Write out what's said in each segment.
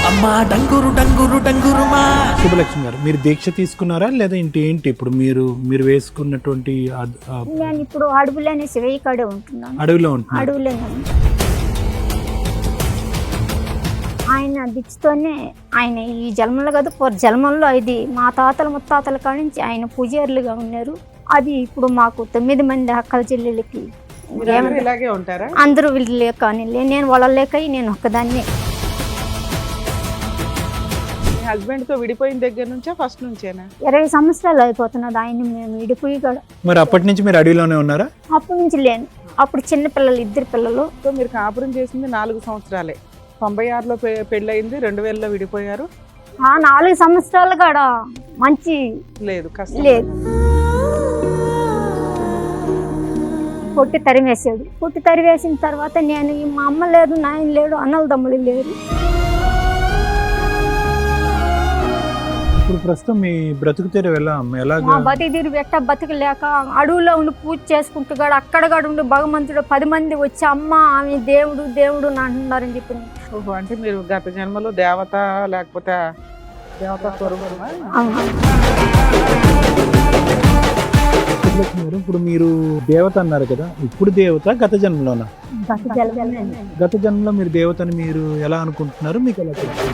అమ్మా డంగురు డంగురు డంగురుమా. శుభలక్ష్మి గారు, మీరు దీక్ష తీసుకున్నారా లేదా ఏంటి ఇప్పుడు మీరు వేసుకున్నటువంటి నేను ఇప్పుడు అడవులోనే శివయ్య కాడే ఉంటున్నాను. అడవిలో ఉంటున్నారు? అడవులోనే. ఆయన దీక్షతోనే ఆయన ఈ జన్మలో కాదు జన్మంలో ఇది మా తాతల ముత్తాతల కాడి నుంచి ఆయన పూజారులుగా ఉన్నారు. అది ఇప్పుడు మాకు 9 మంది అక్కల చెల్లెళ్ళకి ఇలాగే ఉంటారా? అందరూ వీళ్ళు లేక నేను వాళ్ళ లేక నేను ఒక్కదాన్ని. హస్బెండ్ తో విడిపోయిన దగ్గర నుంచా ఫస్ట్ నుంచేనా? 20 సంవత్సరాలు అయిపోతున్నది ఆయన మేము విడిపోయి కూడా. మరి అప్పటి నుంచి మీరు అడవిలోనే ఉన్నారా? అప్పటి నుంచి లేను. అప్పుడు చిన్న పిల్లలు 2 పిల్లలు. సో మీరు కాపురం చేసింది 4 సంవత్సరాలే. 96లో పెళ్ళయింది, 2000లో విడిపోయారు. ఆ 4 సంవత్సరాలు కూడా మంచి లేదు, కష్టం లేదు. కొట్టి తరిమేసాడు. కొట్టి తరివేసిన తర్వాత నేను మా అమ్మ లేదు, నాయన లేడు, అన్నల తమ్ముళ్ళు లేరు. ఇప్పుడు ప్రస్తుతం మీ బ్రతుకు తెర మా బతికి తీరు బతకలేక అడవులో ఉండి పూజ చేసుకుంటూ కూడా అక్కడ ఉండి భగవంతుడు 10 మంది వచ్చి అమ్మ ఆమె దేవుడు దేవుడు అంటున్నారని చెప్పి. ఓహో, అంటే మీరు గత జన్మలో దేవత లేకపోతే దేవతా స్వరూపమా? ఇప్పుడు మీరు దేవత అన్నారు కదా, ఇప్పుడు దేవత గత జన్మలోనా? గత జన్మలో మీరు దేవతని మీరు ఎలా అనుకుంటున్నారు? మీకు ఎలా తెలుసు?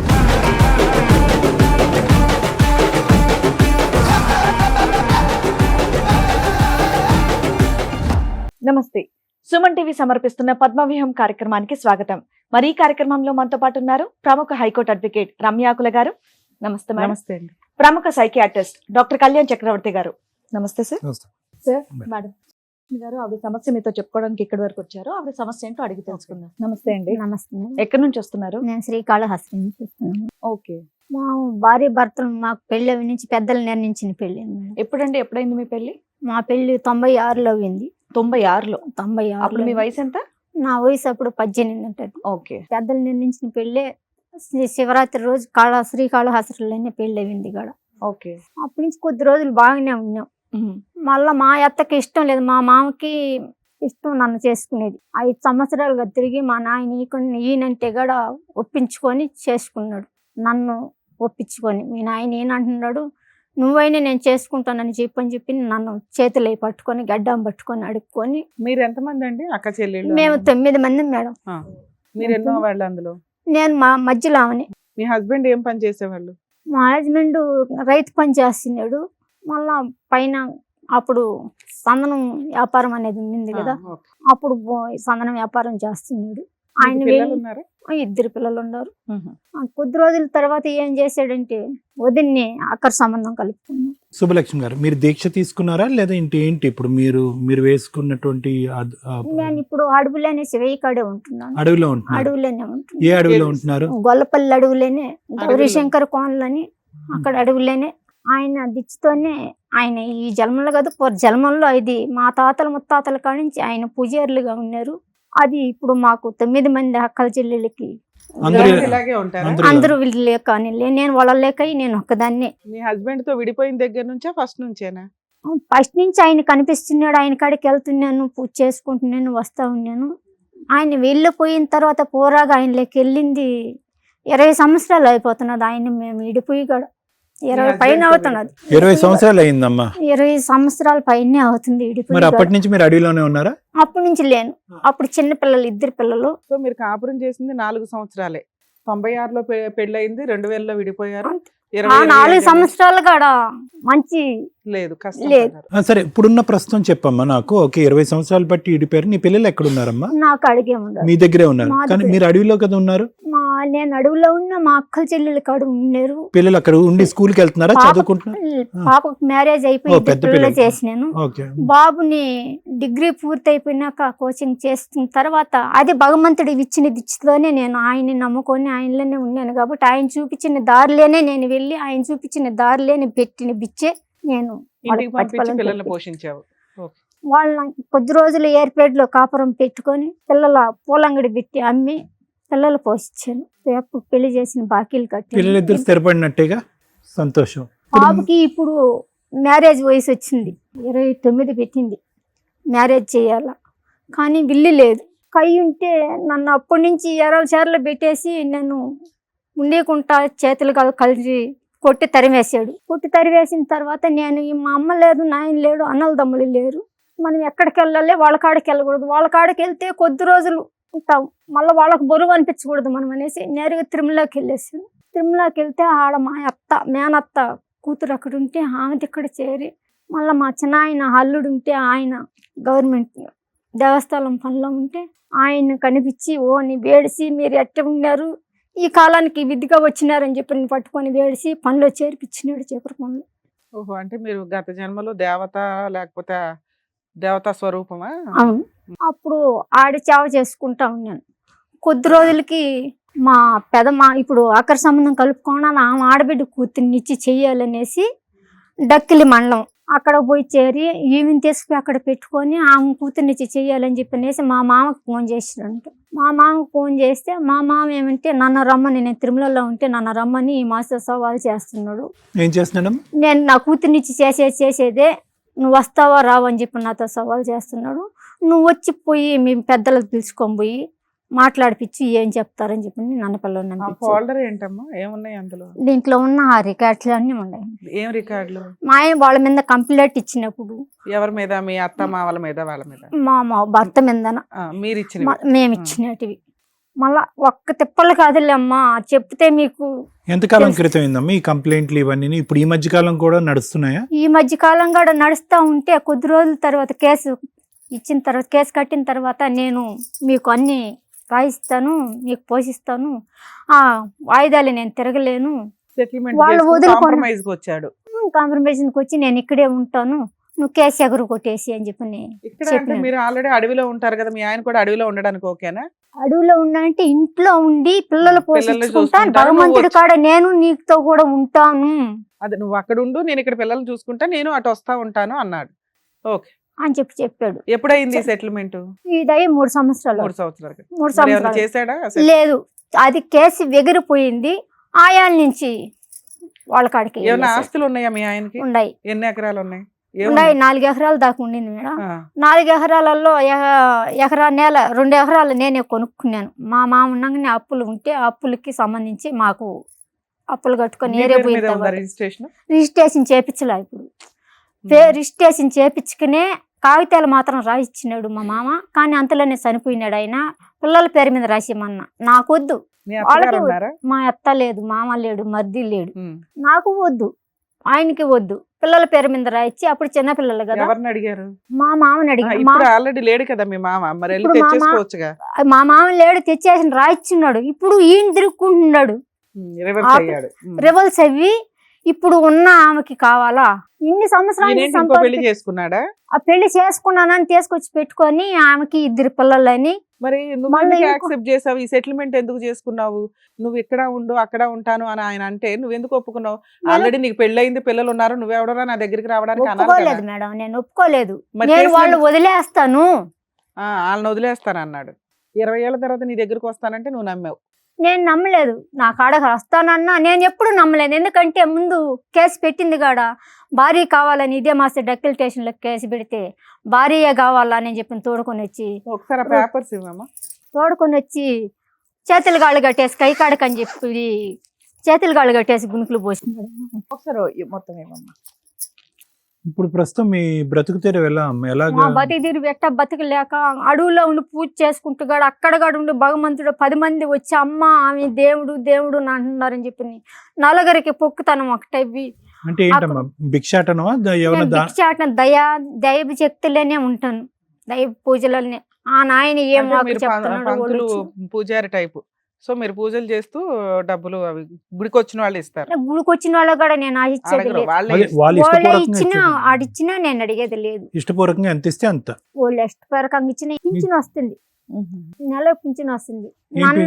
నమస్తే. సుమన్ టీవీ సమర్పిస్తున్న పద్మవ్యూహం కార్యక్రమానికి స్వాగతం. మరి ఈ కార్యక్రమంలో మనతో పాటు ఉన్నారు ప్రముఖ హైకోర్టు అడ్వకేట్ రమ్యాకుల గారు. నమస్తే మేడం. నమస్తే అండి. ప్రముఖ సైకియాట్రిస్ట్ డాక్టర్ కళ్యాణ్ చక్రవర్తి గారు. నమస్తే సార్. సార్, మేడం గారు ఆవిడ సమస్య మీతో చెప్పుకోవడానికి ఇక్కడి వరకు వచ్చారు. ఆవిడ సమస్య ఏంటో అడిగి తెలుసుకుందాం. నమస్తే అండి. నమస్తే. ఎక్కడి నుంచి వస్తున్నారు? నేను శ్రీకాళహస్తి నుంచి వస్తున్నాను. ఓకే. మా భార్య భర్తలు మాకు పెళ్లి నుంచి పెద్దలు నిర్ణయించిన పెళ్లి. ఎప్పుడైంది మీ పెళ్లి? మా పెళ్లి 96లో అయింది. 96లో? 96. అప్పుడు మీ వయసు ఎంత? నా వయసు అప్పుడు 18 ఉంటుంది. ఓకే. పెద్దలు నిర్ణయించిన పెళ్ళే శివరాత్రి రోజు శ్రీకాళహస్తిలోనే పెళ్లి అయింది కూడా. ఓకే. అప్పటి నుంచి కొద్ది రోజులు బాగానే ఉన్నాం. మళ్ళా మా అత్తకి ఇష్టం లేదు, మా మామకి ఇష్టం నన్ను చేసుకునేది. 5 సంవత్సరాలుగా తిరిగి మా నాయన ఈయనంటే కూడా ఒప్పించుకొని చేసుకున్నాడు. నన్ను ఒప్పించుకొని మీ నాయన ఏనంటున్నాడు, నువ్వైనా నేను చేసుకుంటానని చెప్పి నన్ను చేతులు పట్టుకొని గడ్డం పట్టుకొని అడుక్కొని. మీరు ఎంతమంది అండి అక్క చెల్లెళ్ళు? మేము 9 మంది మేడం. మీరు ఎన్నో వాళ్ళు అందులో? నేను మా మధ్యలో ఆమెని. మీ హస్బెండ్ ఏం పని చేసేవాళ్ళు? మా హస్బెండ్ రైతు పని చేస్తున్నాడు. మళ్ళా పైన అప్పుడు సందనం వ్యాపారం అనేది ఉంది కదా, అప్పుడు సందనం వ్యాపారం చేస్తున్నాడు. ఆయన 2 పిల్లలు ఉన్నారు. కొద్ది రోజుల తర్వాత ఏం చేశాడంటే వదిన్ని అక్కడ సంబంధం కలుపుకున్నాడు. శుభలక్ష్మి గారు, మీరు దీక్ష తీసుకున్నారా లేదా ఏంటి ఇప్పుడు మీరు వేసుకున్నటువంటి? నేను ఇప్పుడు అడవులోనే శివయ్య కాడే ఉంటున్నాను. అడవిలో ఉంటున్నారు? అడవులోనే ఉంటున్నాను. ఏ అడవిలో ఉంటున్నారు? గొల్లపల్లి అడవులేనే, గౌరీశంకర్ కోనలని అక్కడ అడవులేనే. ఆయన దీక్షతోనే ఆయన ఈ జన్మలో కాదు జన్మంలో ఇది మా తాతల ముత్తాతల కాడి నుంచి ఆయన పూజారులుగా ఉన్నారు. అది ఇప్పుడు మాకు 9 మంది అక్కల చెల్లెళ్ళకి ఇలాగే ఉంటారా? అందరూ వీళ్ళు లేక నేను వాళ్ళ లేక నేను ఒక్కదాన్ని. మీ హస్బెండ్ తో విడిపోయిన దగ్గర నుంచా ఫస్ట్ నుంచేనా? ఫస్ట్ నుంచి ఆయన కనిపిస్తున్నాడు. ఆయన కాడికి వెళ్తున్నాను, పూజ చేసుకుంటున్నాను, వస్తా ఉన్నాను. ఆయన వెళ్ళిపోయిన తర్వాత పోరాగా ఆయన లేక వెళ్ళింది 20 సంవత్సరాలు అయిపోతున్నది. ఆయన మేము విడిపోయి కూడా 20 పైన అవుతున్నది. 20 సంవత్సరాలు అయిందమ్మా? 20 సంవత్సరాలు పైనే అవుతుంది. మరి అప్పటి నుంచి మీరు అడవిలోనే ఉన్నారా? అప్పటి నుంచి లేను. అప్పుడు చిన్న పిల్లలు 2 పిల్లలు. సో మీరు కాపురం చేసింది 4 సంవత్సరాలే. 96లో పెళ్ళయింది, 2000లో విడిపోయారు. 4 సంవత్సరాలు కూడా మంచి లేదు, కష్టం లేదు. సరే, ఇప్పుడున్న ప్రస్తుతం చెప్పమ్మా నాకు. ఓకే, 20 సంవత్సరాలు బట్టి ఇడిపోయారు. నీ పిల్లలు ఎక్కడ ఉన్నారమ్మా? నాకు అడిగే ఉండదు, మీ దగ్గరే ఉన్నారు. కానీ మీరు అడవిలో కదా ఉన్నారు. నేను అడవిలో ఉన్న మా అక్కల చెల్లెలు కాడ ఉన్నారు. పిల్లలు అక్కడ ఉండి స్కూల్ కి వెళ్తున్నారా, చదువుకుంటున్నారు? పాపకు మ్యారేజ్ అయిపోయి పిల్లలు చేసినాను. బాబుని డిగ్రీ పూర్తి అయిపోయినాక కోచింగ్ చేస్తున్న తర్వాత అది భగవంతుడు ఇచ్చిన దిచ్చులోనే నేను ఆయన్ని నమ్ముకొని ఆయనలోనే ఉన్నాను కాబట్టి ఆయన చూపించిన దారిలోనే నేను వెళ్ళి ఆయన చూపించిన దారిలోనే పెట్టిన బిచ్చే నేను వాళ్ళని కొద్ది రోజులు ఏర్పేటలో కాపురం పెట్టుకొని పిల్లల పూలంగడి పెట్టి అమ్మి పిల్లలు పోషించాను. పెళ్లి చేసిన బాకీలు కట్టి పిల్లలిద్దరు స్థిరపడినట్టేగా. సంతోషం. బాబుకి ఇప్పుడు మ్యారేజ్ వయసు వచ్చింది, 29 పెట్టింది, మ్యారేజ్ చేయాల. కానీ విల్లు లేదు. కై ఉంటే నన్ను అప్పటి నుంచి ఎర్రలు పెట్టేసి నేను ఉండేకుంటా చేతులు కలిసి కొట్టి తరిమేసాడు. కొట్టి తరివేసిన తర్వాత నేను మా అమ్మ లేదు, నాయన లేడు, అన్నలు తమ్ముళ్ళు లేరు, మనం ఎక్కడికి వెళ్ళాలి, వాళ్ళ కాడికి వెళ్ళకూడదు, వాళ్ళ కాడికి వెళ్తే కొద్ది రోజులు ఉంటాం, మళ్ళీ వాళ్ళకు బరువు అనిపించకూడదు మనం అనేసి నేరుగా తిరుమలకి వెళ్ళేసాను. తిరుమలకి వెళ్తే ఆడ మా అత్త మేనత్త కూతురు అక్కడ ఉంటే ఆమె ఇక్కడ చేరి, మళ్ళీ మా చిన్నాయన అల్లుడు ఉంటే ఆయన గవర్నమెంట్ దేవస్థానం పనిలో ఉంటే ఆయన కనిపించి ఓని వేడిసి మీరు ఎట్ట ఉన్నారు, ఈ కాలానికి విధిగా వచ్చినారని చెప్పి నేను పట్టుకొని వేడిసి పనిలో చేర్పించినాడు చీపురు పనులు. ఓహో, అంటే మీరు గత జన్మలో దేవత లేకపోతే దేవతా స్వరూపమా? అవును. అప్పుడు ఆడి చావ చేసుకుంటా ఉన్నాను. కొద్ది రోజులకి మా పెదమ్మ ఇప్పుడు ఆఖరి సంబంధం కలుపుకోవడానికి ఆమె ఆడబిడ్డ కూతుర్ని ఇచ్చి చెయ్యాలనేసి డక్కిలి మండలం అక్కడ పోయి చేరి ఈమెను తీసుకుపోయి అక్కడ పెట్టుకొని ఆమె కూతుర్నిచ్చి చెయ్యాలని చెప్పనేసి మా మామకు ఫోన్ చేసినంట. మా మామకు ఫోన్ చేస్తే మా మామ ఏమంటే నన్ను రమ్మని, నేను తిరుమలలో ఉంటే నన్ను రమ్మని ఈ మాస్టర్ సవాల్ చేస్తున్నాడు. ఏం చేస్తున్నాడు? నేను నా కూతుర్నిచ్చి చేసేదే, నువ్వు వస్తావా రావు అని చెప్పి నాతో సవాల్ చేస్తున్నాడు. నువ్వు వచ్చి పోయి మేము పెద్దలకు పిలుచుకొని పోయి మాట్లాడిపించి ఏం చెప్తారని చెప్పి నన్ను పిల్లలు. ఫోల్డర్ ఏంటమ్మా, ఏమున్నాయి అందులో? దీంట్లో ఉన్న ఆ రికార్డులు అన్నీ ఉన్నాయి. ఏం రికార్డులు? మా ఆయన వాళ్ళ మీద కంప్లైంట్ ఇచ్చినప్పుడు. ఎవరి మీద? మీ అత్త మావల మీద? వాళ్ళ మీద? మా భర్త మీద మీరు ఇచ్చిన మేము ఇచ్చినటివి. మళ్ళా ఒక్క తిప్పలు కాదులేమ్మా, చెప్తే మీకు. ఎంతకాలం క్రితం అయిందమ్మా ఈ కంప్లైంట్లు ఇవన్నీ? ఇప్పుడు ఈ మధ్య కాలం కూడా నడుస్తున్నాయా? ఈ మధ్య కాలం కూడా నడుస్తూ ఉంటే కొద్ది రోజుల తర్వాత కేసు ఇచ్చిన తర్వాత, కేసు కట్టిన తర్వాత నేను మీకు అన్ని రాయిస్తాను, మీకు పోషిస్తాను, ఆ వాయిదాలు నేను తిరగలేను, వాళ్ళు కాంప్రమైజ్కి వచ్చాడు. కాంప్రమైజ్కి వచ్చి నేను ఇక్కడే ఉంటాను, నువ్వు కేసు ఎగురు కొట్టేసి అని చెప్పి ఇక్కడ మీరు ఆల్రెడీ అడవిలో ఉంటారు కదా, మీ ఆయన కూడా అడవిలో ఉండడానికి ఓకేనా? అడవిలో ఉండంటే ఇంట్లో ఉండి పిల్లలు పోషించుకుంటాను, భగవంతుడి కాడ నేను నీతో కూడా ఉంటాను. అదే నువ్వు అక్కడ ఉండు, నేను ఇక్కడ పిల్లల్ని చూసుకుంటా, నేను అటు వస్తా ఉంటాను అన్నాడు. ఓకే అని చెప్పాడు. ఎప్పుడైంది సెటిల్మెంట్? ఇదయ్యి 3 సంవత్సరాలు. 3 సంవత్సరాలు. 3 సంవత్సరాలు చేశాడా? లేదు, అది కేసు ఎగిరిపోయింది. ఆయాల నుంచి వాళ్ళ కాడికి. ఏమైనా ఆస్తులు ఉన్నాయా మీ ఆయనకి? ఉన్నాయి. ఎన్ని ఎకరాలు ఉన్నాయి? 4 ఎకరాలు దాకా ఉండింది మేడం. 4 ఎకరాలలో ఎకరా నేల 2 ఎకరాలు నేనే కొనుక్కున్నాను. మా మామ ఉండగానే అప్పులు ఉంటే అప్పులకి సంబంధించి మాకు అప్పులు కట్టుకొని రిజిస్ట్రేషన్ చేపించలే. ఇప్పుడు రిజిస్ట్రేషన్ చేపించుకునే కాగితాలు మాత్రం రాసిచ్చినాడు మా మామ. కానీ అంతలోనే చనిపోయినాడు ఆయన. పిల్లల పేరు మీద రాసిమన్నా, నాకొద్దు. వాళ్ళకి మా అత్త లేదు, మామ లేడు, మర్ది లేడు, నాకు వద్దు, ఆయనకి వద్దు, పిల్లల పేరు మీద రాయించి. అప్పుడు చిన్న పిల్లలు కదా. ఎవరిని అడిగారు? మా మామని అడిగారు. ఆల్రెడీ లేడు కదా మీ మామ, మరి తెచ్చేసుకోవచ్చుగా. మా మామ లేడు, తెచ్చేసి రాయిచ్చున్నాడు. ఇప్పుడు ఈయన తిరుక్కుంటున్నాడు, రివల్స్ అవి. ఇప్పుడు ఉన్న ఆమెకి కావాలా? ఇన్ని సంవత్సరాలు పెళ్లి చేసుకున్నాడా? ఆ పెళ్లి చేసుకున్నానని తీసుకొచ్చి పెట్టుకొని ఆమెకి 2 పిల్లలని. మరి నువ్వు యాక్సెప్ట్ చేసావు? ఈ సెటిల్మెంట్ ఎందుకు చేసుకున్నావు? నువ్వు ఇక్కడ ఉండు, అక్కడ ఉంటాను అని ఆయన అంటే నువ్వు ఎందుకు ఒప్పుకున్నావు? ఆల్రెడీ నీకు పెళ్ళయింది, పిల్లలు ఉన్నారు, నువ్వెవడరా నా దగ్గరికి రావడానికి? ఒప్పుకోలేదు మేడం, నేను ఒప్పుకోలేదు. నేను వాళ్ళు వదిలేస్తాను, వాళ్ళని వదిలేస్తాను అన్నాడు. 20 ఏళ్ల తర్వాత నీ దగ్గరికి వస్తానంటే నువ్వు నమ్మావు. నేను నమ్మలేదు. నా కాడకు వస్తానన్నా నేను ఎప్పుడు నమ్మలేదు. ఎందుకంటే ముందు కేసు పెట్టింది కాడ భార్య కావాలని, ఇదే మాస్టర్ డక్కిల్ స్టేషన్లో కేసు పెడితే భార్య కావాలని చెప్పి తోడుకొని వచ్చి, ఒకసారి పేపర్స్ ఇవ్వమ్మా, తోడుకొని వచ్చి చేతులు గాళ్ళు కట్టేసి కై కాడకని చెప్పి చేతులు గాళ్ళు కట్టేసి గుణుకులు పోసింది. ఒకసారి మొత్తం ఇవ్వమ్మా. ఇప్పుడు ప్రస్తుతం మీ బ్రతుకు తెరువు ఎలా? బతికి తీరు ఎట్ట బతికలేక అడవుల్లో ఉండి పూజ చేసుకుంటూ గాడు అక్కడ గాడు ఉండి భగవంతుడు 10 మంది వచ్చి అమ్మ ఆమె దేవుడు దేవుడు అంటున్నారని చెప్పి నలుగురికి పొక్కుతాను ఒకటవి. అంటే ఏంటమ్మా, భిక్షాటనమా? భిక్షాటన దైవ శక్తులనే ఉంటాను, దైవ పూజలనే. ఆ నాయన ఏం చెప్తున్నాడు, పూజారి టైపు. సో మీరు పూజలు చేస్తూ డబ్బులు అవి గుడికి వచ్చిన వాళ్ళు ఇస్తారు. గుడికి వచ్చిన వాళ్ళు కూడా నేను ఇచ్చేది ఇచ్చినా ఆడిచ్చినా నేను అడిగేది లేదు. ఇష్టపూర్వకంగా ఎంత ఇస్తే అంత. వాళ్ళు ఇష్టపూర్వకంగా ఇచ్చిన పింఛన్ వస్తుంది, నెల పింఛన్ వస్తుంది.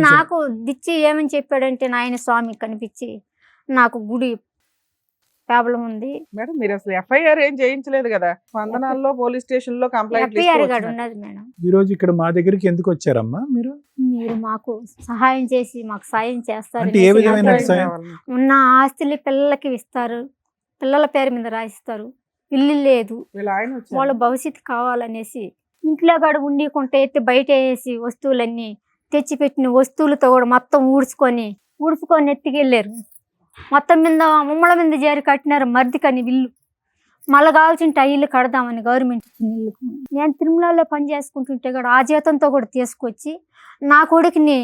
నాకు దిచ్చి ఏమని చెప్పాడంటే నాయన స్వామి కనిపించి నాకు గుడి ప్రాబ్లం ఉంది. మేడం మీరు అసలు ఎఫ్ఐఆర్ ఏం చేయించలేదు కదా? స్పందనాల్లో పోలీస్ స్టేషన్ లో కంప్లైంట్ ఉన్నది మేడం. ఈ రోజు ఇక్కడ మా దగ్గరికి ఎందుకు వచ్చారమ్మా మీరు? మీరు మాకు సహాయం చేసి మాకు సాయం చేస్తారు. ఏ విధమైన ఉన్న ఆస్తులు పిల్లలకి ఇస్తారు, పిల్లల పేరు మీద రాయిస్తారు. ఇల్లు లేదు, వీళ్ళ ఆయన వచ్చారు. వాళ్ళ భవిష్యత్తు కావాలనేసి ఇంట్లో కాడ ఉండకుంటే ఎత్తి బయట వేసి వస్తువులన్నీ తెచ్చిపెట్టిన వస్తువులతో కూడా మొత్తం ఊడ్చుకొని ఎత్తికెళ్ళారు. మొత్తం మీద ముమ్మల మీద చేరి కట్టినారు మర్దికని ఇల్లు. మళ్ళీ కావాల్సింటే ఆ ఇల్లు కడదామని గవర్నమెంట్ ఇచ్చిన ఇల్లు. నేను తిరుమలలో పని చేసుకుంటుంటే కూడా ఆ జీతంతో కూడా తీసుకొచ్చి నా కొడుకుని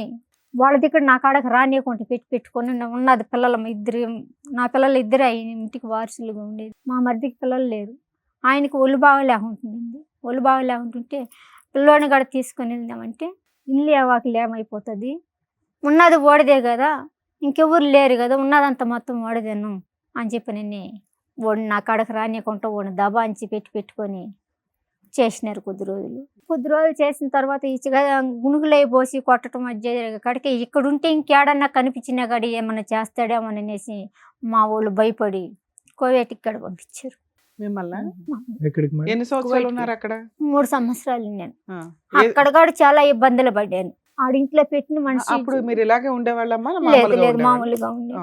వాళ్ళ దగ్గర నా కాడకి రానియకుండా పెట్టుకొని ఉన్నది నా పిల్లలు ఇద్దరు ఆయన ఇంటికి వారసులుగా ఉండేది. మా మర్దికి పిల్లలు లేరు. ఆయనకి ఒళ్ళు బాగా లేకుంటుంది. ఒళ్ళు బాగా లేకుంటుంటే పిల్లోని కాడ తీసుకొని వెళ్దామంటే ఇల్లు ఏవాకి ఏమైపోతుంది, ఉన్నది ఓడిదే కదా, ఇంకెవరు లేరు కదా, ఉన్నదంతా మొత్తం ఓడదేను అని చెప్పి నేను ఓడి నా కాడకి రానియకుండా ఓడి దబాంచి పెట్టుకొని చేసినారు. కొద్ది రోజులు చేసిన తర్వాత ఈ గుణుగులై పోసి కొట్టడం కాడికి ఇక్కడ ఉంటే ఇంకేడన్నా కనిపించినా కాడి ఏమన్నా చేస్తాడేమో అనేసి మా వాళ్ళు భయపడి కోవేటికి ఇక్కడ పంపించారు. మిమ్మల్ని ఎక్కడికి మేడం? ఎన్ని సంవత్సరాలు ఉన్నారు అక్కడ? 3 సంవత్సరాలు నేను అక్కడ కూడా చాలా ఇబ్బందులు పడ్డాను. ఆడింట్లో పెట్టిన మనిషి అప్పుడు మీరు ఇలాగే ఉండేవాళ్ళమ్మా? లేదు మామూలుగా ఉండే.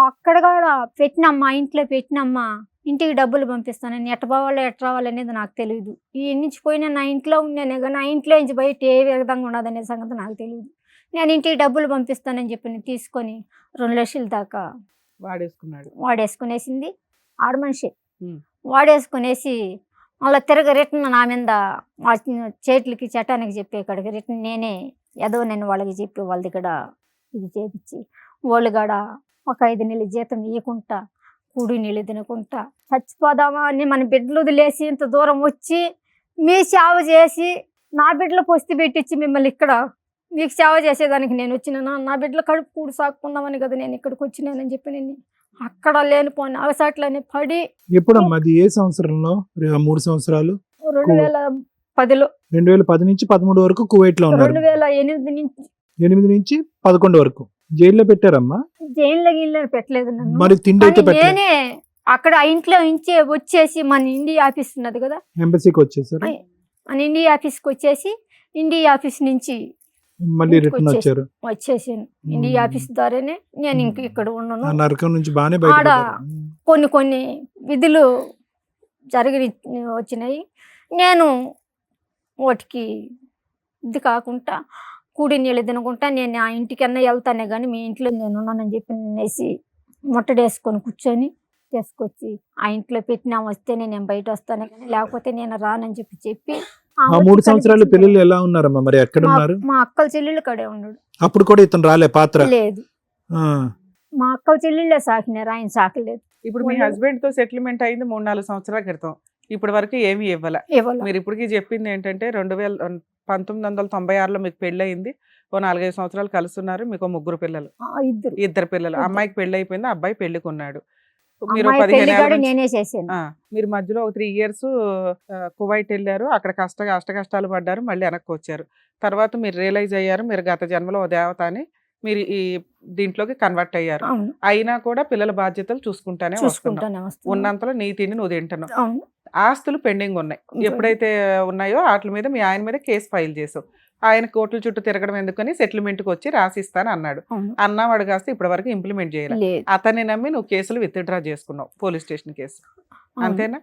అక్కడ కూడా పెట్టినమ్మా, ఇంట్లో పెట్టినమ్మా, ఇంటికి డబ్బులు పంపిస్తానని ఎట్ట పోవాలో ఎట్ట రావాలి అనేది నాకు తెలియదు. ఈ నుంచి పోయినా నా ఇంట్లో ఉన్నానే కానీ నా ఇంట్లో నుంచి బయట ఏ విధంగా ఉండదనే సంగతి నాకు తెలియదు. నేను ఇంటికి డబ్బులు పంపిస్తానని చెప్పి తీసుకొని 2 లక్షల దాకా వాడేసుకునేసింది ఆడ మనిషి. వాడేసుకునేసి మళ్ళీ రిటర్న్ నా మీద చేతులకి చట్టానికి చెప్పే కాడికి రిటర్న్ నేనే ఏదో నేను వాళ్ళకి చెప్పి వాళ్ళ దగ్గర ఇది చేపించి వాళ్ళు కాడ ఒక 5 నెలల జీతం ఇవ్వకుండా కూడి నీళ్ళు తినకుండా చచ్చిపోదామా అని మన బిడ్డలు వదిలేసి ఇంత దూరం వచ్చి మీ సేవ చేసి నా బిడ్డలు పొస్తి పెట్టించి మిమ్మల్ని ఇక్కడ మీకు సేవ చేసేదానికి నేను వచ్చినాను. నా బిడ్డలు కడుపు కూడి సాకుందామని కదా నేను ఇక్కడికి వచ్చినానని చెప్పి నేను అక్కడ లేనిపోయిన అవసాట్లని పడి. ఎప్పుడమ్మా అది? ఏ సంవత్సరంలో? 3 సంవత్సరాలు 2010లో. 2010 నుంచి 13 వరకు కువైట్ లో ఉన్నారు. 2008 నుంచి 11 వరకు జైల్లో పెట్టారమ్మా? జైల్లో పెట్టలేదు నన్ను. మరి తిండి అయితే నేనే అక్కడ ఆ ఇంట్లో నుంచి వచ్చేసి మన ఇండియా ఆఫీస్ ఉన్నది కదా, ఎంబసీకి వచ్చేసారు. మన ఇండియా ఆఫీస్కి వచ్చేసి ఇండియా ఆఫీస్ నుంచి మళ్ళీ రిటర్న్ వచ్చేసాను. ఇండియా ఆఫీస్ ద్వారానే నేను ఇంక ఇక్కడ ఉన్నాను. నరకం నుంచి బాగానే ఆడ కొన్ని విధులు వచ్చినాయి. నేను వాటికి ఇది కాకుండా కూడి నీళ్ళు తినకుండా నేను ఆ ఇంటికన్నా వెళ్తానే కానీ మీ ఇంట్లో నేను ఉన్నానని చెప్పి నేసి ముట్టడేసుకొని కూర్చొని తీసుకొచ్చి ఆ ఇంట్లో పెట్టినా వస్తేనే నేను బయట వస్తాను కానీ లేకపోతే నేను రానని చెప్పి 3 సంవత్సరాలు పిల్లలు ఎలా ఉన్నారమ్మా? మరి ఎక్కడ ఉన్నారు? మా అక్కల చెల్లెళ్ళు కడే ఉన్నాడు. అప్పుడు కూడా ఇతను రాలే పాత్ర? లేదు, మా అక్కల చెల్లెళ్ళే సాకినారు, ఆయన సాకలేదు. ఇప్పుడు మీ హస్బెండ్ తో సెటిల్మెంట్ అయింది 3-4 సంవత్సరాల క్రితం. ఇప్పటి వరకు ఏమీ ఇవ్వాల. మీరు ఇప్పటికీ చెప్పింది ఏంటంటే 1996లో మీకు పెళ్లి అయింది, ఓ 4-5 సంవత్సరాలు కలుస్తున్నారు, మీకు 3 పిల్లలు, 2 పిల్లలు. అమ్మాయికి పెళ్లి అయిపోయింది, అబ్బాయి పెళ్లికున్నాడు. మీరు 15 ఏళ్ళ నేనే చేశాను. మీరు మధ్యలో 3 years కువైట్ వెళ్ళారు, అక్కడ అష్ట కష్టాలు పడ్డారు, మళ్ళీ వెనక్కి వచ్చారు. తర్వాత మీరు రియలైజ్ అయ్యారు మీరు గత జన్మలో ఓ దేవత అని, మీరు ఈ దీంట్లోకి కన్వర్ట్ అయ్యారు. అయినా కూడా పిల్లల బాధ్యతలు చూసుకుంటానే ఉన్నంతలో నీ తిండి నువ్వు తింటున్నావు. ఆస్తులు పెండింగ్ ఉన్నాయి, ఎప్పుడైతే ఉన్నాయో వాటి మీద మీ ఆయన మీద కేసు ఫైల్ చేసావు. ఆయన కోర్టుల చుట్టూ తిరగడం ఎందుకని సెటిల్మెంట్కి వచ్చి రాసిస్తాను అన్నాడు. అన్నవాడు కాస్త ఇప్పటి వరకు ఇంప్లిమెంట్ చేయాలి. అతన్ని నమ్మి నువ్వు కేసులు విత్డ్రా చేసుకున్నావు, పోలీస్ స్టేషన్ కేసు, అంతేనా?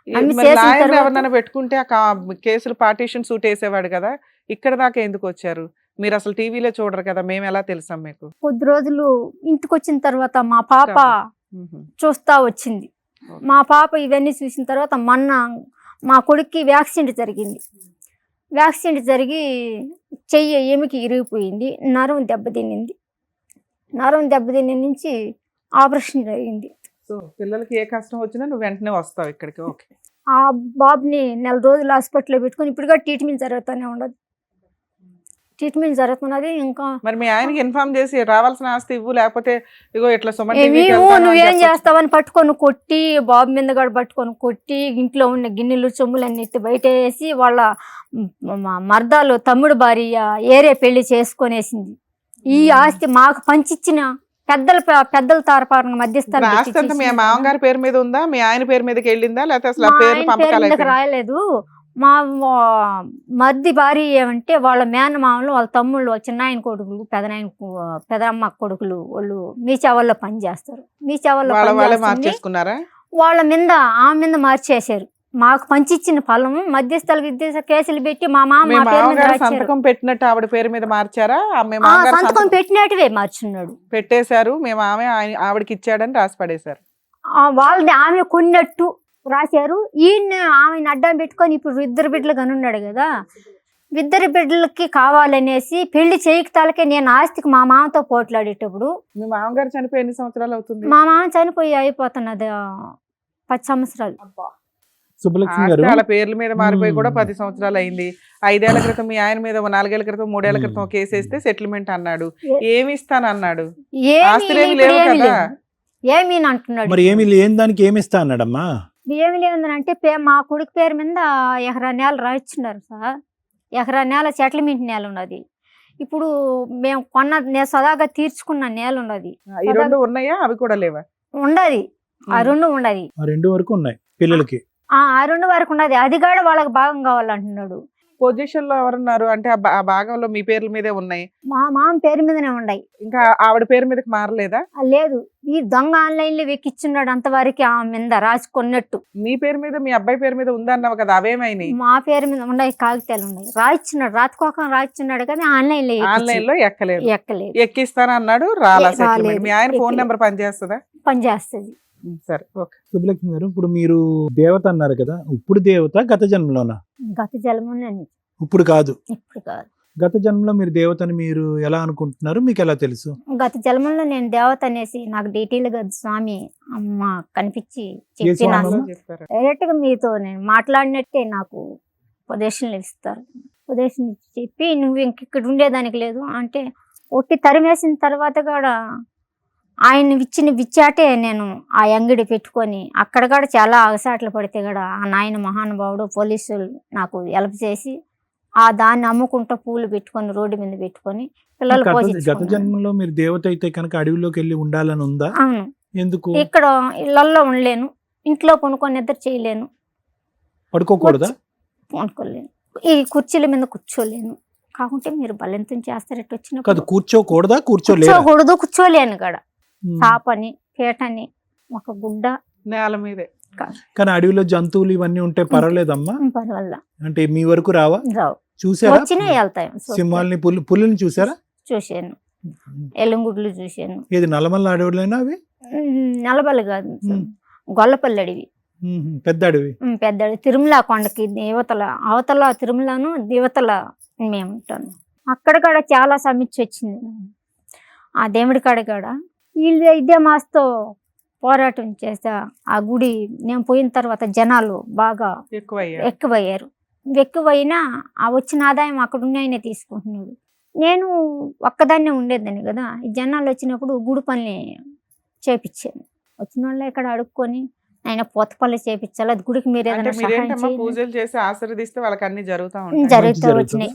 ఎవరినైనా పెట్టుకుంటే ఆ కేసులు పార్టీషన్ సూట్ వేసేవాడు కదా, ఇక్కడ దాకా ఎందుకు వచ్చారు మీరు? అసలు టీవీలో చూడరు కదా, మేము ఎలా తెలుసాం మీకు? కొద్ది రోజులు ఇంటికి వచ్చిన తర్వాత మా పాప చూస్తా వచ్చింది. మా పాప ఇవన్నీ చూసిన తర్వాత మొన్న మా కొడుక్కి వ్యాక్సిన్ జరిగింది. వ్యాక్సిన్ జరిగి చెయ్యి ఎముకి ఇరిగిపోయింది, నరం దెబ్బతిన్నింది. నరం దెబ్బతిన్న నుంచి ఆపరేషన్ జరిగింది. సో పిల్లలకి ఏ కష్టం వచ్చినా నువ్వు వెంటనే వస్తావు ఇక్కడికి. ఓకే. ఆ బాబుని 4 రోజులు హాస్పిటల్లో పెట్టుకుని ఇప్పుడుగా ట్రీట్మెంట్ జరుగుతూనే ఉండదు, ట్రీట్మెంట్ జరుగుతున్నది. ఇంకా మరి మీ ఆయనకి ఇన్ఫార్మ్ చేసి రావాల్సిన ఆస్తి ఇవ్వు, లేకపోతే ఇగో ఇట్లా నువ్వేం చేస్తావని పట్టుకొని కొట్టి, బాబు మీద కూడా పట్టుకొని కొట్టి, ఇంట్లో ఉన్న గిన్నెలు సొమ్ములన్నిటి బయట వేసి వాళ్ళ మర్దాలు తమ్ముడు భార్య ఏరే పెళ్లి చేసుకొనేసింది. ఈ ఆస్తి మాకు పంచిచ్చిన పెద్దల తారపారణ మధ్యస్థానం మీ మామగారి పేరు మీద ఉందా, మీ ఆయన పేరు మీదకి వెళ్ళిందా, లేకపోతే అసలు రాయలేదు. మా మర్ది భార్య ఏమంటే వాళ్ళ మేనమామలు, వాళ్ళ తమ్ముళ్ళు, చిన్నాయన కొడుకులు, పెదమ్మ కొడుకులు వాళ్ళు మీ చెవల్లో పని చేస్తారు. మీ చెవల్లో వాళ్ళ మీద ఆమె మీద మార్చేశారు. మాకు పంచిచ్చిన ఫలం మధ్యస్థులకు కేసులు పెట్టి మా మామ మీ మా పేరు మీద మామగారు రాశారు. సంతకం పెట్టినట్టు ఆవిడ పేరు మీద మార్చారా? మీ ఆ, మామగారు సంతకం పెట్టినట్టువే మార్చున్నాడు. పెట్టేశారు, మేము ఆవిడకి ఇచ్చాడని రాసి పడేశారు. వాళ్ళది ఆమె కొన్నట్టు రాశారు. ఈయన ఆమెను అడ్డం పెట్టుకొని ఇప్పుడు ఇద్దరు బిడ్డలు కనున్నాడు కదా, ఇద్దరు బిడ్డలకి కావాలనేసి పెళ్లి చేయకతాలకే నేను ఆస్తికి మా మామతో పోట్లాడేటప్పుడు. మీ మామగారు చనిపోయి ఎన్ని సంవత్సరాలు అవుతుంది? మా మామ చనిపోయి అయిపోతున్నది 10 సంవత్సరాలు. సుబ్బలక్ష్మి ఆస్తి గారు వాళ్ళ పేర్ల మీద మారిపోయి కూడా 10 సంవత్సరాలు అయింది. 5 ఏళ్ల క్రితం మీ ఆయన మీద 4 ఏళ్ల క్రితం 3 ఏళ్ల క్రితం కేసు వేస్తే సెటిల్మెంట్ అన్నాడు. ఏమి ఇస్తానన్నాడు? ఆస్తులేమి లేవు కదా. ఏమి అంటున్నాడు. మరి ఏమి లేని దానికి ఏమి ఇస్తా అన్నాడమ్మా? ఏమి లేదంటే మా కొడుకు పేరు మీద ఎకరా నేల రాయిస్తున్నారు సార్. ఎకరా నేల సెటిల్మెంట్ నేల ఉన్నది. ఇప్పుడు మేము నేను సదాగా తీర్చుకున్న నేల ఉన్నది. ఈ రెండు ఉన్నాయా? అవి కూడా లేవా? ఉండదు. ఆ రెండు ఉండదు. ఆ 2 వరకు ఉన్నాయి పిల్లలకి. ఆ 2 వరకు ఉన్నది. అది కూడా వాళ్ళకి భాగం కావాలంటున్నాడు. పొజిషన్ లో ఎవరున్నారు అంటే ఆ భాగంలో మీ పేర్ల మీదే ఉన్నాయి. మా మామ పేరు మీదనే ఉన్నాయి. ఇంకా ఆవిడ పేరు మీదకి మారలేదా? లేదు, ఈ దొంగ ఆన్లైన్ లో వెక్కిచ్చున్నాడు అంతవరకు ఆమె మీద రాసుకున్నట్టు. మీ పేరు మీద మీ అబ్బాయి పేరు మీద ఉందన్నావు కదా, అవేమైనాయి? మా పేరు మీద ఉన్నాయి, కాగితాలు ఉన్నాయి. రాయిచ్చున్నాడు, రాత్కోకం రాయిచ్చున్నాడు కానీ ఆన్లైన్ లో ఆన్లైన్ లో ఎక్కలేదు. ఎక్కిస్తాను అన్నాడు, రాలేదు. మీ ఆయన ఫోన్ నెంబర్ పనిచేస్తుందా? పనిచేస్తుంది. సరే, ఓకే. సుబ్బలక్ష్మి గారు, ఇప్పుడు మీరు దేవత అన్నారు కదా, ఇప్పుడు దేవత గత జన్మలోనా? గత జన్మలో. ఇప్పుడు కాదు. ఇప్పుడు కాదు. గత జన్మలో మీరు దేవతని మీరు ఎలా అనుకుంటున్నారు? మీకు ఎలా తెలుసు? గత జన్మలో నేను దేవత అనేసి నాకు డీటెయిల్ గా స్వామి అమ్మ కనిపించి ఏ స్వామి అమ్మ? చెప్తారా? డైరెక్ట్ గా మీతో నేను మాట్లాడినట్టే నాకు ఉపదేశంలు ఇస్తారు. ఉపదేశం చెప్పి నువ్వు ఇంక ఉండేదానికి లేదు అంటే ఒట్టి తరిమేసిన తర్వాత కూడా ఆయన ఇచ్చిన విచ్చాటే నేను ఆ అంగడి పెట్టుకొని అక్కడ కూడా చాలా అగసాట్లు పడితే కూడా ఆ నాయన మహానుభావుడు పోలీసులు నాకు హెల్ప్ చేసి ఆ దాన్ని అమ్ముకుంటా పూలు పెట్టుకొని రోడ్డు మీద పెట్టుకొని పిల్లలు గత జన్మలో మీరు దేవత అయితే కనుక అడవిలోకి వెళ్ళి ఉండాలని ఉందా? అవును. ఎందుకు? ఇక్కడ ఇళ్లలో ఉండలేను, ఇంట్లో కొనుక్కొని నిద్ర చేయలేను, పడుకోకూడదా? కొనుక్కోలేను, ఈ కుర్చీల మీద కూర్చోలేను. కాకుంటే మీరు బలెంతం చేస్తారట్టు కాదు, వచ్చినప్పుడు కూర్చోకూడదా? కూర్చోలేను, కూర్చోలేను కూడా. చాపని పీటని ఒక గుడ్డ నేల మీదే. కానీ అడవిలో జంతువులు ఇవన్నీ ఉంటే పర్వాలేదమ్మా? పర్వాలేదు. అంటే మీ వరకు రావా? రావు. చూసారా? వచ్చినా వెళ్తాయి. సింహాలని పులిని చూసారా? చూశాను. ఎల్లంగుడ్లు చూశాను. ఏది నల్లమల్ల అడవులైనా అవి? నలబల్లి కాదు, గొల్లపల్లి అడవి. పెద్ద అడవి. పెద్ద అడవి. తిరుమల కొండకి అవతల తిరుమలను దివతల మేము ఉంటాను. అక్కడ కూడా చాలా సమీక్ష వచ్చింది. ఆ దేవుడి కాడ కూడా వీళ్ళు ఇదే మాస్తో పోరాటం చేస్తా ఆ గుడి నేను పోయిన తర్వాత జనాలు బాగా ఎక్కువయ్యారు. ఎక్కువైనా ఆ వచ్చిన ఆదాయం అక్కడ ఉన్నాయనే తీసుకుంటున్నాడు. నేను ఒక్కదాన్నే ఉండేదాన్ని కదా, ఈ జనాలు వచ్చినప్పుడు గుడి పనులు చేపించాను. వచ్చిన వాళ్ళు ఇక్కడ అడుక్కొని ఆయన పోత పనులు చేపించాలి, అది గుడికి మీరు ఏదైనా పూజలు చేసి ఆశీర్వదిస్తే వాళ్ళకి అన్ని జరుగుతూ వచ్చినాయి.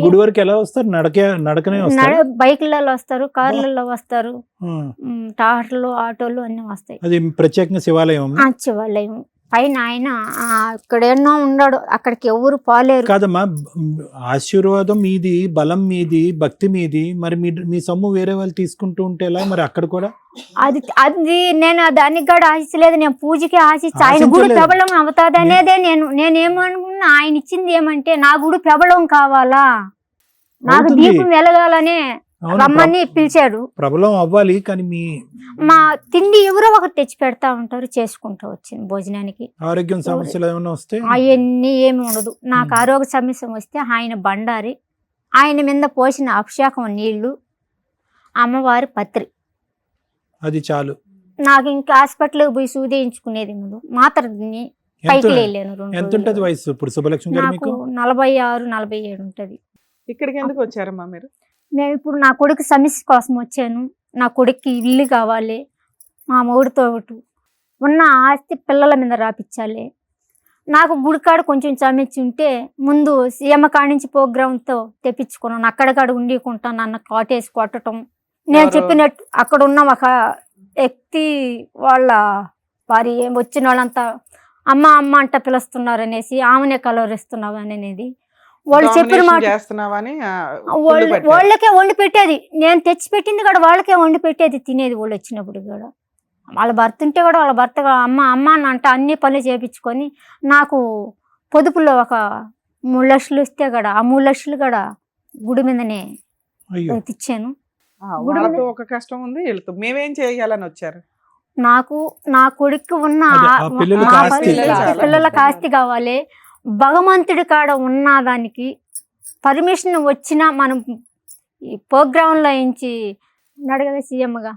గుడి వరకు ఎలా వస్తారు? నడకనే బైక్లలో వస్తారు, కార్లలో వస్తారు, టాటర్లు ఆటోలు అన్ని వస్తాయి. అది ప్రత్యేకంగా శివాలయం. శివాలయం పైన ఆయన ఇక్కడ ఎన్నో ఉన్నాడు, అక్కడికి ఎవరు పోలేరు. కాదమ్మా, ఆశీర్వాదం మీది, బలం మీది, భక్తి మీది. మరి మీ సొమ్ము వేరే వాళ్ళు తీసుకుంటూ ఉంటే ఎలా? మరి అక్కడ కూడా అది నేను దానికి కూడా ఆశించలేదు. నేను పూజకి ఆశించి ఆయన గుడి ప్రబలం అవుతుంది అనేదే నేనేమనుకున్నా. ఆయన ఇచ్చింది ఏమంటే నా గుడి ప్రబలం కావాలా, నాకు దీపం వెలగాలనే రమ్మని పిలిచాడు. ప్రబలం అవ్వాలి. కానీ మా తిండి ఎవరో ఒకటి తెచ్చి పెడతా ఉంటారు, చేసుకుంటూ వచ్చింది భోజనానికి. ఆరోగ్యం సమస్యలు ఏమైనా వస్తే అవన్నీ ఏమి ఉండదు. నాకు ఆరోగ్య సమస్య వస్తే ఆయన బండారి, ఆయన మీద పోసిన అభిషేకం నీళ్లు, అమ్మవారి పత్రి, అది చాలు. నాకు ఇంకా హాస్పిటల్కి పోయి సూదేయించుకునేది ముందు మాత్ర తిని పైకి లేలేను. ఎంత ఉంటది వయసు ఇప్పుడు సుబ్బలక్ష్మి గారు? మీకు 46, 47 ఉంటది. ఇక్కడికి ఎందుకు వచ్చారమ్మా మీరు? మేము ఇప్పుడు నా కొడుకు సమస్య కోసం వచ్చాను. నా కొడుక్కి ఇల్లు కావాలి, మా మొగుడితో ఉన్న ఆస్తి పిల్లల మీద రాపించాలి. నాకు గుడికాడ కొంచెం సమస్య ఉంటే ముందు సీఎం కాడి నుంచి ప్రోగ్రాంతో తెప్పించుకున్నాను. అక్కడికాడ ఉండికుంటాను అన్న కాటేసి కొట్టడం. నేను చెప్పినట్టు అక్కడ ఉన్న ఒక వ్యక్తి వాళ్ళ వారి వచ్చిన వాళ్ళంతా అమ్మ అమ్మ అంట పిలుస్తున్నారు అనేసి ఆమెనే కలవరిస్తున్నావు అనేది వాళ్ళు చెప్పిన మాట. వాళ్ళకే వండి పెట్టేది, నేను తెచ్చి పెట్టింది కూడా వాళ్ళకే వండి పెట్టేది, తినేది వాళ్ళు వచ్చినప్పుడు కూడా. వాళ్ళ భర్త ఉంటే కూడా వాళ్ళ భర్త అమ్మ అమ్మ అని అంటే అన్ని పనులు చేయించుకొని నాకు పొదుపులో ఒక 3 లక్షలు ఇస్తే కూడా ఆ 3 లక్షలు కూడా గుడి మీదనే అయ్యో ఇచ్చాను. వాళ్ళతో ఒక కష్టం ఉంది, వీళ్ళతో మేమేం చేయాలని వచ్చారు? నాకు నా కొడుకు ఉన్న అదే, ఆ పిల్లలకి ఆ ఆస్తి పిల్లలకు ఆస్తి కావాలి. భగవంతుడి కాడ ఉన్న దానికి పర్మిషన్ వచ్చినా మనం ఈ ప్రోగ్రాంలో నుంచి ఉన్నాడు కదా సీఎంగా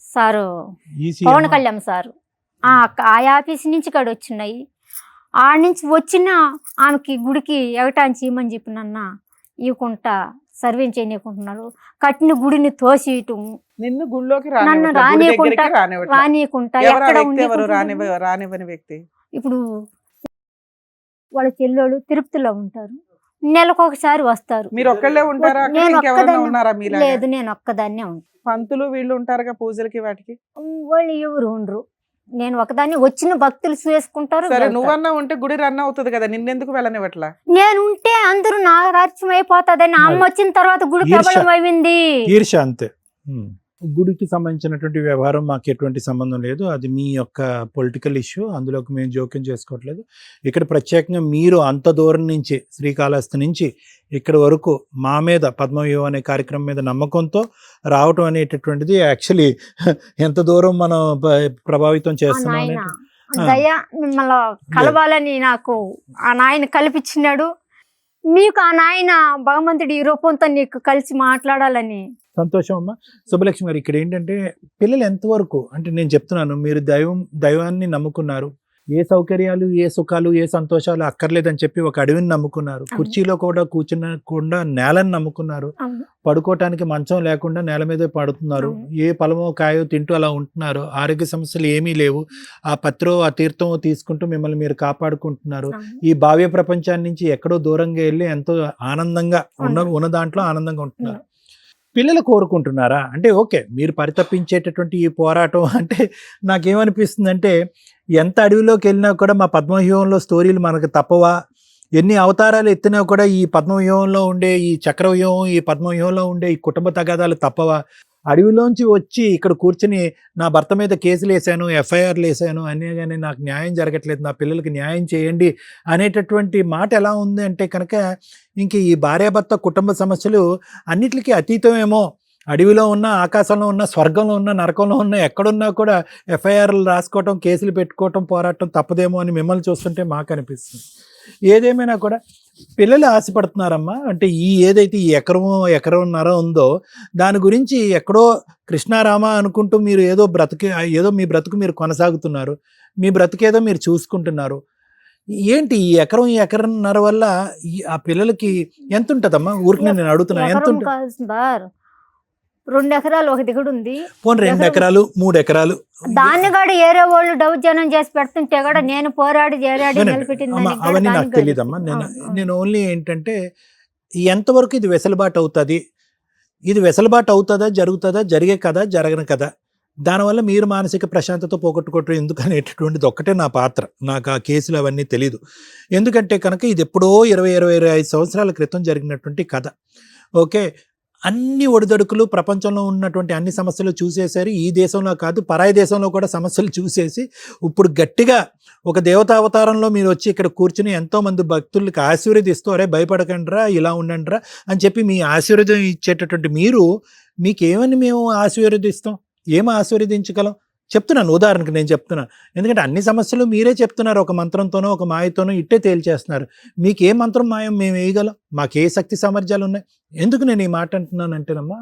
సారు పవన్ కళ్యాణ్ సారు, ఆ ఆఫీస్ నుంచి కాడ వచ్చినాయి. ఆ నుంచి వచ్చిన ఆమెకి గుడికి ఎగటాన్ని చేయమని చెప్పినన్న ఇవ్వకుండా సర్వే చేయకుంటున్నారు. కట్టిన గుడిని తోసియటం, నిన్ను గుళ్ళోకి నన్ను రానియకుండా ఎక్కడ రానివ్వని వ్యక్తి. ఇప్పుడు వాళ్ళ చెల్లెళ్ళు తిరుపతిలో ఉంటారు, నెలకొకసారి వస్తారు. మీరు ఒక్కళ్ళే ఉంటారా అక్కడ? నేను ఇంకెవరైనా ఉన్నారా మీలాగా? లేదు, నేను ఒక్కదాన్నే ఉంటాను. పంతులు వీళ్ళు ఉంటారుగా పూజలకి వాటికి. వాళ్ళు ఎవరు ఉండరు, నేను ఒకదాన్ని. వచ్చిన భక్తులు చేసుకుంటారు. సరే, నువ్వన్నా ఉంటే గుడి రన్ అవుతుంది కదా, నిన్నెందుకు వెళ్ళనివ్వట్లా? నేను ఉంటే అందరూ నాగరాజ్యం అయిపోతుందని అమ్మ వచ్చిన తర్వాత గుడి ప్రబలం అయింది. ఈర్ష అంతే. గుడికి సంబంధించినటువంటి వ్యవహారం మాకు ఎటువంటి సంబంధం లేదు, అది మీ యొక్క పొలిటికల్ ఇష్యూ, అందులోకి మేము జోక్యం చేసుకోవట్లేదు. ఇక్కడ ప్రత్యేకంగా మీరు అంత దూరం నుంచి శ్రీకాళహస్తి నుంచి ఇక్కడ వరకు మా మీద పద్మవ్యూహం అనే కార్యక్రమం మీద నమ్మకంతో రావటం అనేటటువంటిది యాక్చువల్లీ ఎంత దూరం మనం ప్రభావితం చేస్తున్నాం. దయ మిమ్మల్ని కలవాలని నాకు ఆ నాయన కల్పించినాడు. మీకు ఆ నాయన భగవంతుడి ఈ రూపంతో నీకు కలిసి మాట్లాడాలని. సంతోషం అమ్మా. శుభలక్ష్మి గారు, ఇక్కడ ఏంటంటే పిల్లలు ఎంతవరకు అంటే నేను చెప్తున్నాను, మీరు దైవాన్ని నమ్ముకున్నారు, ఏ సౌకర్యాలు ఏ సుఖాలు ఏ సంతోషాలు అక్కర్లేదని చెప్పి ఒక అడవిని నమ్ముకున్నారు, కుర్చీలో కూడా కూర్చునకుండా నేలని నమ్ముకున్నారు, పడుకోవటానికి మంచం లేకుండా నేల మీదే పడుతున్నారు, ఏ పొలమో కాయో తింటూ అలా ఉంటున్నారు, ఆరోగ్య సమస్యలు ఏమీ లేవు, ఆ పత్రో ఆ తీర్థమో తీసుకుంటూ మిమ్మల్ని మీరు కాపాడుకుంటున్నారు, ఈ భావ్య ప్రపంచాన్ని నుంచి ఎక్కడో దూరంగా వెళ్ళి ఎంతో ఆనందంగా ఉన్న దాంట్లో ఆనందంగా ఉంటున్నారు. పిల్లలు కోరుకుంటున్నారా అంటే? ఓకే, మీరు పరితపించేటటువంటి ఈ పోరాటం అంటే నాకేమనిపిస్తుంది అంటే, ఎంత అడవిలోకి వెళ్ళినా కూడా మా పద్మవ్యూహంలో స్టోరీలు మనకు తప్పవా? ఎన్ని అవతారాలు ఎత్తినా కూడా ఈ పద్మవ్యూహంలో ఉండే ఈ చక్రవ్యూహం, ఈ పద్మవ్యూహంలో ఉండే ఈ కుటుంబ తగాదాలు తప్పవా? అడవిలోంచి వచ్చి ఇక్కడ కూర్చుని నా భర్త మీద కేసులు వేసాను, ఎఫ్ఐఆర్లు వేసాను అనే కానీ నాకు న్యాయం జరగట్లేదు, నా పిల్లలకి న్యాయం చేయండి అనేటటువంటి మాట ఎలా ఉంది అంటే కనుక, ఇంక ఈ భార్యాభర్త కుటుంబ సమస్యలు అన్నిటికీ అతీతమేమో. అడవిలో ఉన్న, ఆకాశంలో ఉన్న, స్వర్గంలో ఉన్న, నరకంలో ఉన్న, ఎక్కడున్నా కూడా ఎఫ్ఐఆర్లు రాసుకోవటం, కేసులు పెట్టుకోవటం, పోరాటం తప్పదేమో అని మిమ్మల్ని చూస్తుంటే మాకు అనిపిస్తుంది. ఏదేమైనా కూడా పిల్లలు ఆశపడుతున్నారమ్మా. అంటే ఈ ఏదైతే ఈ ఎకరన్నర ఉందో దాని గురించి ఎక్కడో కృష్ణారామ అనుకుంటూ మీరు ఏదో మీ బ్రతుకు మీరు కొనసాగుతున్నారు, మీ బ్రతుకేదో మీరు చూసుకుంటున్నారు. ఏంటి ఈ ఎకరన్నర వల్ల ఆ పిల్లలకి ఎంత ఉంటుందమ్మా? ఊరికి నేను అడుగుతున్నాను, ఎంత ఉంటుంది? 2 ఎకరాలు ఒక దిగుడు ఉంది, పోనీ 2 ఎకరాలు 3 ఎకరాలు దాన్ని కూడా ఏరే వాళ్ళు దౌర్జన్యం చేసి పెడుతుంటే కూడా నేను పోరాడి అవన్నీ నాకు తెలియదమ్మా. నేను ఓన్లీ ఏంటంటే ఎంతవరకు ఇది వెసులుబాటు అవుతుంది, ఇది వెసులుబాటు అవుతుందా, జరుగుతుందా, జరిగే కదా, జరగని కదా, దానివల్ల మీరు మానసిక ప్రశాంతత పోగొట్టుకోవటం ఎందుకు అనేటటువంటిది ఒక్కటే నా పాత్ర. నాకు ఆ కేసులు అవన్నీ తెలీదు. ఎందుకంటే కనుక ఇది ఎప్పుడో 20-25 సంవత్సరాల క్రితం జరిగినటువంటి కథ. ఓకే, అన్ని ఒడిదొడుకులు ప్రపంచంలో ఉన్నటువంటి అన్ని సమస్యలు చూసేసారు. ఈ దేశంలో కాదు, పరాయి దేశంలో కూడా సమస్యలు చూసేసి ఇప్పుడు గట్టిగా ఒక దేవతావతారంలో మీరు వచ్చి ఇక్కడ కూర్చుని ఎంతోమంది భక్తులకి ఆశీర్వదిస్తూ, అరే భయపడకండిరా, ఇలా ఉండండిరా అని చెప్పి మీ ఆశీర్వాదం ఇచ్చేటటువంటి మీకేమని మేము ఆశీర్వదిస్తాం, ఏం ఆశీర్వదించగలం చెప్తున్నాను. ఉదాహరణకు నేను చెప్తున్నాను, ఎందుకంటే అన్ని సమస్యలు మీరే చెప్తున్నారు, ఒక మంత్రంతోనో ఒక మాయతోనో ఇట్టే తేల్చేస్తున్నారు. మీకు ఏ మంత్రం మాయం మేము వేయగలం? మాకు ఏ శక్తి సామర్థ్యాలు ఉన్నాయి? ఎందుకు నేను ఈ మాట అంటున్నానంటేనమ్మా,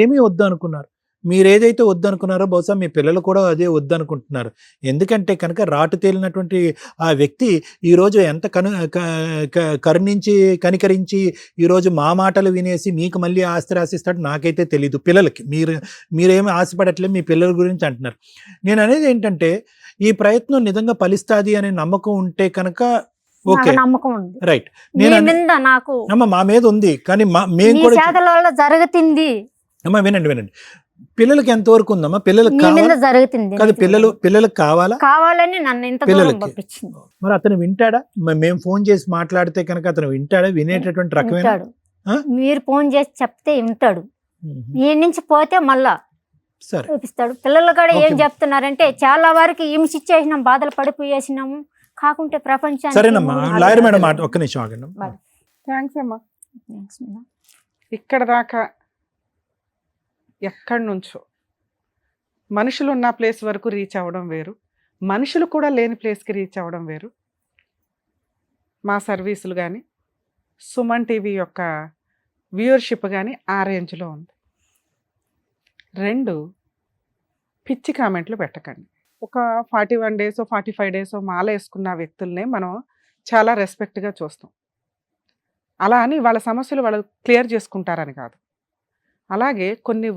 ఏమీ వద్దు అనుకున్నారు, మీరేదైతే వద్దనుకున్నారో బహుశా మీ పిల్లలు కూడా అదే వద్దనుకుంటున్నారు. ఎందుకంటే కనుక రాటు తేలినటువంటి ఆ వ్యక్తి ఈరోజు ఎంత కనికరించి ఈరోజు మా మాటలు వినేసి మీకు మళ్ళీ ఆస్తి రాసిస్తాడు నాకైతే తెలీదు. పిల్లలకి మీరేమీ ఆశపడట్లేదు, మీ పిల్లల గురించి అంటున్నారు. నేను అనేది ఏంటంటే, ఈ ప్రయత్నం నిజంగా ఫలిస్తాది అనే నమ్మకం ఉంటే కనుక ఓకే, రైట్. నేను మా మీద ఉంది, కానీ మేము కూడా జరుగుతుంది. అమ్మా వినండి, పిల్లలకి ఎంతవరకు ఉందమ్మా? పిల్లలకి కాదు, పిల్లలకు కావాలని పిల్లలకి. మరి అతను వింటాడా? మేము ఫోన్ చేసి మాట్లాడితే కనుక అతను వింటాడా? వినేటటువంటి రకమైన మీరు ఫోన్ చేసి చెప్తే వింటాడు. ఈ నుంచి పోతే మళ్ళా సరే చూపిస్తాడు. పిల్లలు కూడా ఏం ఓకే. చెప్తున్నారంటే చాలా వరకు హింస ఇచ్చేసినాం, బాధలు పడిపోయేసినాము, కాకుంటే ప్రపంచానికి సరేనమ్మా లాయర్ మేడం ఒక్క నిమిషం ఆగండి. థ్యాంక్స్ అమ్మా. Thanks madam. ఇక్కడ దాకా ఎక్కడి నుంచో మనుషులు ఉన్న ప్లేస్ వరకు రీచ్ అవ్వడం వేరు, మనుషులు కూడా లేని ప్లేస్కి రీచ్ అవ్వడం వేరు. మా సర్వీసులు కానీ సుమన్ టీవీ యొక్క వ్యూవర్షిప్ కానీ ఆ రేంజ్లో ఉంది. 2, పిచ్చి కామెంట్లు పెట్టకండి. ఒక 41 డేస్ 45 డేస్ మాల వేసుకున్న వ్యక్తుల్నే మనం చాలా రెస్పెక్ట్గా చూస్తాం. అలా అని వాళ్ళ సమస్యలు వాళ్ళు క్లియర్ చేసుకుంటారని కాదు. అలాగే కొన్ని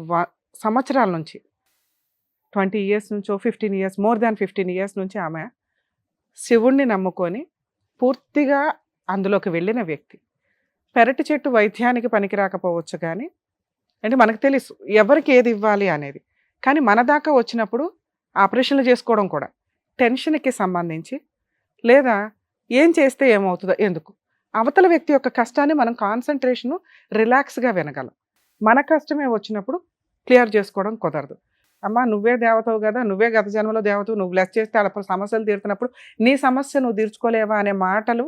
సంవత్సరాల నుంచి 20 ఇయర్స్ నుంచో 15 ఇయర్స్, మోర్ దాన్ 15 ఇయర్స్ నుంచి ఆమె శివుణ్ణి నమ్ముకొని పూర్తిగా అందులోకి వెళ్ళిన వ్యక్తి. పెరటి చెట్టు వైద్యానికి పనికి రాకపోవచ్చు కానీ, అంటే మనకు తెలుసు ఎవరికి ఏది ఇవ్వాలి అనేది. కానీ మన దాకా వచ్చినప్పుడు ఆపరేషన్లు చేసుకోవడం కూడా టెన్షన్కి సంబంధించి, లేదా ఏం చేస్తే ఏమవుతుందో, ఎందుకు అవతల వ్యక్తి యొక్క కష్టాన్ని మనం కాన్సన్ట్రేషను రిలాక్స్గా వినగలం. మన కష్టమే వచ్చినప్పుడు క్లియర్ చేసుకోవడం కుదరదు. అమ్మ నువ్వే దేవతవు కదా, నువ్వే గత జన్మలో దేవతవు, నువ్వు బ్లెస్ చేస్తే అప్పుడు సమస్యలు తీరుతున్నప్పుడు నీ సమస్య నువ్వు తీర్చుకోలేవా అనే మాటలు,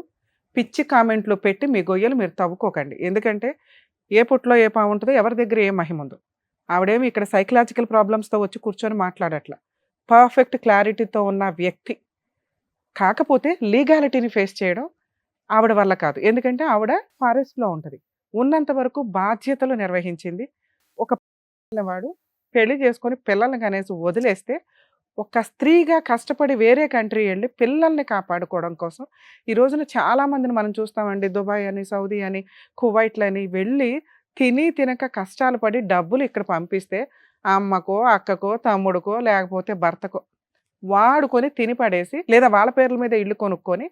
పిచ్చి కామెంట్లు పెట్టి మీ గొయ్యలు మీరు తవ్వుకోకండి. ఎందుకంటే ఏ పుట్లో ఏ పాము ఉంటుందో, ఎవరి దగ్గర ఏ మహిమ ఉందో. ఆవిడేమి ఇక్కడ సైకలాజికల్ ప్రాబ్లమ్స్తో వచ్చి కూర్చొని మాట్లాడట్లా, పర్ఫెక్ట్ క్లారిటీతో ఉన్న వ్యక్తి. కాకపోతే లీగాలిటీని ఫేస్ చేయడం ఆవిడ వల్ల కాదు. ఎందుకంటే ఆవిడ ఫారెస్ట్లో ఉంటుంది, ఉన్నంత వరకు బాధ్యతలు నిర్వహించింది. ఒక వాడు పెళ్లి చేసుకొని పిల్లల్ని కనేసి వదిలేస్తే, ఒక స్త్రీగా కష్టపడి వేరే కంట్రీ వెళ్ళి పిల్లల్ని కాపాడుకోవడం కోసం ఈ రోజున చాలామందిని మనం చూస్తామండి. దుబాయ్ అని, సౌదీ అని, కువైట్లని వెళ్ళి తిని తినక కష్టాలు పడి డబ్బులు ఇక్కడ పంపిస్తే అమ్మకో అక్కకో తమ్ముడికో లేకపోతే భర్తకో వాడుకొని తిని పడేసి, లేదా వాళ్ళ పేర్ల మీద ఇల్లు కొనుక్కొని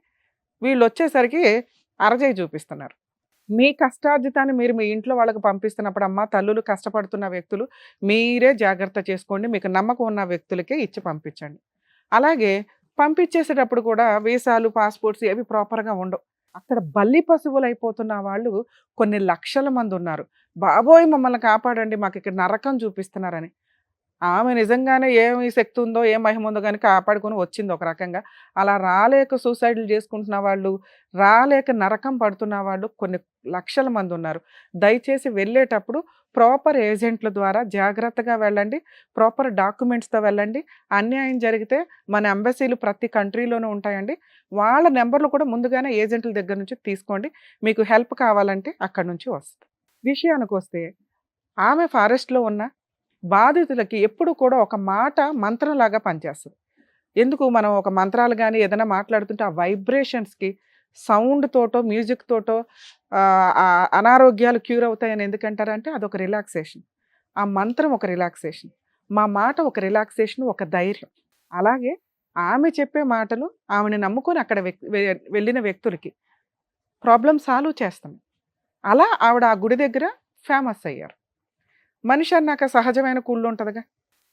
వీళ్ళు వచ్చేసరికి అరజాయి చూపిస్తున్నారు. మీ కష్టార్జితాన్ని మీరు మీ ఇంట్లో వాళ్ళకి పంపిస్తున్నప్పుడు అమ్మ తల్లులు కష్టపడుతున్న వ్యక్తులు మీరే జాగ్రత్త చేసుకోండి, మీకు నమ్మకం ఉన్న వ్యక్తులకే ఇచ్చి పంపించండి. అలాగే పంపించేసేటప్పుడు కూడా వీసాలు పాస్పోర్ట్స్ ఏవి ప్రాపర్గా ఉండవు. అక్కడ బల్లి పశువులు అయిపోతున్న వాళ్ళు కొన్ని లక్షల మంది ఉన్నారు. బాబోయ్ మమ్మల్ని కాపాడండి, మాకు ఇక్కడ నరకం చూపిస్తున్నారని. ఆమె నిజంగానే ఏమి శక్తి ఉందో ఏ మహిమ ఉందో కానీ కాపాడుకొని వచ్చింది ఒక రకంగా. అలా రాలేక సూసైడ్లు చేసుకుంటున్న వాళ్ళు, రాలేక నరకం పడుతున్న వాళ్ళు కొన్ని లక్షల మంది ఉన్నారు. దయచేసి వెళ్ళేటప్పుడు ప్రాపర్ ఏజెంట్ల ద్వారా జాగ్రత్తగా వెళ్ళండి, ప్రాపర్ డాక్యుమెంట్స్తో వెళ్ళండి. అన్యాయం జరిగితే మన ఎంబసీలు ప్రతి కంట్రీలోనూ ఉంటాయండి, వాళ్ళ నెంబర్లు కూడా ముందుగానే ఏజెంట్ల దగ్గర నుంచి తీసుకోండి. మీకు హెల్ప్ కావాలంటే అక్కడి నుంచి వస్తుంది. విషయానికి వస్తే ఆమె ఫారెస్ట్లో ఉన్న బాధితులకి ఎప్పుడు కూడా ఒక మాట మంత్రంలాగా పనిచేస్తుంది. ఎందుకు మనం ఒక మంత్రాలు కానీ ఏదైనా మాట్లాడుతుంటే ఆ వైబ్రేషన్స్కి సౌండ్ తోటో మ్యూజిక్ తోటో అనారోగ్యాలు క్యూర్ అవుతాయని ఎందుకంటారంటే అదొక రిలాక్సేషన్. ఆ మంత్రం ఒక రిలాక్సేషన్, మా మాట ఒక రిలాక్సేషన్, ఒక ధైర్యం. అలాగే ఆమె చెప్పే మాటలు ఆమెను నమ్ముకొని అక్కడ వెళ్ళిన వ్యక్తులకి ప్రాబ్లం సాల్వ్ చేస్తాం. అలా ఆవిడ ఆ గుడి దగ్గర ఫేమస్ అయ్యారు. మనిషి అన్నాక సహజమైన కుళ్ళు ఉంటుందిగా.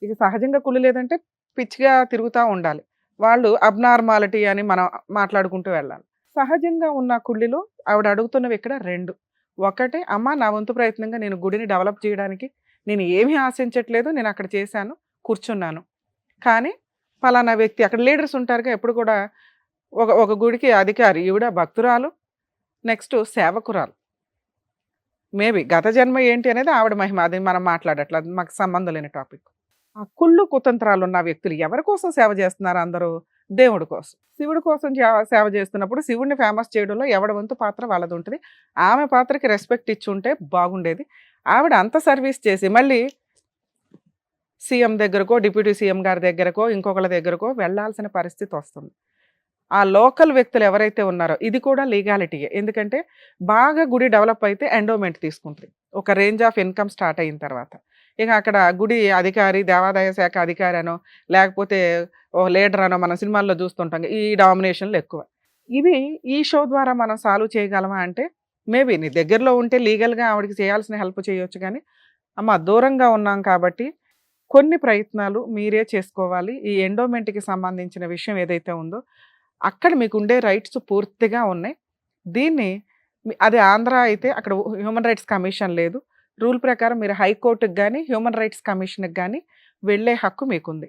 ఇక సహజంగా కుళ్ళు లేదంటే పిచ్చిగా తిరుగుతూ ఉండాలి. వాళ్ళు అబ్నార్మాలిటీ అని మనం మాట్లాడుకుంటూ వెళ్ళాలి. సహజంగా ఉన్న కుళ్ళిలో ఆవిడ అడుగుతున్నవి ఇక్కడ 2. ఒకటి, అమ్మ నా వంతు ప్రయత్నంగా నేను గుడిని డెవలప్ చేయడానికి నేను ఏమీ ఆశించట్లేదు, నేను అక్కడ చేశాను, కూర్చున్నాను. కానీ ఫలానా వ్యక్తి, అక్కడ లీడర్స్ ఉంటారుగా ఎప్పుడు కూడా, ఒక గుడికి అధికారి, ఈవిడ భక్తురాలు, నెక్స్ట్ సేవకురాలు. మేబీ గత జన్మ ఏంటి అనేది ఆవిడ మహిమ, అది మనం మాట్లాడట్లేదు, మాకు సంబంధం లేని టాపిక్. ఆ కుళ్ళు కుతంత్రాలు ఉన్న వ్యక్తులు ఎవరి కోసం సేవ చేస్తున్నారు? అందరూ దేవుడి కోసం, శివుడి కోసం సేవ చేస్తున్నప్పుడు శివుడిని ఫేమస్ చేయడంలో ఎవడి వంతు పాత్ర వాళ్ళది ఉంటుంది. ఆమె పాత్రకి రెస్పెక్ట్ ఇచ్చి ఉంటే బాగుండేది. ఆవిడ అంత సర్వీస్ చేసి మళ్ళీ సీఎం దగ్గరకో, డిప్యూటీ సీఎం గారి దగ్గరకో, ఇంకొకళ్ళ దగ్గరకో వెళ్ళాల్సిన పరిస్థితి వస్తుంది. ఆ లోకల్ వ్యక్తులు ఎవరైతే ఉన్నారో, ఇది కూడా లీగాలిటీయే. ఎందుకంటే బాగా గుడి డెవలప్ అయితే ఎండోమెంట్ తీసుకుంటుంది, ఒక రేంజ్ ఆఫ్ ఇన్కమ్ స్టార్ట్ అయిన తర్వాత. ఇక అక్కడ గుడి అధికారి, దేవాదాయ శాఖ అధికారి అనో లేకపోతే ఓ లీడర్ అనో మనం సినిమాల్లో చూస్తుంటాం, ఈ డామినేషన్లు ఎక్కువ. ఇవి ఈ షో ద్వారా మనం సాల్వ్ చేయగలమా అంటే మేబీ నీ దగ్గరలో ఉంటే లీగల్గా ఆవిడకి చేయాల్సిన హెల్ప్ చేయొచ్చు. కానీ అమ్మ దూరంగా ఉన్నాం కాబట్టి కొన్ని ప్రయత్నాలు మీరే చేసుకోవాలి. ఈ ఎండోమెంట్కి సంబంధించిన విషయం ఏదైతే ఉందో అక్కడ మీకు ఉండే రైట్స్ పూర్తిగా ఉన్నాయి. దీన్ని అది ఆంధ్ర అయితే అక్కడ హ్యూమన్ రైట్స్ కమిషన్ లేదు. రూల్ ప్రకారం మీరు హైకోర్టుకి కానీ హ్యూమన్ రైట్స్ కమిషన్కి కానీ వెళ్ళే హక్కు మీకుంది.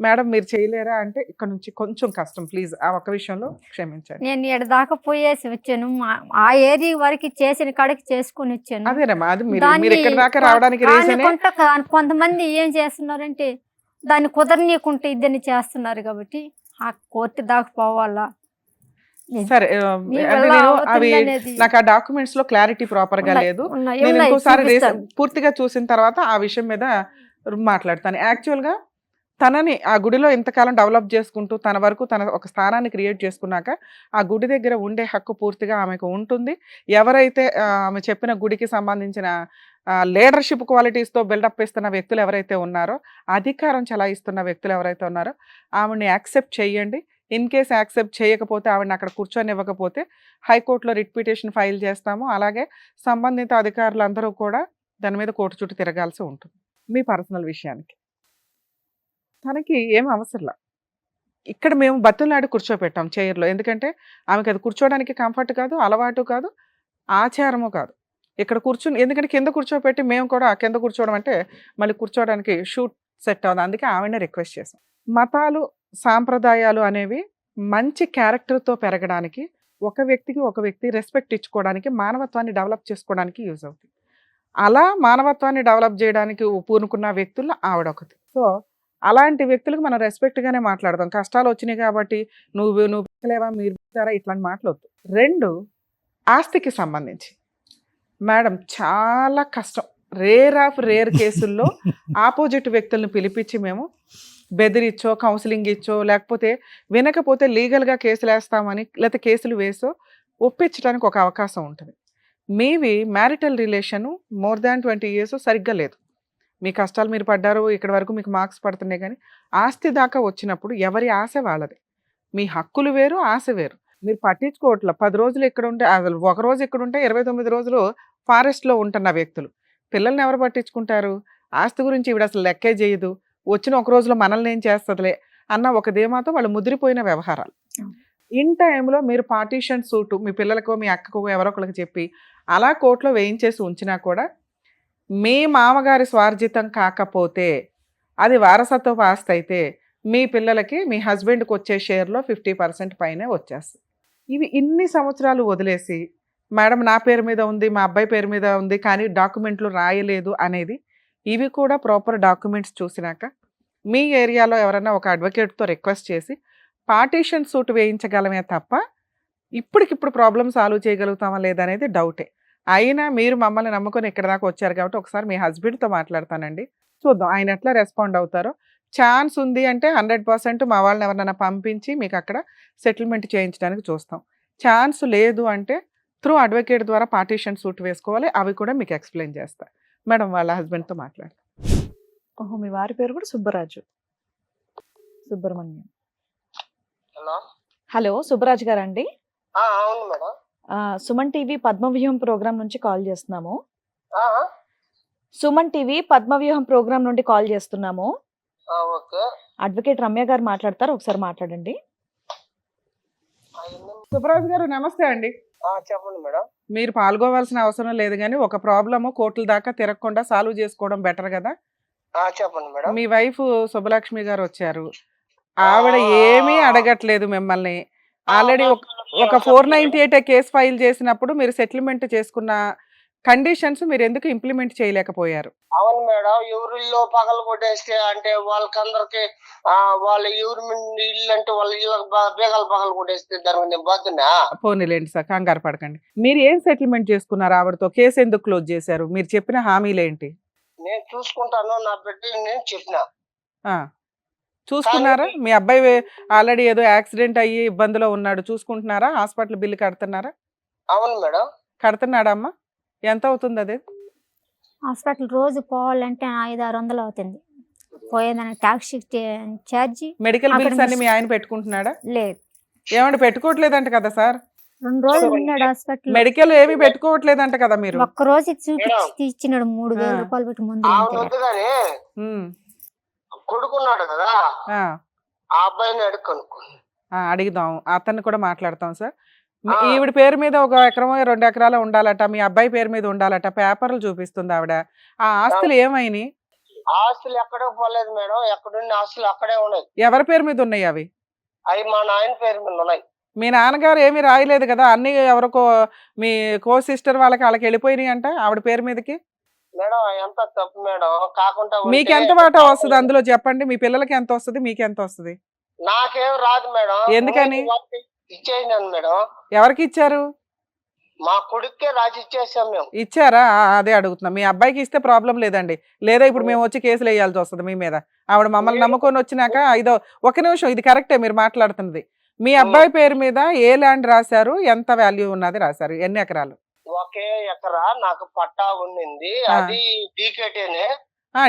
మేడం మీరు చేయలేరా అంటే ఇక్కడ నుంచి కొంచెం కష్టం, ప్లీజ్ ఆ ఒక్క విషయంలో క్షమించండి. నేను ఈడ దాకా పోయేసి వచ్చాను, ఆ ఏరియా వరకు చేసిన కాడికి చేసుకుని వచ్చాను. అదేనమ్మా, అది మీరు దాన్ని ఇక్కడ దాకా రావడానికి రీజనే. కొంతమంది ఏం చేస్తున్నారంటే దాన్ని కుదరనీయకుంటే ఇద్దరిని చేస్తున్నారు కాబట్టి ఆ కోర్టు దాకా పోవాలా. సరే మీ అంటే వల్ల నేను అవి అవుతుందనేది నాకు ఆ డాక్యుమెంట్స్ లో క్లారిటీ ప్రాపర్ గా లేదు. ఉన్నాయి, నేను ఉన్నాయి, ఇంకోసారి చూపిస్తాను. పూర్తిగా చూసిన తర్వాత ఆ విషయం మీద మాట్లాడతాను. యాక్చువల్ గా తనని ఆ గుడిలో ఇంతకాలం డెవలప్ చేసుకుంటూ తన వరకు తన ఒక స్థానాన్ని క్రియేట్ చేసుకున్నాక ఆ గుడి దగ్గర ఉండే హక్కు పూర్తిగా ఆమెకు ఉంటుంది. ఎవరైతే ఆమె చెప్పిన గుడికి సంబంధించిన లీడర్షిప్ క్వాలిటీస్తో బిల్డప్ ఇస్తున్న వ్యక్తులు ఎవరైతే ఉన్నారో, అధికారం చలాయిస్తున్న వ్యక్తులు ఎవరైతే ఉన్నారో ఆవిడని యాక్సెప్ట్ చేయండి. ఇన్ కేస్ యాక్సెప్ట్ చేయకపోతే, ఆవిడని అక్కడ కూర్చొని ఇవ్వకపోతే హైకోర్టులో రిట్ పిటిషన్ ఫైల్ చేస్తాము. అలాగే సంబంధిత అధికారులందరూ కూడా దాని మీద కోర్టు చుట్టూ తిరగాల్సి ఉంటుంది. మీ పర్సనల్ విషయానికి తనకి ఏం అవసరంలా, ఇక్కడ మేము బతులాడి కూర్చోపెట్టాం చైర్లో. ఎందుకంటే ఆమెకి అది కూర్చోవడానికి కంఫర్ట్ కాదు, అలవాటు కాదు, ఆచారము కాదు. ఇక్కడ కూర్చుని, ఎందుకంటే కింద కూర్చోపెట్టి మేము కూడా కింద కూర్చోవడం అంటే మళ్ళీ కూర్చోవడానికి షూట్ సెట్ అవుతుంది. అందుకే ఆవిడనే రిక్వెస్ట్ చేసాం. మతాలు సాంప్రదాయాలు అనేవి మంచి క్యారెక్టర్తో పెరగడానికి, ఒక వ్యక్తికి ఒక వ్యక్తి రెస్పెక్ట్ ఇచ్చుకోవడానికి, మానవత్వాన్ని డెవలప్ చేసుకోవడానికి యూజ్ అవుతుంది. అలా మానవత్వాన్ని డెవలప్ చేయడానికి పూనుకున్న వ్యక్తుల్లో ఆవిడ ఒకటి. సో అలాంటి వ్యక్తులకు మనం రెస్పెక్ట్గానే మాట్లాడదాం. కష్టాలు వచ్చినాయి కాబట్టి నువ్వు పెట్టలేవా, మీరు పెట్టారా, ఇట్లాంటి మాట్లాడద్దు. 2, ఆస్తికి సంబంధించి మేడం చాలా కష్టం. రేర్ కేసుల్లో ఆపోజిట్ వ్యక్తులను పిలిపించి మేము బెదిరిచ్చో, కౌన్సిలింగ్ ఇచ్చో, లేకపోతే వినకపోతే లీగల్గా కేసులు వేస్తామని, లేకపోతే కేసులు వేసో ఒప్పించడానికి ఒక అవకాశం ఉంటుంది. మీవి marital relation more than 20 years సరిగ్గా లేదు. మీ కష్టాలు మీరు పడ్డారు, ఇక్కడ వరకు మీకు మార్క్స్ పడుతున్నాయి. కానీ ఆస్తి దాకా వచ్చినప్పుడు ఎవరి ఆశ వాళ్ళది. మీ హక్కులు వేరు, ఆశ వేరు. మీరు పట్టించుకోవట్ల. 10 రోజులు ఇక్కడ ఉంటే, అసలు ఒక రోజు ఇక్కడ ఉంటే 29 రోజులు ఫారెస్ట్లో ఉంటున్న వ్యక్తులు. పిల్లల్ని ఎవరు పట్టించుకుంటారు? ఆస్తి గురించి ఈవిడ అసలు లెక్కే చేయదు, వచ్చిన ఒక రోజులో మనల్ని ఏం చేస్తుందిలే అన్న ఒక ధీమాతో వాళ్ళు ముదిరిపోయిన వ్యవహారాలు. ఇన్ టైంలో మీరు పార్టీషన్ సూటు మీ పిల్లలకో మీ అక్కకో ఎవరో ఒకరికి చెప్పి అలా కోర్టులో వేయించేసి ఉంచినా కూడా మీ మామగారి స్వార్జితం కాకపోతే, అది వారసత్వపు ఆస్తి అయితే, మీ పిల్లలకి మీ హస్బెండ్కి వచ్చే షేర్లో 50% పైనే వచ్చేస్తుంది. ఇవి ఇన్ని సంవత్సరాలు వదిలేసి మేడం నా పేరు మీద ఉంది, మా అబ్బాయి పేరు మీద ఉంది, కానీ డాక్యుమెంట్లు రాయలేదు అనేది, ఇవి కూడా ప్రాపర్ డాక్యుమెంట్స్ చూసినాక మీ ఏరియాలో ఎవరైనా ఒక అడ్వకేట్తో రిక్వెస్ట్ చేసి పార్టీషన్ సూట్ వేయించగలమే తప్ప ఇప్పటికిప్పుడు ప్రాబ్లం సాల్వ్ చేయగలుగుతామా లేదనేది డౌటే. అయినా మీరు మమ్మల్ని నమ్ముకొని ఇక్కడ దాకా వచ్చారు కాబట్టి ఒకసారి మీ హస్బెండ్తో మాట్లాడతానండి, చూద్దాం ఆయన ఎట్లా రెస్పాండ్ అవుతారో. ఛాన్స్ ఉంది అంటే 100% మా వాళ్ళని ఎవరినైనా పంపించి మీకు అక్కడ సెటిల్మెంట్ చేయించడానికి చూస్తాం. ఛాన్స్ లేదు అంటే త్రూ అడ్వకేట్ ద్వారా పార్టీషన్ సూట్ వేసుకోవాలి. అవి కూడా మీకు ఎక్స్ప్లెయిన్ చేస్తా. మేడం వాళ్ళ హస్బెండ్తో మాట్లాడతాం. ఓహో, మీ వారి పేరు కూడా సుబ్బరాజు, సుబ్రహ్మణ్యం. హలో సుబ్బరాజు గారు అండి? అవును మేడం. సుమన్ టీవీ పద్మవ్యూహం ప్రోగ్రామ్ నుంచి కాల్ చేస్తున్నాము. సుమన్ టీవీ పద్మవ్యూహం ప్రోగ్రామ్ నుండి కాల్ చేస్తున్నాము. ఓకే. అడ్వకేట్ రమ్య గారు మాట్లాడతారు, ఒకసారి మాట్లాడండి. సుబ్బరాజు గారు నమస్తే అండి. చెప్పండి మేడం. మీరు పాల్గొవాల్సిన అవసరం లేదు, కానీ ఒక ప్రాబ్లము కోర్టుల దాకా తిరగకుండా సాల్వ్ చేసుకోవడం బెటర్ కదా. చెప్పండి మేడం. మీ వైఫ్ శుభలక్ష్మి గారు వచ్చారు, ఆవిడ ఏమీ అడగట్లేదు మిమ్మల్ని. ఆల్రెడీ ఒక 498 కేసు ఫైల్ చేసినప్పుడు మీరు సెటిల్మెంట్ చేసుకున్న కండిషన్స్ మీరు ఎందుకు ఇంప్లిమెంట్ చేయలేకపోయారు? అవును మేడం, ఎవరిల్లో పగలు కొట్టేస్తే అంటే వాళ్ళకందరికి వాళ్ళ ఎవరి ఇల్లు అంటే వాళ్ళ ఇళ్ళకి బేగాలు పగలు కొట్టేస్తే దానికి నేను బాధ్యనా? పోనీలేండి సార్, కంగారు పడకండి. మీరు ఏం సెటిల్మెంట్ చేసుకున్నారు ఆవిడతో? కేసు ఎందుకు క్లోజ్ చేశారు? మీరు చెప్పిన హామీలు ఏంటి? నేను చూసుకుంటాను నా బిడ్డ, నేను చెప్పిన. చూసుకున్నారా? మీ అబ్బాయి ఆల్రెడీ ఏదో యాక్సిడెంట్ అయ్యి ఇబ్బందిలో ఉన్నాడు, చూసుకుంటున్నారా? హాస్పిటల్ బిల్లు కడుతున్నారా? అవును మేడం. కడుతున్నాడా అమ్మా? ఎంత అవుతుంది అది? హాస్పిటల్ రోజు పోవాలంటే 500-600 అవుతుంది. పోయేదానికి టాక్సీ ఛార్జీ. మెడికల్ బిల్స్ అన్ని మీ ఆయన పెట్టుకుంటున్నాడా? లేదు. ఏమంటే పెట్టుకోవట్లేదంట కదా సార్? 2 రోజులు ఉన్నాడు హాస్పిటల్. మెడికల్ ఏమి పెట్టుకోవట్లేదంట కదా మీరు? ఒక్క రోజు చూపించి ఇచ్చినాడు 3000 రూపాయలు పెట్టి ముందు. కొడుకున్నాడు కదా, ఆ అబ్బాయిని అడుగుదాం, అతన్ని కూడా మాట్లాడతాం సార్. ఈవిడ పేరు మీద 1 ఎకరం 2 ఎకరాలు ఉండాలట, మీ అబ్బాయి పేరు మీద ఉండాలట, పేపర్లు చూపిస్తుంది ఆవిడ. ఆ ఆస్తులు ఏమైనాయి? ఆస్తులు ఎక్కడో పోలేదు మేడం, ఎక్కడున్న ఆస్తులు అక్కడే ఉన్నాయి. ఎవరి పేరు మీద ఉన్నాయి అవి? అవి మా నాయన పేరు మీద ఉన్నాయి. మీ నాన్నగారు ఏమీ రాయలేదు కదా, అన్ని ఎవరికో మీ కో సిస్టర్ వాళ్ళకి వెళ్ళిపోయినాయి అంట ఆవిడ పేరు మీదకి. మేడం ఎంత తప్పు మేడం, కాకుండా ఉంటే మీకు ఎంత వాటా వస్తుంది అందులో చెప్పండి, మీ పిల్లలకి ఎంత వస్తుంది, మీకు ఎంత వస్తుంది? నాకేం రాదు మేడం. ఎందుకని? వాళ్ళకి ఇచ్చేసినాను మేడం. ఎవరికి ఇచ్చారు? మా కొడుక్కే రాసి ఇచ్చేసాం మేము. ఇచ్చారా? అదే అడుగుతున్నా. మీ అబ్బాయికి ఇస్తే ప్రాబ్లం లేదండి, లేదా ఇప్పుడు మేము వచ్చి కేసులు వేయాల్సి వస్తుంది మీ మీద. ఆవిడ మమ్మల్ని నమ్ముకొని వచ్చినాక ఐదో ఒక నిమిషం, ఇది కరెక్టే మీరు మాట్లాడుతున్నది. మీ అబ్బాయి పేరు మీద ఏ ల్యాండ్ రాశారు, ఎంత వాల్యూ ఉన్నది రాశారు, ఎన్ని ఎకరాలు? ఒకే ఎకరా నాకు పట్టా ఉండింది, అది డీకేటేనే.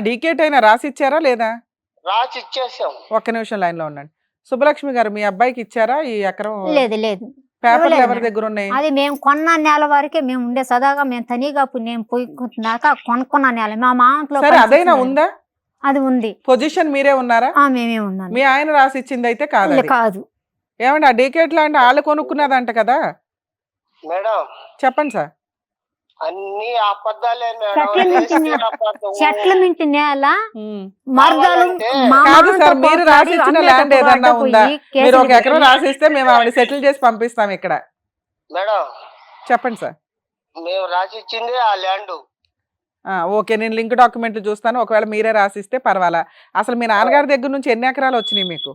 డీకేట్ అయినా రాసి ఇచ్చారా లేదా? రాసి ఇచ్చేసాం. ఒక్క నిమిషం లైన్ లో ఉండండి. సుబ్బలక్ష్మి గారు, మీ అబ్బాయికి ఇచ్చారా ఈ ఎకరం? లేదు లేదు, పేపర్లు ఇవ్వలేదు ఎవరి మేడం. దగ్గర ఉన్నాయి? అది మేము కొన్న నేల వరకే మేము ఉండే సదాగా మేము తనిగా నేను పోయినాక కొనుక్కున్న నేల మా మామతో సరే, అదైనా ఉందా? అది ఉంది. పొజిషన్ మీరే ఉన్నారా? మేమే ఉన్నాను. మీ ఆయన రాసి ఇచ్చింది అయితే కాదు అది. కాదు ఏమండి, ఆ డీకేట్ లాంటి వాళ్ళు కొనుక్కున్నదంట కదా? మేడం చెప్పండి సార్. అన్ని అబద్ధాలే సెటిల్మెంట్ నేల ఉమ్. మరదలు మా కాదు సార్, మామతో మీరు రాసి ఇచ్చిన పోట్లాడి ల్యాండ్ ఏదన్నా అడ్డపోయి ఉందా? కేసులు మీరు ఒక ఎకరం పెట్టి- రాసిస్తే మేము ఆవిడ సెటిల్ చేసి పంపిస్తాం ఇక్కడ. మేడం చెప్పండి సార్. మేము రాసి ఇచ్చింది ఆ ల్యాండ్. ఓకే, నేను లింక్ డాక్యుమెంట్లు చూస్తాను, ఒకవేళ మీరే రాసిస్తే పర్వాలా. అసలు మీ నాన్నగారి దగ్గర నుంచి ఎన్ని ఎకరాలు వచ్చినాయి మీకు?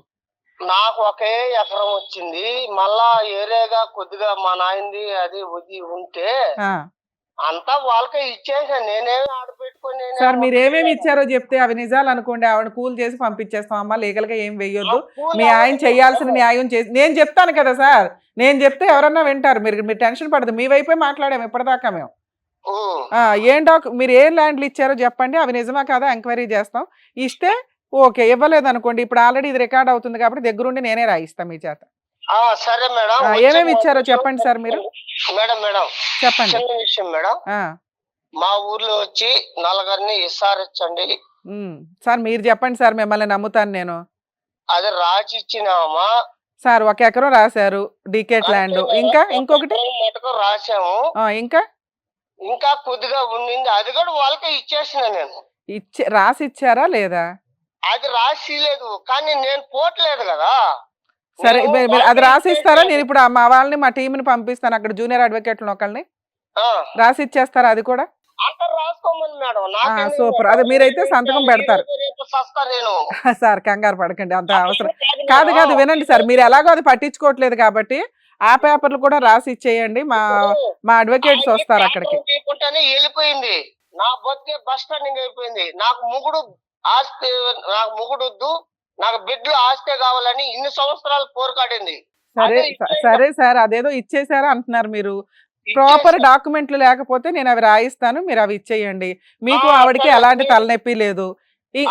నాకు ఒకే ఎకరం వచ్చింది, మళ్ళా ఏరేగా కొద్దిగా మా నాయనది అది ఉది ఉంటే ఆ, అంతా వాళ్ళకే ఇచ్చేసాను. నేనేమి ఆడపెట్టుకొని సార్ మీరు ఏమేమి ఇచ్చారో చెప్తే అవి నిజాలు అనుకోండి, ఆవిడ కూల్ చేసి పంపించేస్తాం అమ్మా, లీగల్ గా ఏం వెయ్యొద్దు. మీ ఆయన చేయాల్సిన న్యాయం చేసి నేను చెప్తాను కదా సార్, నేను చెప్తే ఎవరన్నా వింటారు. మీరు టెన్షన్ పడదు, మీ వైపే మాట్లాడాము ఇప్పటిదాకా మేము. మీరు ఏ ల్యాండ్లు ఇచ్చారో చెప్పండి, అవి నిజమా కాదా ఎంక్వైరీ చేస్తాం. ఇస్తే ఓకే, ఇవ్వలేదు అనుకోండి, ఇప్పుడు ఆల్రెడీ ఇది రికార్డ్ అవుతుంది కాబట్టి దగ్గరుండి నేనే రాయిస్తాను మీ చేత. సరే మేడం. ఏమేమి ఇచ్చారో చెప్పండి సార్ మీరు. మేడం మేడం చెప్పండి. చిన్న విషయం మేడం, మా ఊర్లో వచ్చి నలుగురిని ఇచ్చారండి. సార్ మీరు చెప్పండి సార్, మిమ్మల్ని నమ్ముతాను నేను. అది రాసి ఇచ్చినామా సార్? ఒక ఎకరం రాశారు డీకేట్ ల్యాండ్, ఇంకా ఇంకొకటి మటుకు రాసాము. ఇంకా ఇంకా కొద్దిగా ఉండింది, అది కూడా వాళ్ళకే ఇచ్చేసిన నేను. రాసి ఇచ్చారా లేదా? అది రాసి లేదు, కానీ నేను పోట్లేదు కదా. సరే, నేను మీరు అది వాళ్ళకే రాసి ఇస్తారా? ఇచ్చేసాను. నేను ఇప్పుడు మా వాళ్ళని, మా టీంని పంపిస్తాను అక్కడ, జూనియర్ అడ్వకేట్లను ఒకళ్ళని ఆ, రాసి ఇచ్చేస్తారా అది కూడా? అంత రాసుకోమని మేడం. నాకేంది సూపర్, మేడం? అది మీరైతే సంతకం పెడతారు. రేపు సస్తా నేను. సార్ కంగారు పడకండి, అంత అవసరం కాదు. కాదు వినండి సార్, మీరు ఎలాగో అది పట్టించుకోవట్లేదు కాబట్టి ఆ పేపర్లు కూడా రాసి ఇచ్చేయండి. మా అడ్వకేట్స్ వస్తారు అక్కడికి. తీసుకుంటానే వెళ్ళిపోయింది, నా బతికే బస్ స్టాండింగ్ అయిపోయింది. నాకు మొగుడు ఆస్తి, నాకు మొగుడు వద్దు, నాకు బిడ్డలు ఆస్తే కావాలని ఇన్ని సంవత్సరాలు పోరాడింది. సరే సరే సార్, అదేదో ఇచ్చేసారా అంటున్నారు మీరు. ప్రాపర్ డాక్యుమెంట్లు లేకపోతే నేను అవి రాయిస్తాను, మీరు అవి ఇచ్చేయండి. మీకు ఆవిడకి ఎలాంటి తలనొప్పి లేదు.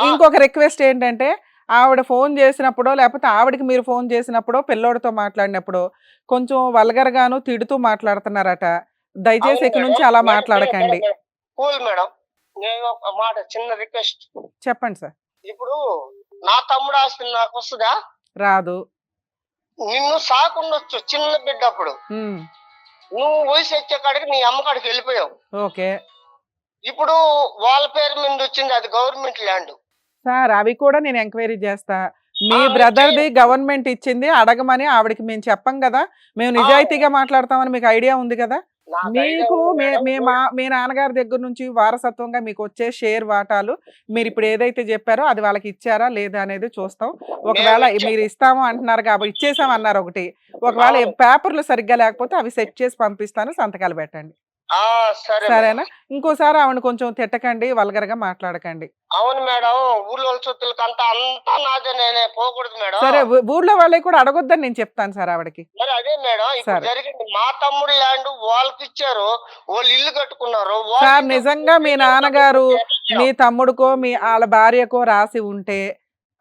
ఇంకొక రిక్వెస్ట్ ఏంటంటే, ఆవిడ ఫోన్ చేసినప్పుడో లేకపోతే ఆవిడకి మీరు ఫోన్ చేసినప్పుడో పిల్లోడితో మాట్లాడినప్పుడు కొంచెం వల్గర్ గాను తిడుతూ మాట్లాడుతున్నారట. దయచేసి ఇక నుంచి అలా మాట్లాడకండి. కూల్ మేడం, నేను ఒక మాట చిన్న రిక్వెస్ట్. చెప్పండి సార్. ఇప్పుడు నా తమ్ముడు ఆస్తి నాకు వస్తుందా? రాదు. నిన్ను సాకుండొచ్చు చిన్న బిడ్డ, అప్పుడు నువ్వు వయసు వచ్చే కాడికి నీ అమ్మ కాడికి వెళ్ళిపోయావు. ఓకే ఇప్పుడు వాళ్ళ పేరు మీద వచ్చింది, అది గవర్నమెంట్ ల్యాండ్. సార్, అవి కూడా నేను ఎంక్వైరీ చేస్తా. మీ బ్రదర్ది గవర్నమెంట్ ఇచ్చింది, అడగమని ఆవిడకి మేము చెప్పం కదా. మేము నిజాయితీగా మాట్లాడతామని మీకు ఐడియా ఉంది కదా. మీకు మీ నాన్నగారి దగ్గర నుంచి వారసత్వంగా మీకు వచ్చే షేర్ వాటాలు మీరు ఇప్పుడు ఏదైతే చెప్పారో అది వాళ్ళకి ఇచ్చారా లేదా అనేది చూస్తాం. ఒకవేళ మీరు ఇస్తాము అంటున్నారు కాబట్టి ఇచ్చేసాం అన్నారు ఒకటి, ఒకవేళ పేపర్లు సరిగ్గా లేకపోతే అవి సెట్ చేసి పంపిస్తాను, సంతకాలు పెట్టండి. సరేనా? ఇంకోసారి ఆవిడ కొంచెం తిట్టకండి, వల్గర్గా మాట్లాడకండి. అవును మేడం, ఊళ్ళో సొత్తులకి అంతా నాదే, నేనే పోకూడదు మేడం. సరే, ఊర్లో వాళ్ళకి కూడా అడగొద్దని నేను చెప్తాను సార్ ఆవిడకి. మరి అదే మేడం ఇప్పుడు జరిగింది. మా తమ్ముడు ల్యాండ్ వాళ్ళకి ఇచ్చారు, వాళ్ళు ఇల్లు కట్టుకున్నారు. సార్ నిజంగా మీ నాన్నగారు మీ తమ్ముడికో వాళ్ళ భార్యకో రాసి ఉంటే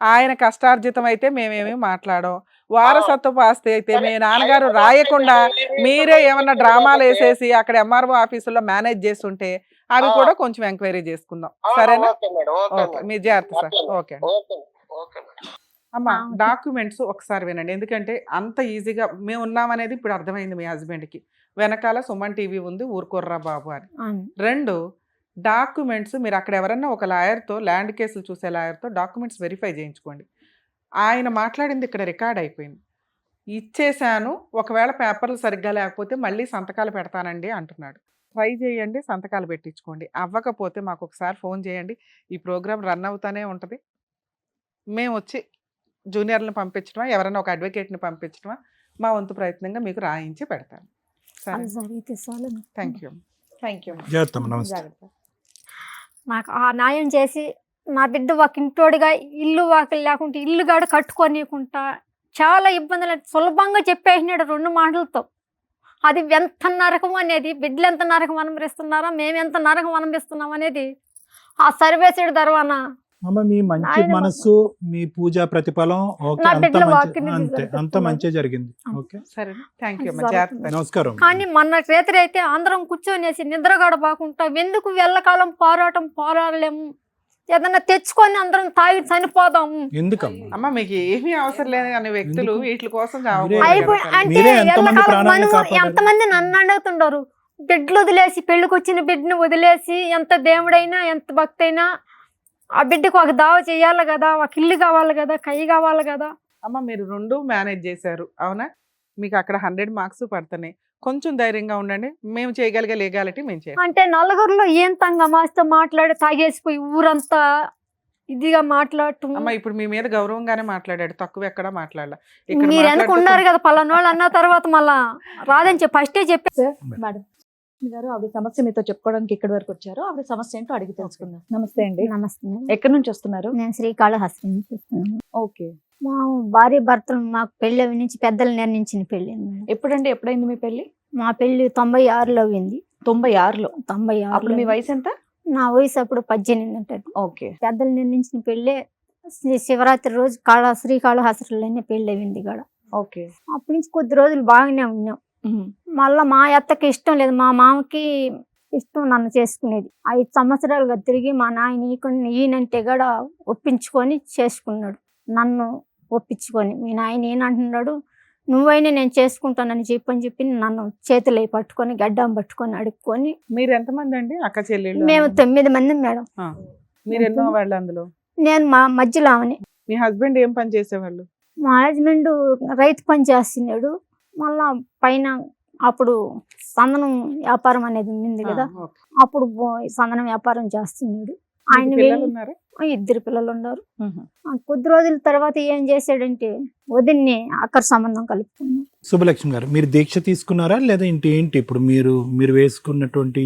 ఆయన కష్టార్జితం అయితే మేమేమి మాట్లాడం. వారసత్వపు ఆస్తి అయితే మీ నాన్నగారు రాయకుండా మీరే ఏమన్నా డ్రామాలు వేసేసి అక్కడ ఎంఆర్ఓ ఆఫీసులో మేనేజ్ చేస్తుంటే అవి కూడా కొంచెం ఎంక్వైరీ చేసుకుందాం. సరేనా? ఓకే, మీ జాగ్రత్త సార్. ఓకే అమ్మా, డాక్యుమెంట్స్ ఒకసారి వినండి, ఎందుకంటే అంత ఈజీగా మేము ఉన్నామనేది ఇప్పుడు అర్థమైంది. మీ హస్బెండ్కి వెనకాల సుమన్ టీవీ ఉంది, ఊరుకోర్రా బాబు అని. 2, డాక్యుమెంట్స్ మీరు అక్కడ ఎవరన్నా ఒక లాయర్తో, ల్యాండ్ కేసులు చూసే లాయర్తో డాక్యుమెంట్స్ వెరిఫై చేయించుకోండి. ఆయన మాట్లాడింది ఇక్కడ రికార్డ్ అయిపోయింది. ఇచ్చేసాను, ఒకవేళ పేపర్లు సరిగ్గా లేకపోతే మళ్ళీ సంతకాలు పెడతానండి అంటున్నాడు. ట్రై చేయండి, సంతకాలు పెట్టించుకోండి. అవ్వకపోతే మాకు ఒకసారి ఫోన్ చేయండి. ఈ ప్రోగ్రామ్ రన్ అవుతానే ఉంటుంది. మేము వచ్చి జూనియర్లను పంపించడమా, ఎవరైనా ఒక అడ్వకేట్ని పంపించడమా, మా వంతు ప్రయత్నంగా మీకు రాయించి పెడతాను. సరే, అది జరిగితే చాలు. Thank you. Thank you. జాగ్రత్త, నమస్తే. జాగ్రత్త. నాకు ఆ న్యాయం చేసి నా బిడ్డ ఒక ఇంటోడిగా ఇల్లు వాకిలు లేకుండా ఇల్లు గాడ కట్టుకోనియకుండా చాలా ఇబ్బందులు సులభంగా చెప్పేసినాడు 2 మాటలతో. అది ఎంత నరకం అనేది, బిడ్డలు ఎంత నరకం అనుభవిస్తున్నారో, మేము ఎంత నరకం అనుభవిస్తున్నాం అనేది ఆ సర్వేసుడు తర్వాత అమ్మ, మీ మంచి ఆయన మనస్సు, మీ పూజా ప్రతిఫలం ఓకే, నా అంత బిడ్డల మంచి, వాక్యం అంతే, అంత మంచి జరిగింది. ఓకే, సరే, థ్యాంక్ యూ అమ్మా. సరే. జాగ్రత్త. నమస్కారం. కానీ మొన్న రేత్రి అయితే అందరం కూర్చొనేసి నిద్రగడ బాగుంటా ఎందుకు వెళ్ళకాలం పోరాడలేము, ఏదన్నా తెచ్చుకొని అందరం తాగి చనిపోదాము. ఎందుకమ్మా? అమ్మ, మీకు ఏమీ అవసరం లేదు అనే వ్యక్తులు ఎందుకు? వీటి కోసం అంటే మీరే ఎంతమంది ఎల్లకాలం ప్రాణాలను మనం కాపాడారు? ఎంతమంది నన్ను అడుగుతుంటారు, బిడ్డలు వదిలేసి పెళ్లికి వచ్చిన బిడ్డను వదిలేసి, ఎంత దేవుడైనా ఎంత భక్తి అయినా ఆ బిడ్డకు ఒక దావ చేయాలి కదా, ఒక ఇల్లు కావాలి కదా, కై కావాలి కదా. అమ్మ, మీరు 2 మేనేజ్ చేశారు, అవునా? మీకు అక్కడ 100 మార్క్స్ పడుతున్నాయి. కొంచెం ధైర్యంగా ఉండండి. మేము చేయగలిగే లీగాలిటీ మేము చేయాలి. అంటే నలుగురిలో ఏం తంగమాస్తో మాట్లాడి తాగేసిపోయి ఊరంతా ఇదిగా మాట్లాడటం. అమ్మ, ఇప్పుడు మీ మీద గౌరవంగానే మాట్లాడాడు, తక్కువ ఎక్కడా మాట్లాడాల. మీరు వెనక ఉన్నారు కదా పలానోళ్ళు అన్న తర్వాత మళ్ళా రాదని చెప్పి ఫస్టే చెప్పి. మేడం గారు, ఆవిడ సమస్య మీతో చెప్పుకోవడానికి ఇక్కడి వరకు వచ్చారు. ఆవిడ సమస్య ఏంటో అడిగి తెలుసుకుందాం. నమస్తే అండి. నమస్తే, ఎక్కడి నుంచి వస్తున్నారు? నేను శ్రీకాళహస్తి నుంచి వస్తున్నాను. ఓకే. మా భార్య భర్తలు మాకు పెళ్లి నుంచి పెద్దలు నిర్ణయించిన పెళ్లి మేడం. ఎప్పుడండి, ఎప్పుడైంది మీ పెళ్లి? మా పెళ్లి 96లో అయింది. 96లో? 96. అప్పుడు మీ వయసు ఎంత? నా వయసు అప్పుడు 18 ఉంటుంది. ఓకే. పెద్దలు నిర్ణయించిన పెళ్ళే శివరాత్రి రోజు శ్రీకాళహస్తిలోనే పెళ్లి అయింది ఇక్కడ. ఓకే. అప్పటి నుంచి కొద్ది రోజులు బాగానే ఉన్నాం. మళ్ళా మా అత్తకి ఇష్టం లేదు, మా మామకి ఇష్టం నన్ను చేసుకునేది. 5 సంవత్సరాలుగా తిరిగి మా నాయన ఈయనంటే కూడా ఒప్పించుకొని చేసుకున్నాడు. నన్ను ఒప్పించుకొని మీ నాయన ఏనంటున్నాడు, నువ్వైనా నేను చేసుకుంటానని చెప్పి నన్ను చేతులు పట్టుకొని గడ్డం పట్టుకొని అడుక్కొని. మీరు ఎంతమంది అండి అక్క చెల్లెళ్ళు? మేము 9 మంది మేడం. మీరు ఎన్నో వాళ్ళు అందులో? నేను మా మధ్యలో ఆమెని. మీ హస్బెండ్ ఏం పని చేసేవాళ్ళు? మా హస్బెండ్ రైతు పని చేస్తున్నాడు. మళ్ళా పైన అప్పుడు సందనం వ్యాపారం అనేది ఉంది కదా, అప్పుడు సందనం వ్యాపారం చేస్తున్నాడు. ఆయన పిల్లలు ఉన్నారా? 2 పిల్లలు ఉన్నారు. కొద్ది రోజుల తర్వాత ఏం చేశాడంటే వదిన్ని అక్కడి సంబంధం కలుపుకున్నాడు. శుభలక్ష్మి గారు, మీరు దీక్ష తీసుకున్నారా లేదా ఏంటి ఇప్పుడు మీరు వేసుకున్నటువంటి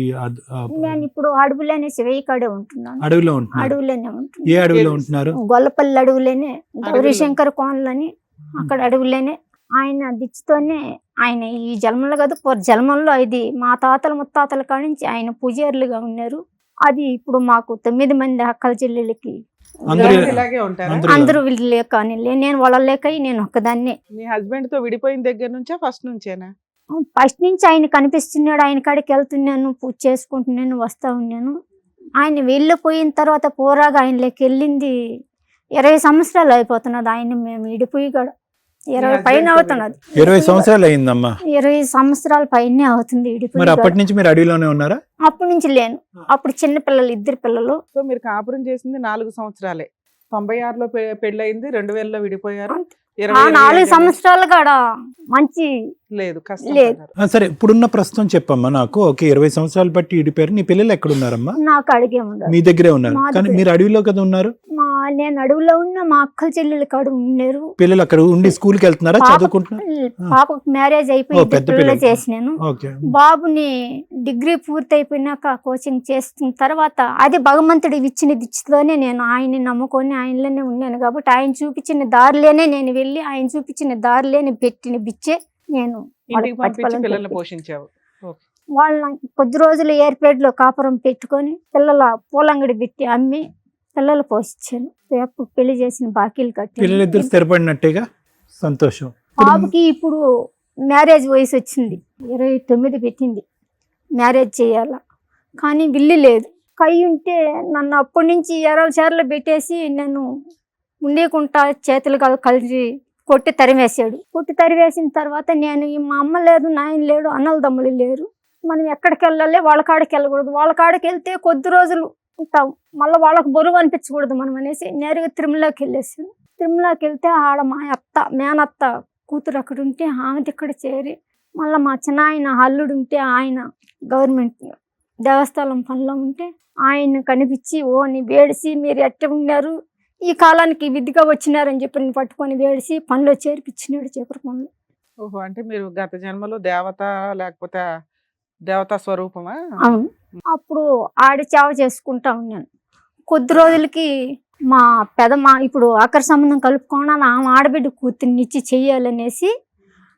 నేను ఇప్పుడు అడవులోనే శివయ్య కాడే ఉంటున్నాను. అడవిలో ఉంటున్నారు? అడవులోనే ఉంటున్నాను. ఏ అడవిలో ఉంటున్నారు? గొల్లపల్లి అడవులేనే, గౌరీశంకర్ కోనలని అక్కడ అడవులేనే. ఆయన దిచ్చుతోనే ఆయన ఈ జన్మలో కదా జన్మంలో ఇది మా తాతల ముత్తాతల కాడి నుంచి ఆయన పూజారులుగా ఉన్నారు. అది ఇప్పుడు మాకు 9 మంది అక్కల చెల్లెళ్ళకి ఇలాగే ఉంటారా? అందరూ వీళ్ళు లేక నేను వాళ్ళ లేక నేను ఒక్కదాన్నే. మీ హస్బెండ్ తో విడిపోయిన దగ్గర నుంచా ఫస్ట్ నుంచేనా? ఫస్ట్ నుంచి ఆయన కనిపిస్తున్నాడు, ఆయన కాడికి వెళ్తున్నాను, పూజ చేసుకుంటున్నాను, వస్తా ఉన్నాను. ఆయన వెళ్ళిపోయిన తర్వాత పోరాగా ఆయనలోకి వెళ్ళింది 20 సంవత్సరాలు అయిపోతున్నది. ఆయన మేము విడిపోయి కూడా 20 పైన అవుతున్నది. 20 సంవత్సరాలు అయిందమ్మా. 20 సంవత్సరాల పైనే అవుతుంది విడిపోయి. మరి అప్పటి నుంచి మీరు అడవిలోనే ఉన్నారా? అప్పటి నుంచి లేను. అప్పుడు చిన్న పిల్లలు 2 పిల్లలు. సో మీరు కాపురం చేసింది 4 సంవత్సరాలే. 96లో పెళ్ళయింది, 2000లో విడిపోయారు. 4 సంవత్సరాలు కూడా మంచి లేదు, కష్టం లేదు. పడ్డారు. సరే, ఇప్పుడున్న ప్రస్తుతం చెప్పమ్మా నాకు. ఓకే, 20 సంవత్సరాలు బట్టి ఇడిపోయారు. నీ పిల్లలు ఎక్కడ ఉన్నారమ్మా? నాకు అడిగే ఉండదు, మీ దగ్గరే ఉన్నారు. మా కానీ దగ్గరే. మీరు అడవిలో కదా ఉన్నారు. నేను అడవిలో ఉన్న మా అక్కల చెల్లెలు కాడ ఉన్నారు. పిల్లలు అక్కడ ఉండి స్కూల్కి వెళ్తున్నారా, చదువుకుంటున్నారు? పాపకు మ్యారేజ్ అయిపోయి పెద్ద పిల్లలు పిల్లలు. చేసినాను. ఓకే. బాబుని డిగ్రీ పూర్తి అయిపోయినాక కోచింగ్ చేస్తున్న తర్వాత అది భగవంతుడు ఇచ్చిన దిచ్చులోనే నేను ఆయన్ని నమ్ముకొని ఆయనలోనే ఉన్నాను కాబట్టి ఆయన చూపించిన దారిలోనే నేను వెళ్ళి ఆయన చూపించిన దారిలోనే పెట్టిన బిచ్చే నేను ఇంటికి పంపించి ప్రతిఫలం పిల్లల్ని పెట్టి. పోషించావు. వాళ్ళ కొద్ది రోజులు ఏర్పేటలో కాపురం పెట్టుకొని పిల్లల పూలంగడి పెట్టి అమ్మి పిల్లలు పోషించాను. అప్పుడు పెళ్లి చేసిన బాకీలు పిల్లలిద్దరు కట్టి స్థిరపడినట్టేగా, సంతోషం. బాబుకి ఇప్పుడు మ్యారేజ్ వయసు వచ్చింది, 29 పెట్టింది, మ్యారేజ్ చేయాల. కానీ విల్లు లేదు. కై ఉంటే నన్ను అప్పటి నుంచి 20 సార్లు పెట్టేసి నేను ఉండేకుంటా చేతులు కలిసి కొట్టి తరివేసాడు. కొట్టి తరివేసిన తర్వాత నేను మా అమ్మ లేదు, నాయన లేడు, అన్నల తమ్ముళ్ళు లేరు. మనం ఎక్కడికి వెళ్ళాలి, వాళ్ళ కాడికి వెళ్ళకూడదు. వాళ్ళ కాడికి వెళ్తే కొద్ది రోజులు ఉంటాం, మళ్ళీ వాళ్ళకి బరువు అనిపించకూడదు మనం అనేసి నేరుగా తిరుమలకి వెళ్ళేసాను. తిరుమలకి వెళ్తే ఆడ మా అత్త మేనత్త కూతురు అక్కడ ఉంటే ఆమె ఇక్కడ చేరి, మళ్ళీ మా చిన్న ఆయన అల్లుడు ఉంటే ఆయన గవర్నమెంట్ దేవస్థానం పనిలో ఉంటే ఆయన కనిపించి ఓ నీ వేడిసి మీరు ఎట్ట ఉన్నారు, ఈ కాలానికి విధిగా వచ్చినారని చెప్పి నేను పట్టుకొని వేడిసి పనిలో చేర్పించినాడు చీపురు పనులు. ఓహో, అంటే మీరు గత జన్మలో దేవత లేకపోతే దేవతా స్వరూపమా? అవును. అప్పుడు ఆడి చావ చేసుకుంటా ఉన్నాను. కొద్ది రోజులకి మా పెదమ్మ ఇప్పుడు ఆఖరి సంబంధం కలుపుకోనా ఆమె ఆడబిడ్డ కూతుర్ని ఇచ్చి చెయ్యాలనేసి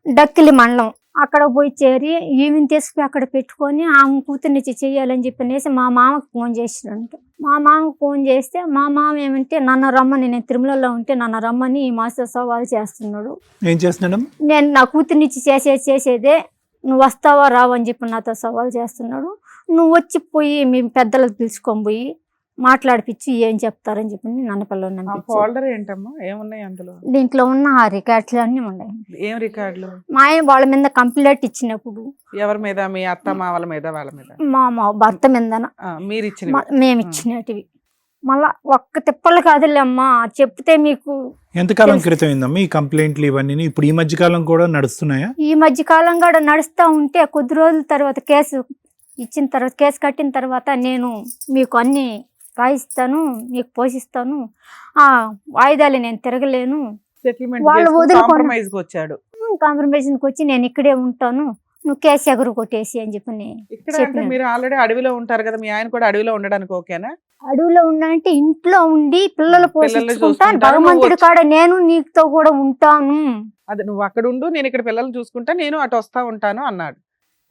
డక్కిలి మండలం అక్కడ పోయి చేరి ఈమెను తీసుకుపోయి అక్కడ పెట్టుకొని ఆమె కూతుర్ని ఇచ్చి చెయ్యాలని చెప్పనేసి మా మామకు ఫోన్ చేసినంట. మా మామకు ఫోన్ చేస్తే మా మామ ఏమంటే నన్ను రమ్మని, నేను తిరుమలలో ఉంటే నన్ను రమ్మని ఈ మాస్టర్ సవాల్ చేస్తున్నాడు. ఏం చేస్తున్నాడు? నేను నా కూతుర్ని ఇచ్చి చేసేదే, నువ్వు వస్తావా రావు అని చెప్పి నాతో సవాల్ చేస్తున్నాడు. నువ్వు వచ్చి పోయి మీ పెద్దలకు పిలుచుకొని పోయి మాట్లాడిపించి ఏం చెప్తారని చెప్పి నన్ను పిల్లలు ఫోల్డర్ ఏంటమ్మా, ఏమున్నాయి అందులో? దీంట్లో ఉన్న ఆ రికార్డులు అన్నీ ఉన్నాయి. ఏం రికార్డులు? మా ఆయన వాళ్ళ మీద కంప్లైంట్ ఇచ్చినప్పుడు. ఎవరి మీద? మీ అత్త మావల మీద? వాళ్ళ మీద? మా భర్త మీద మీరు ఇచ్చిన మేము ఇచ్చినటివి. మళ్ళా ఒక్క తిప్పలు కాదులేమ్మా చెప్తే మీకు. ఎంతకాలం క్రితం అయిందమ్మా ఈ కంప్లైంట్లు ఇవన్నీ? ఇప్పుడు ఈ మధ్య కాలం కూడా నడుస్తున్నాయా? ఈ మధ్య కాలం కూడా నడుస్తూ ఉంటే కొద్ది రోజుల తర్వాత కేసు ఇచ్చిన తర్వాత, కేసు కట్టిన తర్వాత నేను మీకు అన్ని రాయిస్తాను, మీకు పోషిస్తాను, ఆ వాయిదాలు నేను తిరగలేను, వాళ్ళు కాంప్రమైజ్కి వచ్చాడు. కాంప్రమైజ్కి వచ్చి నేను ఇక్కడే ఉంటాను, నువ్వు కేసు ఎగురు కొట్టేసి అని చెప్పి ఇక్కడ మీరు ఆల్రెడీ అడవిలో ఉంటారు కదా, మీ ఆయన కూడా అడవిలో ఉండడానికి ఓకేనా? అడవిలో ఉండాలంటే ఇంట్లో ఉండి పిల్లలు పోషించుకుంటాను, భగవంతుడి కాడ నేను నీతో కూడా ఉంటాను. అదే నువ్వు అక్కడ ఉండు, నేను ఇక్కడ పిల్లలు చూసుకుంటా, నేను అటు వస్తా ఉంటాను అన్నాడు.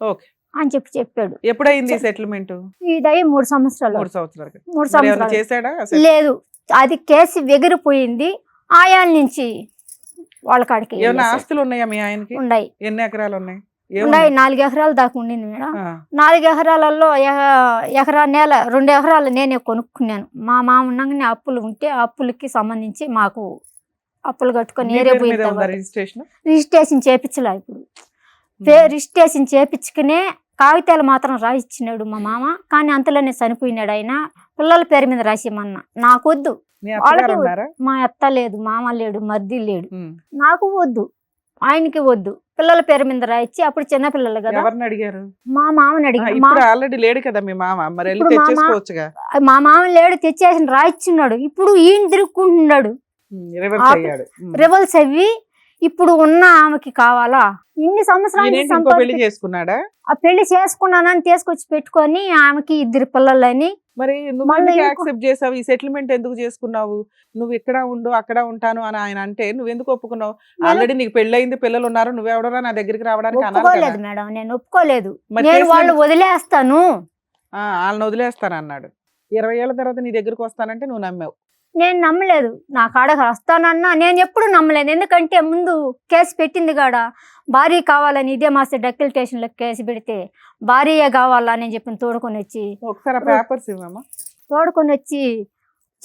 ఓకే అని చెప్పాడు. ఎప్పుడైంది సెటిల్మెంట్? ఇదయ్యి 3 సంవత్సరాలు. 3 సంవత్సరాలు. 3 సంవత్సరాలు చేశాడా? లేదు, అది కేసు ఎగిరిపోయింది. ఆయాల నుంచి వాళ్ళ కాడికి. ఏమైనా ఆస్తులు ఉన్నాయా మీ ఆయనకి? ఉన్నాయి. ఎన్ని ఎకరాలు ఉన్నాయి? 4 ఎకరాలు దాకా ఉండింది మేడం. 4 ఎకరాలలో ఎకరా నేల 2 ఎకరాలు నేనే కొనుక్కున్నాను. మా మామ ఉండగానే అప్పులు ఉంటే అప్పులకి సంబంధించి మాకు అప్పులు కట్టుకొని రిజిస్ట్రేషన్ చేపించలే. ఇప్పుడు రిజిస్ట్రేషన్ చేపించుకునే కాగితాలు మాత్రం రాసిచ్చినాడు మా మామ. కానీ అంతలోనే చనిపోయినాడు ఆయన. పిల్లల పేరు మీద రాసిమన్నా. నాకు వద్దు, వాళ్ళకి మా అత్త లేదు, మామ లేడు, మర్ది లేడు, నాకు వద్దు, ఆయనకి వద్దు, పిల్లల పేరు మీద రాయించి. అప్పుడు చిన్న పిల్లలు కదా. ఎవరిని అడిగారు? మా మామని అడిగారు. ఆల్రెడీ లేడు కదా మీ మామ, మరి తెచ్చేసుకోవచ్చుగా. మా మామ లేడు, తెచ్చేసి రాయిచ్చున్నాడు. ఇప్పుడు ఈయన తిరుక్కుంటున్నాడు, రివల్స్ అవి. ఇప్పుడు ఉన్న ఆమెకి కావాలా? ఇన్ని సంవత్సరాలు పెళ్లి చేసుకున్నాడా? ఆ పెళ్లి చేసుకున్నానని తీసుకొచ్చి పెట్టుకొని ఆమెకి 2 పిల్లలని. మరి నువ్వు యాక్సెప్ట్ చేసావు? ఈ సెటిల్మెంట్ ఎందుకు చేసుకున్నావు? నువ్వు ఇక్కడ ఉండు, అక్కడ ఉంటాను అని ఆయన అంటే నువ్వు ఎందుకు ఒప్పుకున్నావు? ఆల్రెడీ నీకు పెళ్ళయింది, పిల్లలు ఉన్నారు, నువ్వెవడరా నా దగ్గరికి రావడానికి? ఒప్పుకోలేదు మేడం, నేను ఒప్పుకోలేదు. నేను వాళ్ళు వదిలేస్తాను, వాళ్ళని వదిలేస్తాను అన్నాడు. 20 ఏళ్ల తర్వాత నీ దగ్గరికి వస్తానంటే నువ్వు నమ్మావు. నేను నమ్మలేదు. నా కాడకు వస్తానన్నా నేను ఎప్పుడు నమ్మలేదు. ఎందుకంటే ముందు కేసు పెట్టింది కాడ భార్య కావాలని ఇదే మాస్టర్ డక్కిల్ స్టేషన్లో కేసు పెడితే భార్య కావాలని చెప్పి తోడుకొని వచ్చి, ఒకసారి పేపర్స్ ఇవ్వమ్మా, తోడుకొని వచ్చి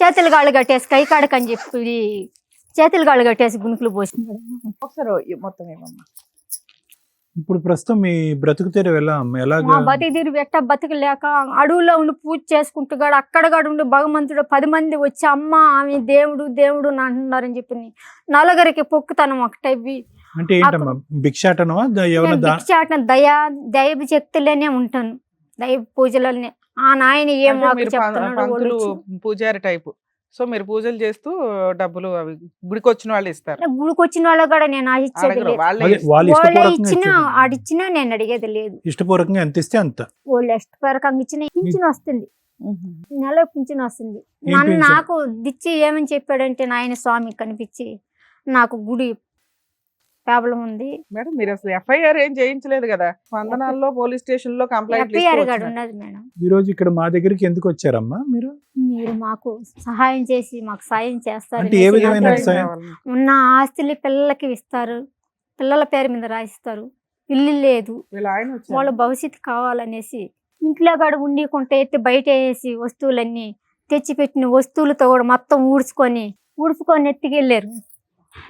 చేతులు గాళ్ళు కట్టేసి కై కాడకని చెప్పి చేతులు గాళ్ళు కట్టేసి గుణుకులు పోసింది. ఒకసారి మొత్తం ఇవ్వమ్మా. ఇప్పుడు ప్రస్తుతం మీ బ్రతుకు తెరువు ఎలా? మా బతికి తీరు ఎట్ట బతికలేక అడవుల్లో ఉండి పూజ చేసుకుంటూ గాడు అక్కడ ఉండి భగవంతుడు 10 మంది వచ్చి అమ్మ ఆమె దేవుడు దేవుడు అని అంటున్నారని చెప్పి నలుగురికి పొక్కుతాను ఒకటవి. అంటే ఏంటమ్మా, భిక్షాటనమా? భిక్షాటన దైవ శక్తులనే ఉంటాను, దైవ పూజలనే. ఆ నాయన ఏం చెప్తున్నాడు, పూజారి టైపు. సో మీరు పూజలు చేస్తూ డబ్బులు అవి గుడికి వచ్చిన వాళ్ళు ఇస్తారు. గుడికి వచ్చిన వాళ్ళు కూడా నేను ఆడిచ్చినా నేను అడిగేది లేదు. ఇష్టపూర్వకంగా ఎంత ఇస్తే అంత. వాళ్ళు ఇష్టపూర్వకంగా ఇచ్చిన పింఛన్ వస్తుంది, నెల పింఛన్ వస్తుంది. నాకు దిచ్చి ఏమని చెప్పాడంటే నాయన స్వామి కనిపించి నాకు గుడి ప్రాబ్లం ఉంది. మేడం మీరు అసలు ఎఫ్ఐఆర్ ఏం చేయించలేదు కదా? స్పందనాల్లో పోలీస్ స్టేషన్ లో కంప్లైంట్ ఉన్నది మేడం. ఈ రోజు ఇక్కడ మా దగ్గరికి ఎందుకు వచ్చారమ్మా మీరు? మీరు మాకు సహాయం చేసి మాకు సాయం చేస్తారు. ఉన్న ఆస్తులు పిల్లలకి ఇస్తారు, పిల్లల పేరు మీద రాయిస్తారు, ఇల్లు లేదు, వాళ్ళ భవిష్యత్తు కావాలనేసి ఇంట్లో కాడ ఉండికుంటే ఎత్తి బయట వేసి వస్తువులన్నీ తెచ్చిపెట్టిన వస్తువులతో కూడా మొత్తం ఊడ్చుకొని ఎత్తికెళ్ళారు.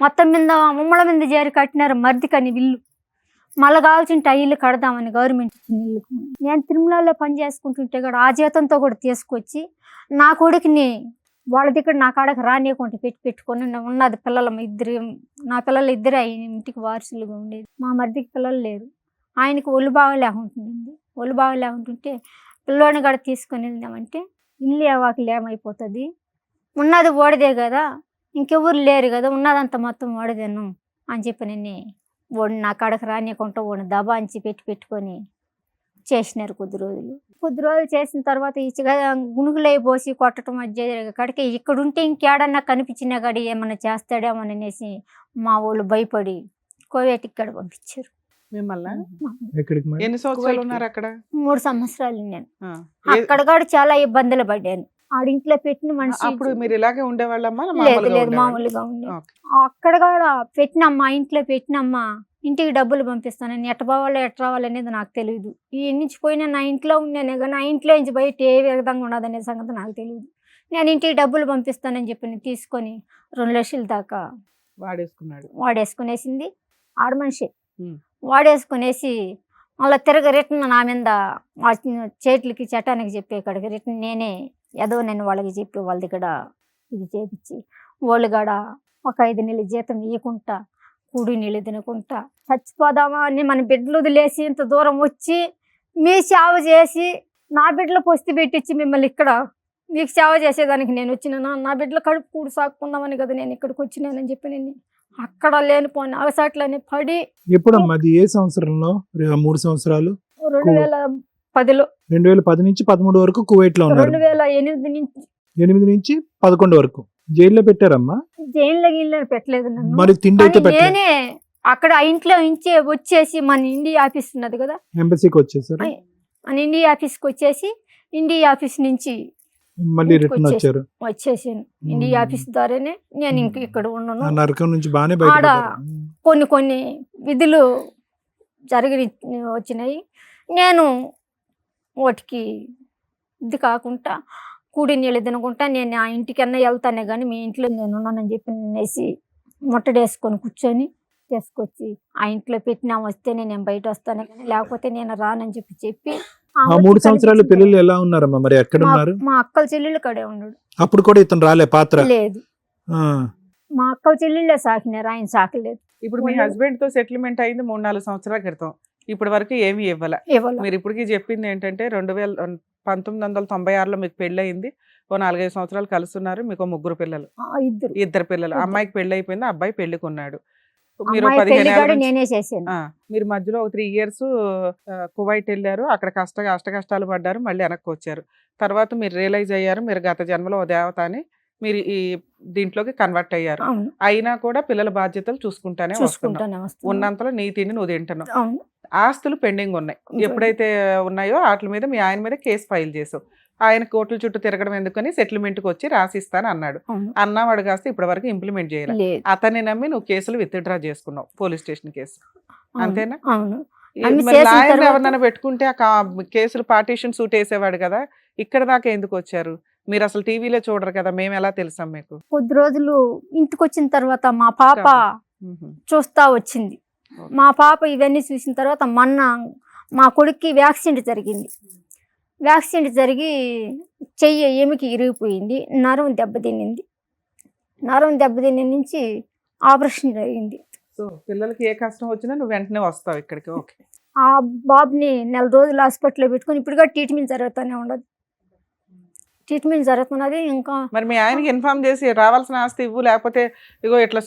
మొత్తం మీద ముమ్మల మీద చేరి కట్టినారు మర్దికని ఇల్లు. మళ్ళీ కావాల్సిన ఇల్లు కడదామని గవర్నమెంట్ ఇచ్చిన ఇల్లు. నేను తిరుమలలో పని చేసుకుంటుంటే కూడా ఆ జీతంతో కూడా తీసుకొచ్చి నా కొడుకుని వాళ్ళ దగ్గర నా కాడకి రానియకుండా పెట్టుకొని ఉన్నది నా పిల్లలు ఇద్దరు ఇంటికి వారసులుగా ఉండేది. మా మరిదికి పిల్లలు లేరు, ఆయనకి ఒళ్ళు బాగా లేకుంటుందండి. ఒళ్ళు బాగా లేకుంటుంటే పిల్లోని కూడా తీసుకొని వెళ్దామంటే ఇల్లు వాకిలు ఏమైపోతుంది, ఉన్నది ఓడిదే కదా, ఇంకెవరు లేరు కదా, ఉన్నదంతా మొత్తం ఓడదేను అని చెప్పి నేను వాడిని నా కాడకి రానియకుండా వాడిని దబాంచి పెట్టుకొని చేసినారు కొద్ది రోజులు చేసిన తర్వాత గుణుగులై పోసి కొట్టడం కడికి ఇక్కడ ఉంటే ఇంకేడన్నా కనిపించినా కాడి ఏమన్నా చేస్తాడేమని అనేసి మా వాళ్ళు భయపడి కోవేటికి ఇక్కడ పంపించారు మిమ్మల్ని. ఎన్ని సంవత్సరాలు ఉన్నారు అక్కడ? 3 సంవత్సరాలు నేను అక్కడ కూడా చాలా ఇబ్బందులు పడ్డాను. ఆడింట్లో పెట్టిన మనిషి. అప్పుడు మీరు ఇలాగే ఉండేవాళ్ళమ్మా? లేదు, మామూలుగా ఉండే. అక్కడ కూడా పెట్టినమ్మా, ఇంట్లో పెట్టినమ్మా, ఇంటికి డబ్బులు పంపిస్తానని ఎట్ట పోవాలో ఎట్ట రావాలి అనేది నాకు తెలియదు. ఈ నుంచి పోయినా నా ఇంట్లో ఉన్నానే కానీ నా ఇంట్లో నుంచి బయట ఏ విధంగా ఉండదనే సంగతి నాకు తెలియదు. నేను ఇంటికి డబ్బులు పంపిస్తానని చెప్పి నేను తీసుకొని 2 లక్షల దాకా వాడేసుకునేసింది ఆడ మనిషి. వాడేసుకునేసి మళ్ళీ రిటర్న్ నా మీద చేతులకి చట్టానికి చెప్పే కాడికి రిటర్న్ నేనే ఏదో నేను వాళ్ళకి చెప్పి వాళ్ళ దగ్గర ఇది చేపించి వాళ్ళు కాడ ఒక 5 నెలల జీతం ఇవ్వకుండా కూడి నీళ్ళు తినకుండా చచ్చిపోదామా అని మన బిడ్డలు వదిలేసి ఇంత దూరం వచ్చి మీ సేవ చేసి నా బిడ్డలు పొస్తి పెట్టించి మిమ్మల్ని ఇక్కడ మీకు సేవ చేసేదానికి నేను వచ్చిన నా బిడ్డలు కడుపు కూడు సాక్కుందామని కదా నేను ఇక్కడికి వచ్చినానని చెప్పి నేను అక్కడ లేనిపోయిన అవసాట్లని పడి. ఎప్పుడమ్మా అది? ఏ సంవత్సరంలో? 3 సంవత్సరాలు 2010లో. 2010 నుంచి 13 వరకు కువైట్ లో ఉన్నారు. 2008 నుంచి 11 వరకు జైల్లో పెట్టారమ్మా? జైల్లో పెట్టలేదు నన్ను. మరి తిండి అయితే నేనే అక్కడ ఇంట్లో వచ్చేసి మన ఇండియా ఆఫీస్ ఉన్నది కదా, ఎంబసీకి వచ్చేసారు. మన ఇండియా ఆఫీస్కి వచ్చేసి ఇండియా ఆఫీస్ నుంచి మళ్ళీ రిటర్న్ వచ్చేసాను. ఇండియా ఆఫీస్ ద్వారానే నేను ఇంక ఇక్కడ ఉన్నాను. నరకం నుంచి బాగానే ఆడ కొన్ని విధులు వచ్చినాయి. నేను వాటికి ఇది కాకుండా కూడి నీళ్ళు తినకుండా నేను ఆ ఇంటికన్నా వెళ్తానే కానీ మీ ఇంట్లో నేను ఉన్నానని చెప్పి నేనేసి ముట్టడేసుకొని కూర్చొని తీసుకొచ్చి ఆ ఇంట్లో పెట్టినా వస్తేనే నేను బయట వస్తాను కానీ లేకపోతే నేను రానని చెప్పి 3 సంవత్సరాలు పిల్లలు ఎలా ఉన్నారమ్మా? మరి ఎక్కడ ఉన్నారు? మా అక్కల చెల్లెళ్ళు కడే ఉన్నాడు. అప్పుడు కూడా ఇతను రాలే? పాత్ర లేదు, మా అక్కల చెల్లెళ్ళే సాకినారు, ఆయన సాకలేదు. ఇప్పుడు మీ హస్బెండ్ తో సెటిల్మెంట్ అయింది 3-4 సంవత్సరాల క్రితం. ఇప్పటి వరకు ఏమీ ఇవ్వాల. మీరు ఇప్పటికీ చెప్పింది ఏంటంటే 1996లో మీకు పెళ్లి అయింది, ఓ 4-5 సంవత్సరాలు కలుస్తున్నారు, మీకు 3 పిల్లలు, 2 పిల్లలు. అమ్మాయికి పెళ్లి అయిపోయింది, అబ్బాయి పెళ్లికున్నాడు. మీరు 15 నేనే చేశాను. మీరు మధ్యలో 3 years కువైట్ వెళ్ళారు, అక్కడ కష్టాలు పడ్డారు, మళ్ళీ వెనక్కి వచ్చారు. తర్వాత మీరు రియలైజ్ అయ్యారు మీరు గత జన్మలో ఓ దేవత అని, మీరు ఈ దీంట్లోకి కన్వర్ట్ అయ్యారు. అయినా కూడా పిల్లల బాధ్యతలు చూసుకుంటానే వస్తున్నావు. ఉన్నంతలో నీ తిండి నువ్వు తింటున్నావు. ఆస్తులు పెండింగ్ ఉన్నాయి, ఎప్పుడైతే ఉన్నాయో వాటి మీద మీ ఆయన మీద కేసు ఫైల్ చేసావు. ఆయన కోర్టుల చుట్టూ తిరగడం ఎందుకని సెటిల్మెంట్కి వచ్చి రాసిస్తాను అన్నాడు. అన్నవాడు కాస్త ఇప్పటి వరకు ఇంప్లిమెంట్ చేయాలి. అతన్ని నమ్మి నువ్వు కేసులు విత్డ్రా చేసుకున్నావు, పోలీస్ స్టేషన్ కేసు, అంతేనా? ఎవరినైనా పెట్టుకుంటే ఆ కేసులు పార్టీషన్ సూట్ వేసేవాడు కదా, ఇక్కడ దాకా ఎందుకు వచ్చారు? మీరు అసలు టీవీలో చూడరు కదా, మేము ఎలా తెలుసాం మీకు? కొద్ది రోజులు ఇంటికి వచ్చిన తర్వాత మా పాప చూస్తా వచ్చింది. మా పాప ఇవన్నీ చూసిన తర్వాత మొన్న మా కొడుక్కి వ్యాక్సిన్ జరిగింది. వ్యాక్సిన్ జరిగి చెయ్యి ఎమికి ఇరిగిపోయింది, నరం దెబ్బతిన్నింది. నరం దెబ్బతిన్న నుంచి ఆపరేషన్ జరిగింది. సో పిల్లలకి ఏ కష్టం వచ్చినా నువ్వు వెంటనే వస్తావు ఇక్కడికి. ఓకే. ఆ బాబుని 4 రోజులు హాస్పిటల్లో పెట్టుకుని ఇప్పుడు ట్రీట్మెంట్ జరుగుతూనే ఉండదు. ట్రీట్మెంట్ జరుగుతున్నది. ఇంకా మరి మీ ఆయనకి ఇన్ఫార్మ్ చేసి రావాల్సిన ఆస్తి ఇవ్వు, లేకపోతే ఇగో ఇట్లా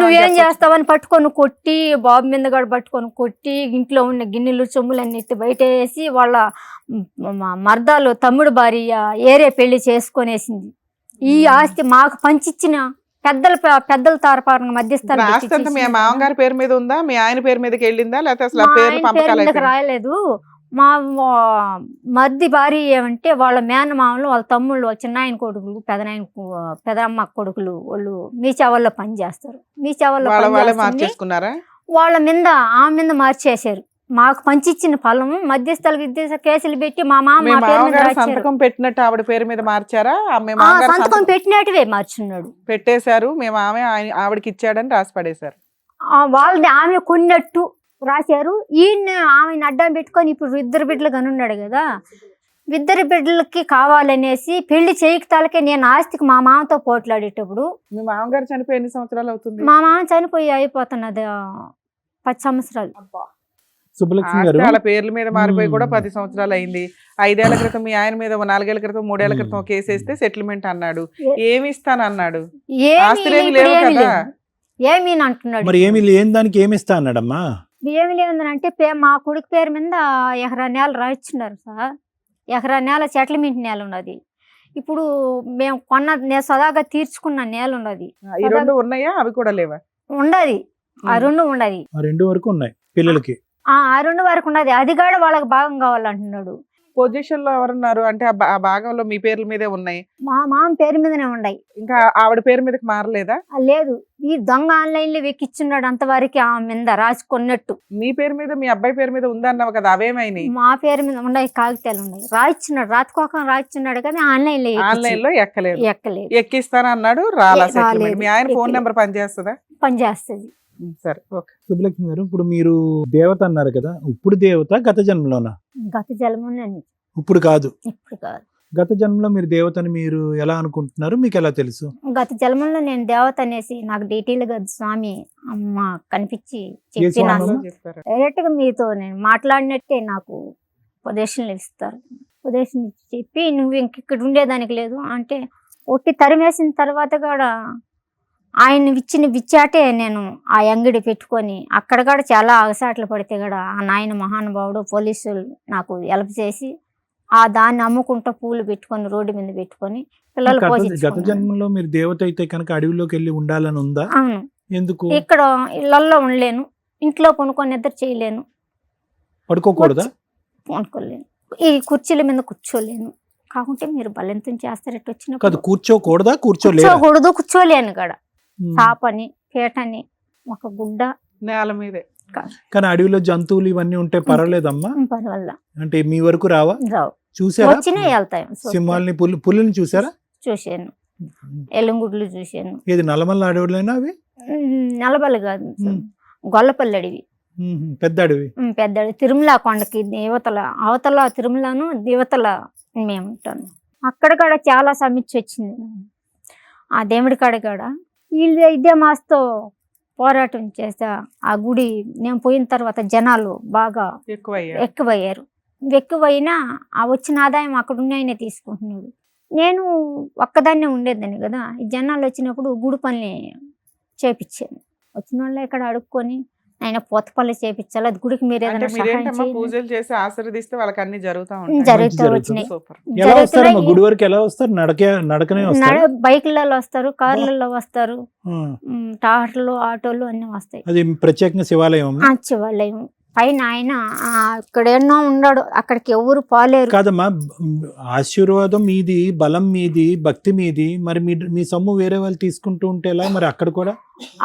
నువ్వేం చేస్తావని పట్టుకొని కొట్టి, బాబు మీద కూడా పట్టుకొని కొట్టి, ఇంట్లో ఉన్న గిన్నెలు సొమ్ములన్నిటి బయట వేసి వాళ్ళ మర్దాలు తమ్ముడు భార్య ఏరే పెళ్లి చేసుకొనేసింది. ఈ ఆస్తి మాకు పంచిచ్చిన పెద్దల తారపారంగా మధ్యస్థానం మీ మామగారి పేరు మీద ఉందా, మీ ఆయన పేరు మీదకి వెళ్ళిందా, లేకపోతే రాయలేదు. మా మధ్య భార్య ఏమంటే వాళ్ళ మేనమామలు, వాళ్ళ తమ్ముళ్ళు, వాళ్ళ చిన్నాయన కొడుకులు, పెదమ్మ కొడుకులు వాళ్ళు మీ చెవల్లో పని చేస్తారు. మీ చెవల్లో వాళ్ళ మీద ఆమె మీద మార్చేశారు. మాకు పంచిచ్చిన ఫలం మధ్యస్థాలకు కేసులు పెట్టి మా మామ సంతకం పెట్టినట్టు ఆవిడ పేరు మీద మార్చారా? సంతకం పెట్టినట్టువే మార్చున్నాడు, పెట్టేశారు. మేము ఆమె ఆవిడకి ఇచ్చాడని రాసి పడేశారు. వాళ్ళని ఆమె కొన్నట్టు రాశారు. ఈయన ఆమెను అడ్డం పెట్టుకొని ఇప్పుడు ఇద్దరు బిడ్డలు కనున్నాడు కదా, ఇద్దరు బిడ్డలకి కావాలనేసి పెళ్లి చేయకతాలకే నేను ఆస్తికి మా మామతో పోట్లాడేటప్పుడు, మీ మామగారు చనిపోయి ఎన్ని సంవత్సరాలు అవుతుంది? మా మామ చనిపోయి అయిపోతున్నది 10 సంవత్సరాలు. సుబ్బలక్ష్మి గారు, ఆస్తి వాళ్ళ పేర్ల మీద మారిపోయి కూడా 10 సంవత్సరాలు అయింది. 5 ఏళ్ల క్రితం మీ ఆయన మీద 4 ఏళ్ల క్రితం 3 ఏళ్ల క్రితం కేసు వేస్తే సెటిల్మెంట్ అన్నాడు. ఏమి ఇస్తానన్నాడు? ఆస్తులేమి లేవు కదా. ఏమి అంటున్నాడు. మరి ఏమి లేని దానికి ఏమి ఇస్తా అన్నాడమ్మా? ఏమి లేదంటే మా కొడుకు పేరు మీద ఎకరా నేల రాయిస్తున్నారు సార్. ఎకరా నేల సెటిల్మెంట్ నేల ఉన్నది. ఇప్పుడు మేము నేను సదాగా తీర్చుకున్న నేల ఉన్నది. ఈ రెండు ఉన్నాయా? అవి కూడా లేవా? ఉండదు. ఆ రెండు ఉండదు. ఆ 2 వరకు ఉన్నాయి పిల్లలకి. ఆ 2 వరకు ఉన్నది. అది కూడా వాళ్ళకి భాగం కావాలంటున్నాడు. పొజిషన్ లో ఎవరున్నారు అంటే ఆ భాగంలో మీ పేర్ల మీదే ఉన్నాయి. మా మామ పేరు మీదనే ఉన్నాయి. ఇంకా ఆవిడ పేరు మీదకి మారలేదా? లేదు, ఈ దొంగ ఆన్లైన్ లో వెక్కిచ్చున్నాడు అంతవరకు ఆమె మీద రాసుకున్నట్టు. మీ పేరు మీద మీ అబ్బాయి పేరు మీద ఉందన్నావు కదా, అవేమైనాయి? మా పేరు మీద ఉన్నాయి, కాగితాలు ఉన్నాయి. రాయిస్తున్నాడు, రాత్కోకం రాయిస్తున్నాడు కానీ ఆన్లైన్ లో ఎక్కలేదు. ఎక్కలేదు. ఎక్కిస్తాను అన్నాడు, రాలా రాలేదు. సెటిల్మెంట్. మీ ఆయన ఫోన్ నెంబర్ పనిచేస్తుందా? పనిచేస్తుంది. సరే, ఓకే. సుబ్బలక్ష్మి గారు, ఇప్పుడు మీరు దేవత అన్నారు కదా, ఇప్పుడు దేవత గత జన్మలోనా? గత జన్మలో, ఇప్పుడు కాదు. ఇప్పుడు కాదు. గత జన్మలో మీరు దేవతని మీరు ఎలా అనుకుంటున్నారు? మీకు ఎలా తెలుసు? గత జన్మలో నేను దేవత అనేసి నాకు డీటెయిల్ గా స్వామి అమ్మ కనిపించి స్వామి? చెప్పినాను. చెప్పారు. డైరెక్ట్ గా మీతో నేను మాట్లాడినట్టే నాకు ఉపదేశం ఇస్తారు. ఉపదేశం చెప్పి నువ్వు ఇంక ఇక్కడ ఉండేదానికి లేదు అంటే ఒట్టి తరిమేసిన తర్వాత కూడా ఆయన ఇచ్చిన విచ్చాటే నేను ఆ అంగడి పెట్టుకొని అక్కడ కూడా చాలా అగసాట్లు పడితే కూడా ఆ నాయన మహానుభావుడు పోలీసులు నాకు హెల్ప్ చేసి ఆ దాన్ని అమ్ముకుంటా పూలు పెట్టుకొని రోడ్డు మీద పెట్టుకొని పిల్లలు గత పోషించుకున్నాను. జన్మలో మీరు దేవత అయితే కనుక అడవిలోకి వెళ్ళి ఉండాలని ఉందా? అవును. ఎందుకు? ఇక్కడ ఇళ్లలో ఉండలేను, ఇంట్లో కొనుక్కొని నిద్ర చేయలేను, పడుకోకూడదా? కొనుక్కోలేను, ఈ కుర్చీల మీద కూర్చోలేను. కాకుంటే మీరు బలెంతం చేస్తారట్టు కాదు, వచ్చినప్పుడు కూర్చోకూడదా? కూర్చోలేదు. కూర్చోకూడదు, కూర్చోలేను కాడ చాపని పీటని ఒక గుడ్డ నేల మీదే. కానీ అడవిలో జంతువులు ఇవన్నీ ఉంటే పర్వాలేదమ్మా? పర్వాల అంటే మీ వరకు రావా? రావు. చూసారా? వచ్చినా వెళ్తాయి. సింహాలని పులిని చూసారా? చూశాను, ఎలుంగుడ్లు చూశాను. ఏది నల్లమల్ల అడవులైనా అవి? నలబల్లి కాదు, గొల్లపల్లి అడవి. పెద్ద అడవి. పెద్ద అడవి. తిరుమల కొండకి అవతల తిరుమలను దేవతల మేము ఉంటాను. అక్కడ కూడా చాలా సమీక్ష వచ్చింది. ఆ దేవుడి కాడ కూడా వీళ్ళు ఇదే మాస్తో పోరాటం చేస్తా ఆ గుడి నేను పోయిన తర్వాత జనాలు బాగా ఎక్కువయ్యారు. ఎక్కువైనా ఆ వచ్చిన ఆదాయం అక్కడ ఉన్నాయనే తీసుకుంటున్నాడు. నేను ఒక్కదాన్నే ఉండేదాన్ని కదా, ఈ జనాలు వచ్చినప్పుడు గుడి పనులు చేపించాను. వచ్చిన వాళ్ళు ఇక్కడ అడుక్కొని ఆయన పోత పనులు చేపించాలి, అది గుడికి మీరు ఏదైనా సహాయం చేయండి. పూజలు చేసి ఆశీర్వదిస్తే వాళ్ళకి అన్ని జరుగుతూ జరుగుతూ వచ్చినాయి. ఎలా వస్తారు గుడి వరకు? ఎలా వస్తారు? నడకనే వస్తారు? బైకులలో వస్తారు, కార్లలో వస్తారు, టాటర్లు ఆటోలు అన్ని వస్తాయి. అది ప్రత్యేకంగా శివాలయం. శివాలయం పైన ఆయన ఇక్కడ ఎన్నో ఉన్నాడు, అక్కడికి ఎవరు పోలేరు. కాదమ్మా, ఆశీర్వాదం మీది, బలం మీది, భక్తి మీది. మరి మీ సొమ్ము వేరే వాళ్ళు తీసుకుంటూ ఉంటే ఎలా? మరి అక్కడ కూడా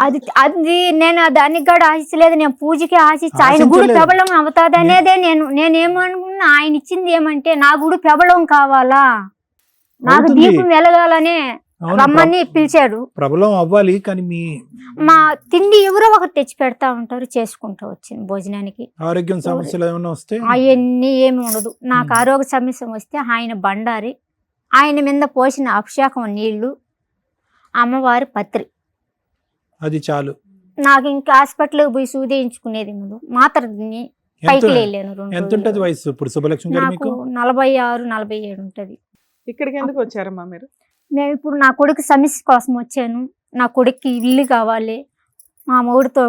అది నేను దానికి కూడా ఆశించలేదు. నేను పూజకి ఆశించి ఆయన గుడి పెబలం అవుతుంది అనేదే. నేనేమనుకున్నా, ఆయన ఇచ్చింది ఏమంటే నా గుడి పెబలం కావాలా, నాకు దీపం వెలగాలనే రమ్మని పిలిచాడు. ప్రబలం అవ్వాలి. కానీ మా తిండి ఎవరో ఒకటి తెచ్చి పెడతా ఉంటారు, చేసుకుంటూ వచ్చింది భోజనానికి. ఆరోగ్యం సమస్యలు ఏమైనా వస్తే అవన్నీ ఏమి ఉండదు. నాకు ఆరోగ్య సమస్య వస్తే ఆయన బండారి, ఆయన మీద పోసిన అభిషేకం నీళ్లు, అమ్మవారి పత్రి, అది చాలు. నాకు ఇంకా హాస్పిటల్కి పోయి సూదేయించుకునేది ముందు మాత్ర పైకి లేను. ఎంత ఉంటది వయసు ఇప్పుడు సుబ్బలక్ష్మి గారు మీకు? 46, 47 ఉంటది. ఇక్కడికి ఎందుకు వచ్చారమ్మా మీరు? నేను ఇప్పుడు నా కొడుకు సమస్య కోసం వచ్చాను. నా కొడుక్కి ఇల్లు కావాలి, మా మొగుడితో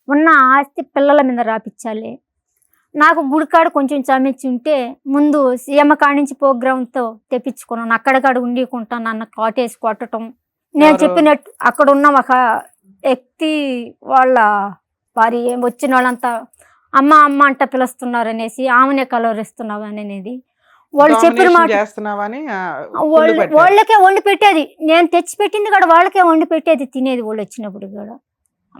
ఉన్న ఆస్తి పిల్లల మీద రాపించాలి. నాకు గుడికాడ కొంచెం సమస్య ఉంటే ముందు సీఎం కాడి నుంచి ప్రోగ్రామ్తో తెప్పించుకున్నాను. అక్కడకాడ ఉండికుంటాను అన్న కాటేసి కొట్టడం. నేను చెప్పినట్టు అక్కడ ఉన్న ఒక వ్యక్తి వాళ్ళ వారి వచ్చిన వాళ్ళంతా అమ్మ అమ్మ అంట పిలుస్తున్నారు అనేసి ఆమెనే కలవరిస్తున్నావు అనేది వాళ్ళు చెప్పిన మాట. వాళ్ళకే వండి పెట్టేది, నేను తెచ్చి పెట్టింది కూడా వాళ్ళకే వండి పెట్టేది, తినేది వాళ్ళు వచ్చినప్పుడు కూడా.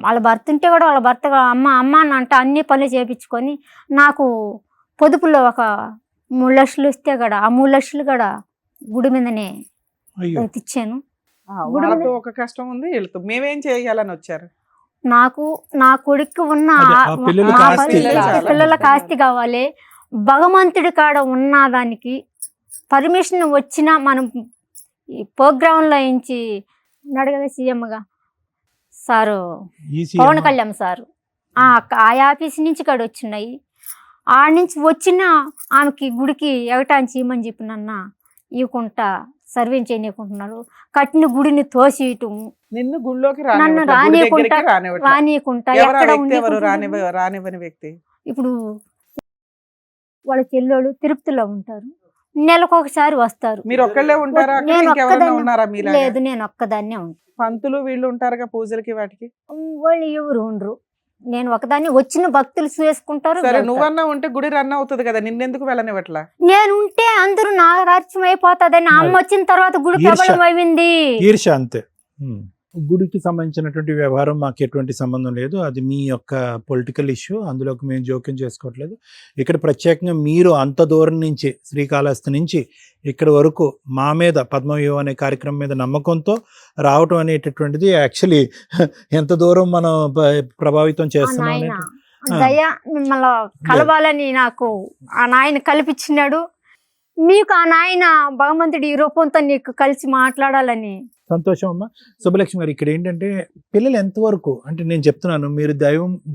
వాళ్ళ భర్త ఉంటే కూడా వాళ్ళ భర్త అమ్మ అమ్మ అని అంట అన్ని పనులు చేయించుకొని నాకు పొదుపులో ఒక 3 లక్షలు ఇస్తే కూడా ఆ 3 లక్షలు కూడా గుడి మీదనే తెచ్చాను. ఒక కష్టం ఉంది, మేమేం చేయాలని వచ్చారు? నాకు నా కొడుకు ఉన్న అదే, ఆ పిల్లలకి మా ఆస్తి. పిల్లలకి ఆస్తి కావాలి. భగవంతుడి కాడ ఉన్న దానికి పర్మిషన్ వచ్చినా మనం ఈ ప్రోగ్రాంలో నుంచి ఉన్నాడు కదా సీఎంగా సారు పవన్ కళ్యాణ్ సారు ఆ ఆఫీస్ నుంచి కాడ వచ్చినాయి. ఆ నుంచి వచ్చిన ఆమెకి గుడికి ఎగటాన్ని చేయమని చెప్పినన్న ఇవ్వకుండా సర్వేం చేయకుంటున్నారు. కట్టిన గుడిని తోసేయటం, నిన్ను గుళ్ళోకి నన్ను రానియకుండా ఎక్కడ రానివ్వని వ్యక్తి ఇప్పుడు వాళ్ళ చెల్లెళ్ళు తిరుపతిలో ఉంటారు. నెలకు ఒకసారి వస్తారు. మీరు ఒక్కళ్ళే ఉంటారా? అక్కడ నేను ఇంకెవరైనా ఒక్కదాన్ని ఉన్నారా మీలాగా? లేదు, నేను ఒక్కదాన్నే ఉంటాను. పంతులు వీళ్ళు ఉంటారుగా పూజలకి వాటికి. వాళ్ళు ఎవరు ఉండరు. నేను ఒకదాన్ని, వచ్చిన భక్తులు చేసుకుంటారు. సరే, వెళ్తారు. నువ్వన్నా ఉంటే గుడి రన్ అవుతుంది కదా, నిన్నెందుకు వెళ్ళనివ్వట్లా? నేను ఉంటే అందరూ నాగరాజ్యం అయిపోతుందని అమ్మ వచ్చిన తర్వాత గుడి ఈర్ష్య. ప్రబలం అయింది. ఈర్ష అంతే. గుడికి సంబంధించినటువంటి వ్యవహారం మాకు ఎటువంటి సంబంధం లేదు. అది మీ యొక్క పొలిటికల్ ఇష్యూ, అందులోకి మేము జోక్యం చేసుకోవట్లేదు. ఇక్కడ ప్రత్యేకంగా మీరు అంత దూరం నుంచి శ్రీకాళహస్తి నుంచి ఇక్కడ వరకు మా మీద పద్మవ్యూహం అనే కార్యక్రమం మీద నమ్మకంతో రావటం అనేటటువంటిది యాక్చువల్లీ ఎంత దూరం మనం ప్రభావితం చేస్తున్నాం నాయన అనేది. దయ మిమ్మల్ని కలవాలని నాకు ఆ నాయన కల్పించినాడు. మీకు ఆ నాయన భగవంతుడి ఈ రూపంతో నీకు కలిసి మాట్లాడాలని. సంతోషం అమ్మా. శుభలక్ష్మి గారు, ఇక్కడ ఏంటంటే పిల్లలు ఎంతవరకు, అంటే నేను చెప్తున్నాను, మీరు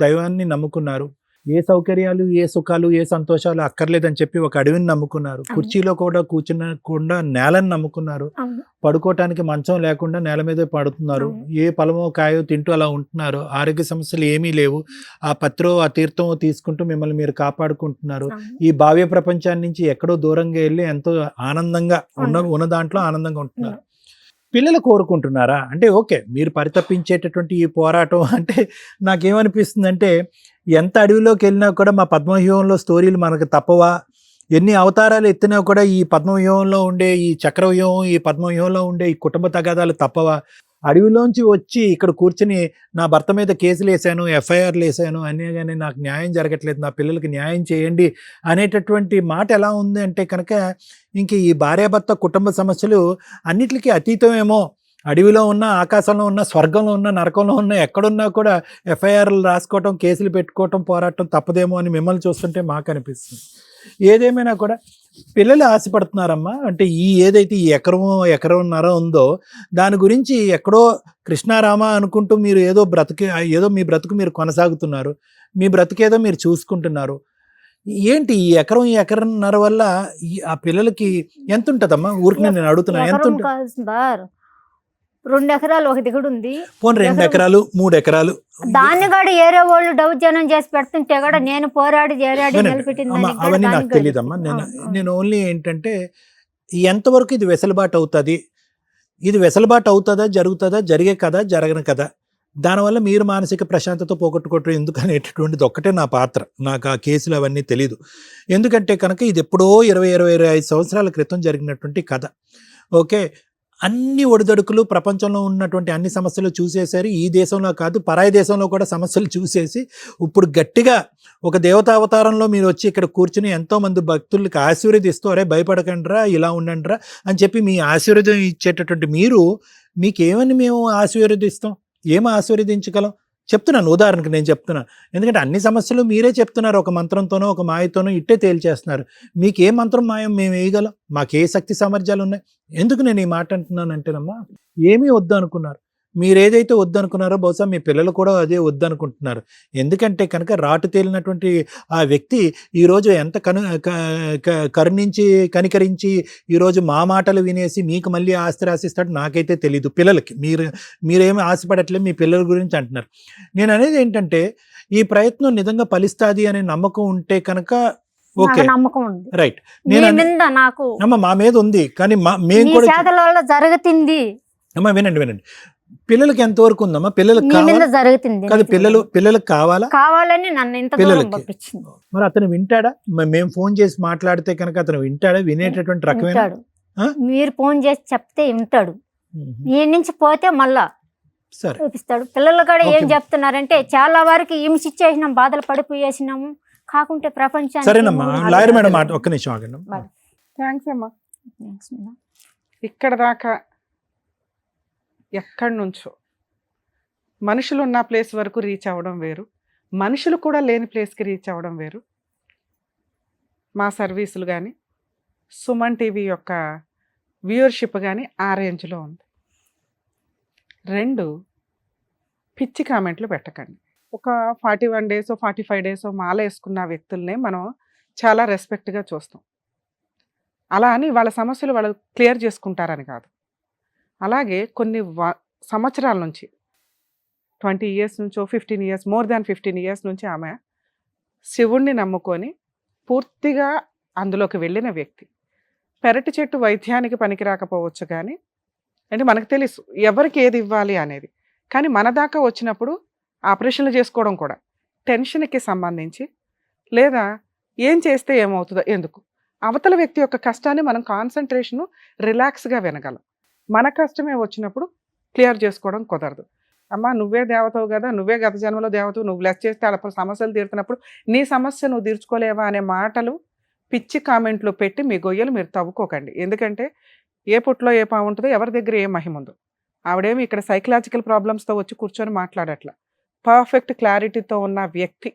దైవాన్ని నమ్ముకున్నారు. ఏ సౌకర్యాలు, ఏ సుఖాలు, ఏ సంతోషాలు అక్కర్లేదని చెప్పి ఒక అడవిని నమ్ముకున్నారు. కుర్చీలో కూడా కూర్చునకుండా నేలని నమ్ముకున్నారు. పడుకోవటానికి మంచం లేకుండా నేల మీదే పడుతున్నారు. ఏ పలమో కాయో తింటూ అలా ఉంటున్నారు. ఆరోగ్య సమస్యలు ఏమీ లేవు. ఆ పత్రో ఆ తీర్థమో తీసుకుంటూ మిమ్మల్ని మీరు కాపాడుకుంటున్నారు. ఈ భావ్య ప్రపంచాన్ని నుంచి ఎక్కడో దూరంగా వెళ్ళి ఎంతో ఆనందంగా ఉన్న దాంట్లో ఆనందంగా ఉంటున్నారు. పిల్లలు కోరుకుంటున్నారా అంటే? ఓకే, మీరు పరితపించేటటువంటి ఈ పోరాటం అంటే నాకేమనిపిస్తుంది అంటే, ఎంత అడవిలోకి వెళ్ళినా కూడా మా పద్మవ్యూహంలో స్టోరీలు మనకు తప్పవా? ఎన్ని అవతారాలు ఎత్తినా కూడా ఈ పద్మవ్యూహంలో ఉండే ఈ చక్రవ్యూహం, ఈ పద్మవ్యూహంలో ఉండే ఈ కుటుంబ తగాదాలు తప్పవా? అడవిలోంచి వచ్చి ఇక్కడ కూర్చుని నా భర్త మీద కేసులు వేసాను, ఎఫ్ఐఆర్లు వేసాను అనే కానీ నాకు న్యాయం జరగట్లేదు, నా పిల్లలకి న్యాయం చేయండి అనేటటువంటి మాట ఎలా ఉంది అంటే కనుక, ఇంక ఈ భార్యాభర్త కుటుంబ సమస్యలు అన్నిటికీ అతీతమేమో. అడవిలో ఉన్న, ఆకాశంలో ఉన్న, స్వర్గంలో ఉన్న, నరకంలో ఉన్న, ఎక్కడున్నా కూడా ఎఫ్ఐఆర్లు రాసుకోవటం, కేసులు పెట్టుకోవటం, పోరాటం తప్పదేమో అని మిమ్మల్ని చూస్తుంటే మాకు అనిపిస్తుంది. ఏదేమైనా కూడా పిల్లలు ఆశపడుతున్నారమ్మా. అంటే ఈ ఏదైతే ఈ ఎకరన్నర ఉందో దాని గురించి ఎక్కడో కృష్ణారామ అనుకుంటూ మీరు ఏదో మీ బ్రతుకు మీరు కొనసాగుతున్నారు. మీ బ్రతుకేదో మీరు చూసుకుంటున్నారు. ఏంటి ఈ ఎకరన్నర వల్ల ఆ పిల్లలకి ఎంత ఉంటుందమ్మా? ఊరికి నేను అడుగుతున్నా, ఎంత ఉంటుంది? 2 ఎకరాలు ఒక దిగుడు ఉంది. పోనీ 2 ఎకరాలు 3 ఎకరాలు దాన్ని కూడా ఏరే వాళ్ళు దౌర్జన్యం చేసి పెడుతుంటే కూడా నేను పోరాడి అవన్నీ నాకు తెలియదమ్మా. నేను ఓన్లీ ఏంటంటే ఎంతవరకు ఇది వెసులుబాటు అవుతుంది, ఇది వెసులుబాటు అవుతుందా, జరుగుతుందా, జరిగే కదా, జరగని కదా, దానివల్ల మీరు మానసిక ప్రశాంతత పోగొట్టుకోవటం ఎందుకు అనేటటువంటిది ఒక్కటే నా పాత్ర. నాకు ఆ కేసులు అవన్నీ తెలీదు. ఎందుకంటే కనుక ఇది ఎప్పుడో 20-25 సంవత్సరాల క్రితం జరిగినటువంటి కథ. ఓకే, అన్ని ఒడిదొడుకులు, ప్రపంచంలో ఉన్నటువంటి అన్ని సమస్యలు చూసేసారు. ఈ దేశంలో కాదు, పరాయి దేశంలో కూడా సమస్యలు చూసేసి ఇప్పుడు గట్టిగా ఒక దేవతావతారంలో మీరు వచ్చి ఇక్కడ కూర్చుని ఎంతోమంది భక్తులకి ఆశీర్వదిస్తూ, అరే భయపడకండిరా, ఇలా ఉండండిరా అని చెప్పి మీ ఆశీర్వాదం ఇచ్చేటటువంటి మీరు, మీకేమని మేము ఆశీర్వదిస్తాం, ఏం ఆశీర్వదించగలం చెప్తున్నాను. ఉదాహరణకు నేను చెప్తున్నాను, ఎందుకంటే అన్ని సమస్యలు మీరే చెప్తున్నారు. ఒక మంత్రంతోనో ఒక మాయతోనో ఇట్టే తేల్చేస్తున్నారు. మీకు ఏ మంత్రం మాయం మేము వేయగలం? మాకే శక్తి సామర్థ్యాలు ఉన్నాయి? ఎందుకు నేను ఈ మాట అంటున్నానంటేనమ్మా, ఏమీ వద్దు అనుకున్నారు. మీరేదైతే వద్దనుకున్నారో బహుశా మీ పిల్లలు కూడా అదే వద్దనుకుంటున్నారు. ఎందుకంటే కనుక రాటు తేలినటువంటి ఆ వ్యక్తి ఈరోజు ఎంత కరుణించి కనికరించి ఈరోజు మా మాటలు వినేసి మీకు మళ్ళీ ఆస్తి రాసిస్తాడు నాకైతే తెలీదు. పిల్లలకి మీరేమీ ఆశపడట్లేదు, మీ పిల్లల గురించి అంటున్నారు. నేను అనేది ఏంటంటే, ఈ ప్రయత్నం నిజంగా ఫలిస్తాది అనే నమ్మకం ఉంటే కనుక ఓకే, నమ్మకం ఉంది. రైట్. నేను మా మీద ఉంది, కానీ మేము కూడా జరుగుతుంది. అమ్మా వినండి, పిల్లలకి ఎంతవరకు ఉందమ్మా? పిల్లలకి కాదు, పిల్లలకు కావాలని నన్ను ఇంత పంపించింది. మరి అతను వింటాడా? మేము ఫోన్ చేసి మాట్లాడితే కనుక అతను వింటాడా? వినేటటువంటి రకమైన మీరు ఫోన్ చేసి చెప్తే వింటాడు. ఈ నుంచి పోతే మళ్ళా చూపిస్తాడు. పిల్లలు కూడా ఏం చెప్తున్నారంటే, చాలా వరకు హింసించేసినాం, బాధలు పడిపోయేసినాము, కాకుంటే ప్రపంచాన్ని. సరేనమ్మా, లాయర్ మేడం ఒక్క నిమిషం ఆగండి. థ్యాంక్స్ అమ్మా. ఇక్కడ దాకా ఎక్కడి నుంచో మనుషులు ఉన్న ప్లేస్ వరకు రీచ్ అవ్వడం వేరు, మనుషులు కూడా లేని ప్లేస్కి రీచ్ అవ్వడం వేరు. మా సర్వీసులు కానీ సుమన్ టీవీ యొక్క వ్యూవర్షిప్ కానీ ఆ రేంజ్లో ఉంది. 2, పిచ్చి కామెంట్లు పెట్టకండి. ఒక 41 డేస్ 45 డేస్ మాల వేసుకున్న వ్యక్తుల్నే మనం చాలా రెస్పెక్ట్గా చూస్తాం. అలా అని వాళ్ళ సమస్యలు వాళ్ళు క్లియర్ చేసుకుంటారని కాదు. అలాగే కొన్ని సంవత్సరాల నుంచి 20 ఇయర్స్ నుంచో 15 ఇయర్స్, మోర్ దాన్ 15 ఇయర్స్ నుంచి ఆమె శివుణ్ణి నమ్ముకొని పూర్తిగా అందులోకి వెళ్ళిన వ్యక్తి. పెరటి చెట్టు వైద్యానికి పనికి రాకపోవచ్చు కానీ, అంటే మనకు తెలుసు ఎవరికి ఏది ఇవ్వాలి అనేది. కానీ మన దాకా వచ్చినప్పుడు ఆపరేషన్లు చేసుకోవడం కూడా టెన్షన్కి సంబంధించి, లేదా ఏం చేస్తే ఏమవుతుందో ఎందుకు, అవతల వ్యక్తి యొక్క కష్టాన్ని మనం కాన్సన్ట్రేషను రిలాక్స్గా వినగలం. మన కష్టమే వచ్చినప్పుడు క్లియర్ చేసుకోవడం కుదరదు. అమ్మ నువ్వే దేవతవు కదా, నువ్వే గత జన్మలో దేవతవు, నువ్వు బ్లెస్ చేస్తే అప్పుడు సమస్యలు తీరుతున్నప్పుడు నీ సమస్య నువ్వు తీర్చుకోలేవా అనే మాటలు, పిచ్చి కామెంట్లు పెట్టి మీ గొయ్యలు మీరు తవ్వుకోకండి. ఎందుకంటే ఏ పుట్లో ఏ పాము ఉంటుందో, ఎవరి దగ్గర ఏ మహిమ ఉందో. ఆవిడేమి ఇక్కడ సైకలాజికల్ ప్రాబ్లమ్స్తో వచ్చి కూర్చొని మాట్లాడట్లా, పర్ఫెక్ట్ క్లారిటీతో ఉన్న వ్యక్తి.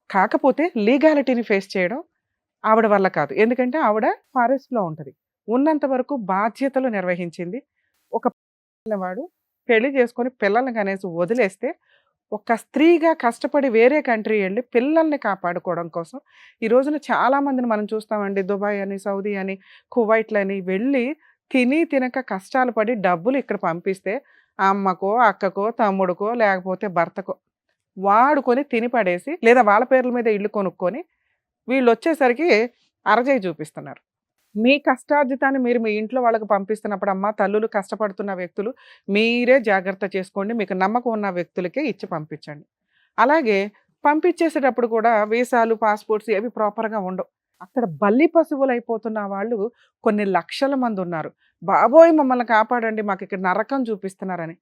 కాకపోతే లీగాలిటీని ఫేస్ చేయడం ఆవిడ వల్ల కాదు. ఎందుకంటే ఆవిడ ఫారెస్ట్లో ఉంటుంది, ఉన్నంత వరకు బాధ్యతలు నిర్వహించింది. ఒక వాడు పెళ్లి చేసుకొని పిల్లల్ని కనేసి వదిలేస్తే, ఒక స్త్రీగా కష్టపడి వేరే కంట్రీ వెళ్ళి పిల్లల్ని కాపాడుకోవడం కోసం ఈ రోజున చాలామందిని మనం చూస్తామండి. దుబాయ్ అని, సౌదీ అని, కువైట్లని వెళ్ళి తిని తినక కష్టాలు పడి డబ్బులు ఇక్కడ పంపిస్తే అమ్మకో అక్కకో తమ్ముడికో లేకపోతే భర్తకో వాడుకొని తిని పడేసి, లేదా వాళ్ళ పేర్ల మీద ఇల్లు కొనుక్కొని వీళ్ళు వచ్చేసరికి అరజాయి చూపిస్తున్నారు. మీ కష్టార్జితాన్ని మీరు మీ ఇంట్లో వాళ్ళకి పంపిస్తున్నప్పుడు అమ్మ తల్లులు కష్టపడుతున్న వ్యక్తులు మీరే జాగ్రత్త చేసుకోండి, మీకు నమ్మకం ఉన్న వ్యక్తులకే ఇచ్చి పంపించండి. అలాగే పంపించేసేటప్పుడు కూడా వీసాలు పాస్పోర్ట్స్ ఏవి ప్రాపర్గా ఉండవు. అక్కడ బల్లి పశువులు అయిపోతున్న వాళ్ళు కొన్ని లక్షల మంది ఉన్నారు. బాబోయ్ మమ్మల్ని కాపాడండి, మాకు ఇక్కడ నరకం చూపిస్తున్నారని.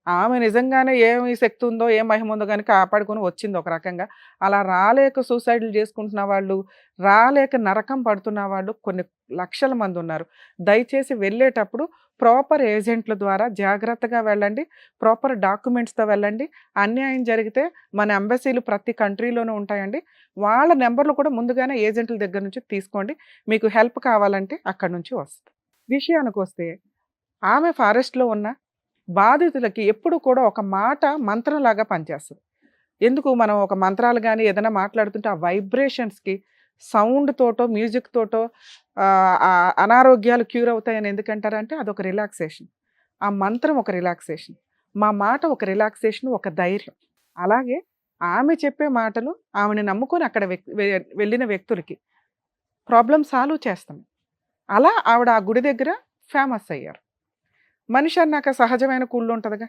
ఆమె నిజంగానే ఏమి శక్తి ఉందో ఏ మహిమ ఉందో కానీ కాపాడుకొని వచ్చింది ఒక రకంగా. అలా రాలేక సూసైడ్లు చేసుకుంటున్న వాళ్ళు, రాలేక నరకం పడుతున్న వాళ్ళు కొన్ని లక్షల మంది ఉన్నారు. దయచేసి వెళ్ళేటప్పుడు ప్రాపర్ ఏజెంట్ల ద్వారా జాగ్రత్తగా వెళ్ళండి, ప్రాపర్ డాక్యుమెంట్స్తో వెళ్ళండి. అన్యాయం జరిగితే మన ఎంబసీలు ప్రతి కంట్రీలోనూ ఉంటాయండి, వాళ్ళ నెంబర్లు కూడా ముందుగానే ఏజెంట్ల దగ్గర నుంచి తీసుకోండి. మీకు హెల్ప్ కావాలంటే అక్కడి నుంచి వస్తుంది. విషయానికి వస్తే ఆమె ఫారెస్ట్లో ఉన్న బాధితులకి ఎప్పుడు కూడా ఒక మాట మంత్రంలాగా పనిచేస్తుంది. ఎందుకు మనం ఒక మంత్రాలు కానీ ఏదైనా మాట్లాడుతుంటే ఆ వైబ్రేషన్స్కి సౌండ్ తోటో మ్యూజిక్ తోటో అనారోగ్యాలు క్యూర్ అవుతాయని ఎందుకంటారంటే అదొక రిలాక్సేషన్. ఆ మంత్రం ఒక రిలాక్సేషన్, మా మాట ఒక రిలాక్సేషన్, ఒక ధైర్యం. అలాగే ఆమె చెప్పే మాటలు ఆమెను నమ్ముకొని అక్కడ వెళ్ళిన వ్యక్తులకి ప్రాబ్లం సాల్వ్ చేస్తాం. అలా ఆవిడ ఆ గుడి దగ్గర ఫేమస్ అయ్యారు. మనిషి అన్నాక సహజమైన కుళ్ళు ఉంటుందిగా.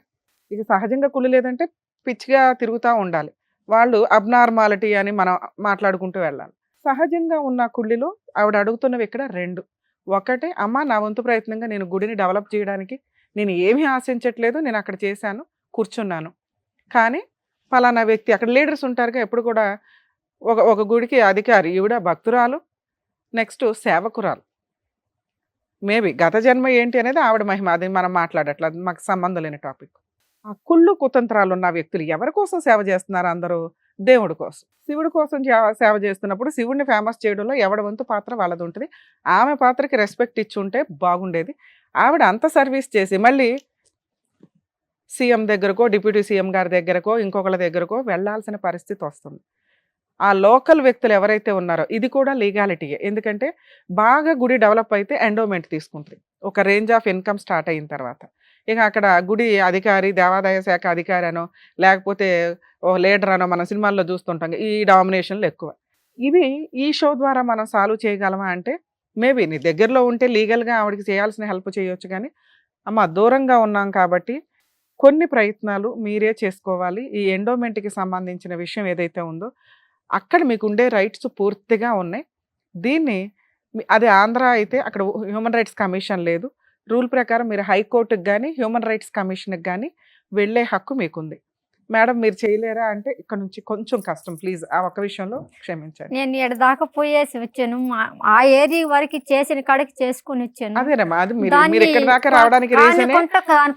ఇక సహజంగా కుళ్ళు లేదంటే పిచ్చిగా తిరుగుతూ ఉండాలి. వాళ్ళు అబ్నార్మాలిటీ అని మనం మాట్లాడుకుంటూ వెళ్ళాలి. సహజంగా ఉన్న కుళ్ళిలో ఆవిడ అడుగుతున్నవి ఇక్కడ 2. ఒకటి, అమ్మ నా వంతు ప్రయత్నంగా నేను గుడిని డెవలప్ చేయడానికి నేను ఏమీ ఆశించట్లేదు, నేను అక్కడ చేశాను, కూర్చున్నాను. కానీ ఫలానా వ్యక్తి, అక్కడ లీడర్స్ ఉంటారుగా ఎప్పుడు కూడా, ఒక గుడికి అధికారి, ఈవిడ భక్తురాలు, నెక్స్ట్ సేవకురాలు. మేబీ గత జన్మ ఏంటి అనేది ఆవిడ మహిమ, అది మనం మాట్లాడట్లేదు, అది మాకు సంబంధం లేని టాపిక్. ఆ కుళ్ళు కుతంత్రాలు ఉన్న వ్యక్తులు ఎవరి కోసం సేవ చేస్తున్నారు? అందరూ దేవుడి కోసం, శివుడి కోసం సేవ చేస్తున్నప్పుడు శివుడిని ఫేమస్ చేయడంలో ఎవడి వంతు పాత్ర వాళ్ళది ఉంటుంది. ఆమె పాత్రకి రెస్పెక్ట్ ఇచ్చి ఉంటే బాగుండేది. ఆవిడ అంత సర్వీస్ చేసి మళ్ళీ సీఎం దగ్గరకో, డిప్యూటీ సీఎం గారి దగ్గరకో, ఇంకొకళ్ళ దగ్గరకో వెళ్ళాల్సిన పరిస్థితి వస్తుంది. ఆ లోకల్ వ్యక్తులు ఎవరైతే ఉన్నారో, ఇది కూడా లీగాలిటీయే. ఎందుకంటే బాగా గుడి డెవలప్ అయితే ఎండోమెంట్ తీసుకుంటుంది, ఒక రేంజ్ ఆఫ్ ఇన్కమ్ స్టార్ట్ అయిన తర్వాత. ఇక అక్కడ గుడి అధికారి, దేవాదాయ శాఖ అధికారి అనో లేకపోతే ఓ లీడర్ అనో మనం సినిమాల్లో చూస్తుంటాం, ఈ డామినేషన్లు ఎక్కువ. ఇవి ఈ షో ద్వారా మనం సాల్వ్ చేయగలమా అంటే మేబీ నీ దగ్గరలో ఉంటే లీగల్గా ఆవిడకి చేయాల్సిన హెల్ప్ చేయొచ్చు. కానీ అమ్మ దూరంగా ఉన్నాం కాబట్టి కొన్ని ప్రయత్నాలు మీరే చేసుకోవాలి. ఈ ఎండోమెంట్కి సంబంధించిన విషయం ఏదైతే ఉందో అక్కడ మీకు ఉండే రైట్స్ పూర్తిగా ఉన్నాయి. దీన్ని అది ఆంధ్ర అయితే అక్కడ హ్యూమన్ రైట్స్ కమిషన్ లేదు. రూల్ ప్రకారం మీరు హైకోర్టుకి కానీ హ్యూమన్ రైట్స్ కమిషన్కి కానీ వెళ్ళే హక్కు మీకుంది. మేడం మీరు చేయలేరా అంటే ఇక్కడ నుంచి కొంచెం కష్టం, ప్లీజ్ ఆ ఒక్క విషయంలో క్షమించండి. నేను ఇక్కడ దాకా పోయేసి వచ్చాను, ఆ ఏరియా వరకు చేసిన కాడికి చేసుకుని వచ్చాను. అదేనమ్మా, అది మీరు ఇక్కడ దాకా రావడానికి రీజనే.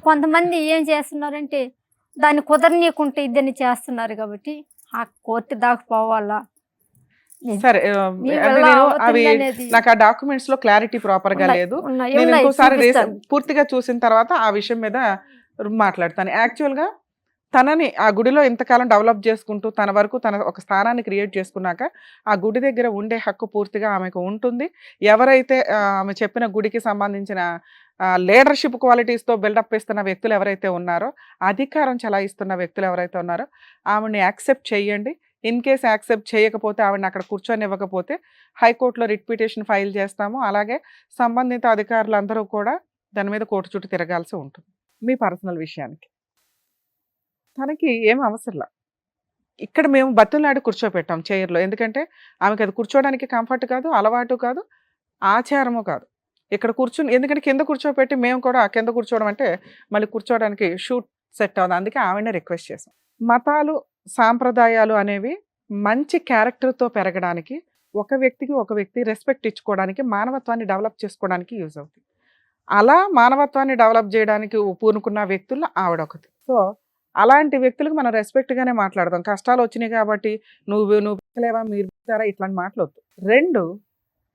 కొంతమంది ఏం చేస్తున్నారంటే దాన్ని కుదరనీయకుంటే ఇద్దరిని చేస్తున్నారు కాబట్టి ఆ కోర్టు దాకా పోవాలా సరే మీ అంటే వల్ల నేను అవుతుంది అవి అనేది నాకు ఆ డాక్యుమెంట్స్ లో క్లారిటీ ప్రాపర్ గా ఉన్నాయి, లేదు. ఉన్నాయి, నేను ఉన్నాయి, ఇంకోసారి చూపిస్తాను. పూర్తిగా చూసిన తర్వాత ఆ విషయం మీద మాట్లాడతాను. యాక్చువల్ గా తనని ఆ గుడిలో ఇంతకాలం డెవలప్ చేసుకుంటూ తన వరకు తన ఒక స్థానాన్ని క్రియేట్ చేసుకున్నాక ఆ గుడి దగ్గర ఉండే హక్కు పూర్తిగా ఆమెకు ఉంటుంది. ఎవరైతే ఆమె చెప్పిన గుడికి సంబంధించిన లీడర్షిప్ క్వాలిటీస్తో బిల్డప్ ఇస్తున్న వ్యక్తులు ఎవరైతే ఉన్నారో, అధికారం చలాయిస్తున్న వ్యక్తులు ఎవరైతే ఉన్నారో ఆవిడని యాక్సెప్ట్ చేయండి. ఇన్ కేస్ యాక్సెప్ట్ చేయకపోతే, ఆవిడని అక్కడ కూర్చొని ఇవ్వకపోతే హైకోర్టులో రిట్ పిటిషన్ ఫైల్ చేస్తాము. అలాగే సంబంధిత అధికారులు అందరూ కూడా దాని మీద కోర్టు చుట్టూ తిరగాల్సి ఉంటుంది. మీ పర్సనల్ విషయానికి తనకి ఏం అవసరంలా. ఇక్కడ మేము బతులాడి కూర్చోపెట్టాం చైర్లో. ఎందుకంటే ఆమెకి అది కూర్చోవడానికి కంఫర్ట్ కాదు, అలవాటు కాదు, ఆచారము కాదు. ఇక్కడ కూర్చుని ఎందుకంటే కింద కూర్చోపెట్టి మేము కూడా కింద కూర్చోవడం అంటే మళ్ళీ కూర్చోవడానికి షూట్ సెట్ అవుతుంది. అందుకే ఆమెనే రిక్వెస్ట్ చేసాం. మతాలు సాంప్రదాయాలు అనేవి మంచి క్యారెక్టర్తో పెరగడానికి, ఒక వ్యక్తికి ఒక వ్యక్తి రెస్పెక్ట్ ఇచ్చుకోవడానికి, మానవత్వాన్ని డెవలప్ చేసుకోవడానికి యూజ్ అవుతుంది. అలా మానవత్వాన్ని డెవలప్ చేయడానికి పూనుకున్న వ్యక్తుల్లో ఆవిడ ఒకటి. సో అలాంటి వ్యక్తులకు మనం రెస్పెక్ట్గానే మాట్లాడదాం. కష్టాలు వచ్చినాయి కాబట్టి నువ్వు పెట్టలేవా, మీరు పెట్టారా, ఇట్లాంటి మాట్లాడద్దు. 2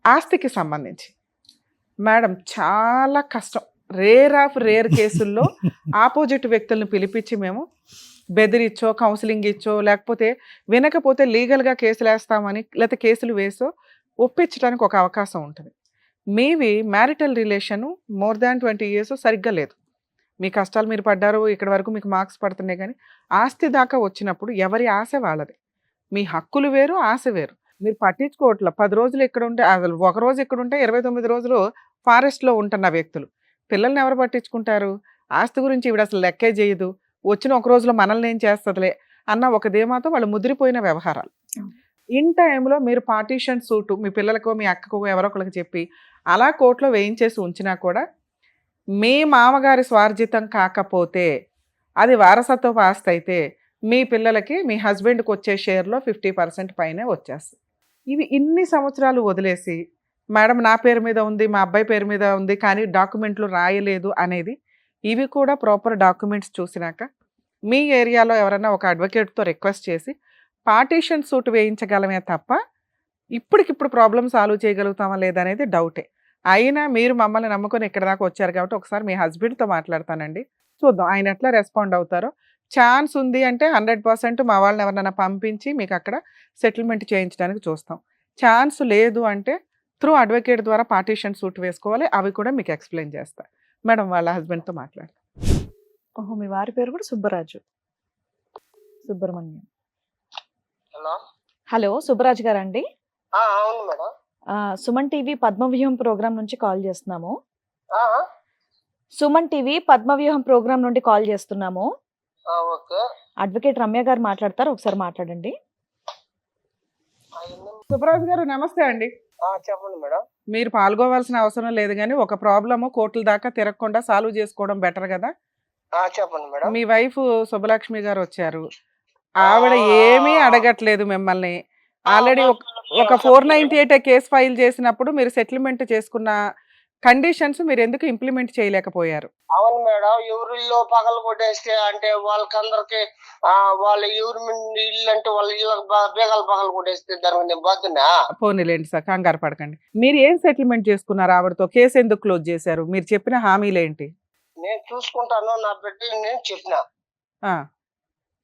ఆస్తికి సంబంధించి మేడం చాలా కష్టం. రేర్ ఆఫ్ రేర్ కేసుల్లో ఆపోజిట్ వ్యక్తులను పిలిపించి మేము బెదిరిచ్చో, కౌన్సిలింగ్ ఇచ్చో, లేకపోతే వినకపోతే లీగల్గా కేసులు వేస్తామని, లేకపోతే కేసులు వేసో ఒప్పించడానికి ఒక అవకాశం ఉంటుంది. మీవి marital relation more than 20 years సరిగ్గా లేదు. మీ కష్టాలు మీరు పడ్డారు, ఇక్కడ వరకు మీకు మార్క్స్ పడుతున్నాయి. కానీ ఆస్తి దాకా వచ్చినప్పుడు ఎవరి ఆశ వాళ్ళది. మీ హక్కులు వేరు, ఆశ వేరు. మీరు పట్టించుకోవట్ల. 10 రోజులు ఇక్కడ ఉంటే, అసలు ఒక రోజు ఇక్కడ ఉంటే 29 రోజులు ఫారెస్ట్లో ఉంటున్న వ్యక్తులు. పిల్లల్ని ఎవరు పట్టించుకుంటారు? ఆస్తి గురించి ఈవిడ అసలు లెక్కే చేయదు, వచ్చిన ఒక రోజులో మనల్ని ఏం చేస్తుందిలే అన్న ఒక ధీమాతో వాళ్ళు ముదిరిపోయిన వ్యవహారాలు. ఇన్ టైంలో మీరు పార్టీషన్ సూటు మీ పిల్లలకో మీ అక్కకో ఎవరో ఒకరికి చెప్పి అలా కోర్టులో వేయించేసి ఉంచినా కూడా మీ మామగారి స్వార్జితం కాకపోతే, అది వారసత్వపు ఆస్తి అయితే, మీ పిల్లలకి మీ హస్బెండ్కి వచ్చే షేర్లో 50% పైనే వచ్చేస్తుంది. ఇవి ఇన్ని సంవత్సరాలు వదిలేసి మేడం నా పేరు మీద ఉంది, మా అబ్బాయి పేరు మీద ఉంది, కానీ డాక్యుమెంట్లు రాయలేదు అనేది, ఇవి కూడా ప్రాపర్ డాక్యుమెంట్స్ చూసినాక మీ ఏరియాలో ఎవరైనా ఒక అడ్వకేట్తో రిక్వెస్ట్ చేసి పార్టీషన్ సూట్ వేయించగలమే తప్ప ఇప్పటికిప్పుడు ప్రాబ్లమ్ సాల్వ్ చేయగలుగుతామా లేదనేది డౌటే. అయినా మీరు మమ్మల్ని నమ్ముకొని ఇక్కడ దాకా వచ్చారు కాబట్టి ఒకసారి మీ హస్బెండ్తో మాట్లాడతానండి, చూద్దాం ఆయన ఎట్లా రెస్పాండ్ అవుతారో. ఛాన్స్ ఉంది అంటే 100% మా వాళ్ళని ఎవరినైనా పంపించి మీకు అక్కడ సెటిల్మెంట్ చేయించడానికి చూస్తాం. ఛాన్స్ లేదు అంటే త్రూ అడ్వకేట్ ద్వారా పార్టీషన్ సూట్ వేసుకోవాలి. అవి కూడా మీకు ఎక్స్ప్లెయిన్ చేస్తా. మేడం వాళ్ళ హస్బెండ్తో మాట్లాడతాం. ఓహో, మీ వారి పేరు కూడా సుబ్బరాజు, సుబ్రహ్మణ్యం. హలో, హలో, సుబ్బరాజు గారు అండి? అవును మేడం. సుమన్ టీవీ పద్మవ్యూహం ప్రోగ్రామ్ నుంచి కాల్ చేస్తున్నాము. సుమన్ టీవీ పద్మవ్యూహం ప్రోగ్రామ్ నుండి కాల్ చేస్తున్నాము. ఓకే. అడ్వకేట్ రమ్య గారు మాట్లాడతారు, ఒకసారి మాట్లాడండి. సుబ్బరాజు గారు నమస్తే అండి. చెప్పండి మేడం. మీరు పాల్గొవాల్సిన అవసరం లేదు, కానీ ఒక ప్రాబ్లము కోర్టుల దాకా తిరగకుండా సాల్వ్ చేసుకోవడం బెటర్ కదా. చెప్పండి మేడం. మీ వైఫ్ శుభలక్ష్మి గారు వచ్చారు, ఆవిడ ఏమీ అడగట్లేదు మిమ్మల్ని. ఆల్రెడీ ఒక 498 కేసు ఫైల్ చేసినప్పుడు మీరు సెటిల్మెంట్ చేసుకున్న కండిషన్స్ మీరు ఎందుకు ఇంప్లిమెంట్ చేయలేకపోయారు? అవును మేడం, ఎవరిల్లో పగలు కొట్టేస్తే అంటే వాళ్ళకందరికి వాళ్ళ ఎవరి ఇల్లు అంటే వాళ్ళ ఇళ్ళకి బీగాలు పగలు కొట్టేస్తే దానికి నేను బాధ్యనా? పోనీలేండి సార్, కంగారు పడకండి. మీరు ఏం సెటిల్మెంట్ చేసుకున్నారు ఆవిడతో? కేసు ఎందుకు క్లోజ్ చేశారు? మీరు చెప్పిన హామీలు ఏంటి? నేను చూసుకుంటాను నా బిడ్డని నేను చెప్పిన.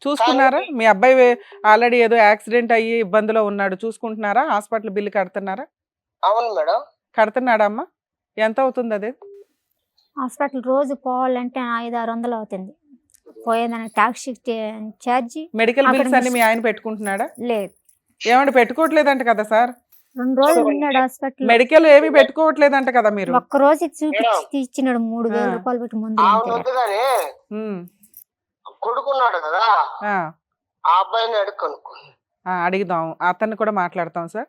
చూసుకున్నారా? మీ అబ్బాయి ఆల్రెడీ ఏదో యాక్సిడెంట్ అయ్యి ఇబ్బందిలో ఉన్నాడు, చూసుకుంటున్నారా? హాస్పిటల్ బిల్లు కడుతున్నారా? అవును మేడం. కడుతున్నాడా అమ్మా? ఎంత అవుతుంది అదే? హాస్పిటల్ రోజు పోవాలంటే 500-600 అవుతుంది. పోయేదానికి టాక్సీ ఛార్జీ. మెడికల్ బిల్స్ అన్ని మీ ఆయన పెట్టుకుంటున్నాడా? లేదు, ఏమంటే పెట్టుకోవట్లేదంట కదా సార్? 2 రోజులు ఉన్నాడు హాస్పిటల్. మెడికల్ ఏమి పెట్టుకోవట్లేదంట కదా మీరు? ఒక్క రోజు చూపించి ఇచ్చినాడు 3000 రూపాయలు పెట్టి ముందు. కొడుకున్నాడు కదా, ఆ అబ్బాయిని అడుగుదాం, అతన్ని కూడా మాట్లాడతాం సార్.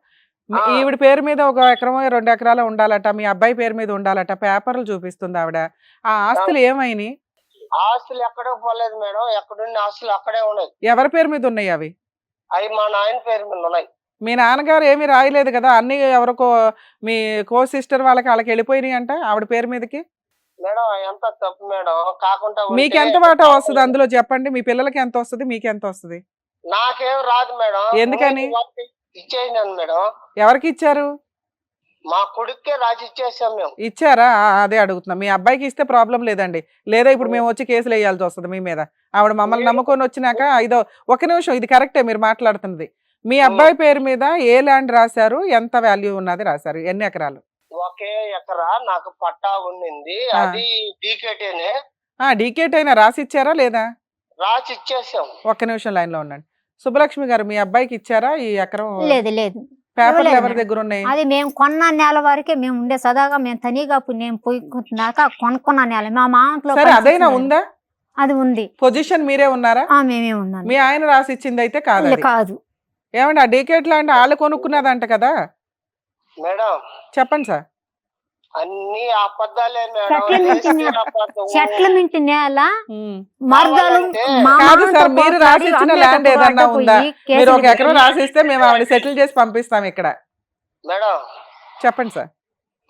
ఈవిడ పేరు మీద 1 ఎకరం 2 ఎకరాలు ఉండాలట, మీ అబ్బాయి పేరు మీద ఉండాలట, పేపర్లు చూపిస్తుంది ఆవిడ. ఆ ఆస్తులు ఏమైనాయి? ఆస్తులు ఎక్కడో పోలేదు మేడం, ఎక్కడున్న ఆస్తులు అక్కడే ఉన్నాయి. ఎవరి పేరు మీద ఉన్నాయి అవి? అవి మా నాయన పేరు మీద ఉన్నాయి. మీ నాన్నగారు ఏమీ రాయలేదు కదా? అన్ని ఎవరికో మీ కో సిస్టర్ వాళ్ళకి వెళ్ళిపోయినాయి అంట ఆవిడ పేరు మీదకి. మేడం ఎంత తప్పు మేడం కాకుండా ఉంటే మీకు ఎంత వాటా వస్తుంది అందులో చెప్పండి, మీ పిల్లలకి ఎంత వస్తుంది, మీకు ఎంత వస్తుంది? నాకేం రాదు మేడం. ఎందుకని? నేను వాళ్ళకి ఇచ్చేసినాను మేడం. ఎవరికి ఇచ్చారు? మా కొడుక్కే రాసి ఇచ్చేసాం మేము. ఇచ్చారా? అదే అడుగుతున్నా. మీ అబ్బాయికి ఇస్తే ప్రాబ్లం లేదండి. లేదా ఇప్పుడు మేము వచ్చి కేసులు వేయాల్సి వస్తుంది మీ మీద. ఆవిడ మమ్మల్ని నమ్ముకొని వచ్చినాక ఒక నిమిషం, ఇది కరెక్టే మీరు మాట్లాడుతున్నది. మీ అబ్బాయి పేరు మీద ఏ ల్యాండ్ రాశారు, ఎంత వాల్యూ ఉన్నది రాశారు, ఎన్ని ఎకరాలు? ఒకే ఎకరా నాకు పట్టా ఉండింది, అది డీకేటేనే. డీకేట్ అయినా రాసి ఇచ్చారా లేదా? రాసి ఇచ్చేసాం. ఒక్క నిమిషం లైన్ లో ఉండండి. సుబ్బలక్ష్మి గారు, మీ అబ్బాయికి ఇచ్చారా ఈ ఎకరం? లేదు లేదు, పేపర్లు ఇవ్వలేదు ఎవరి మేడం. దగ్గర ఉన్నాయి? అది మేము కొన్న నేల వరకే మేము ఉండే సదాగా మేము తనిగా నేను పోయినాక కొనుక్కున్న నేల మా మామలో సరే, అదైనా ఉందా? అది ఉంది. పొజిషన్ మీరే ఉన్నారా? మేమే ఉన్నాను. మీ ఆయన రాసి ఇచ్చింది అయితే కాదు అది. కాదు ఏమండి, ఆ డీకేట్ ల్యాండ్ వాళ్ళు కొనుక్కున్నదంట కదా? మేడం చెప్పండి సార్. అన్ని అబద్ధాలే మేడం. సెటిల్మెంట్ రేషన్ అబద్ధము. సెటిల్మెంట్ నేల ఉమ్. మరదలు కావాలంటే మా కాదు మామతో సార్, మీరు పోట్లాడి రాసి ఇచ్చిన అమ్మేటప్పుడు ల్యాండ్ ఏదన్నా అడ్డపోయి ఉందా? కేసులు మీరు ఒక ఎకరం పెట్టి- రాసిస్తే మేము ఆవిడ సెటిల్ చేసి పంపిస్తాం ఇక్కడ. మేడం చెప్పండి సార్.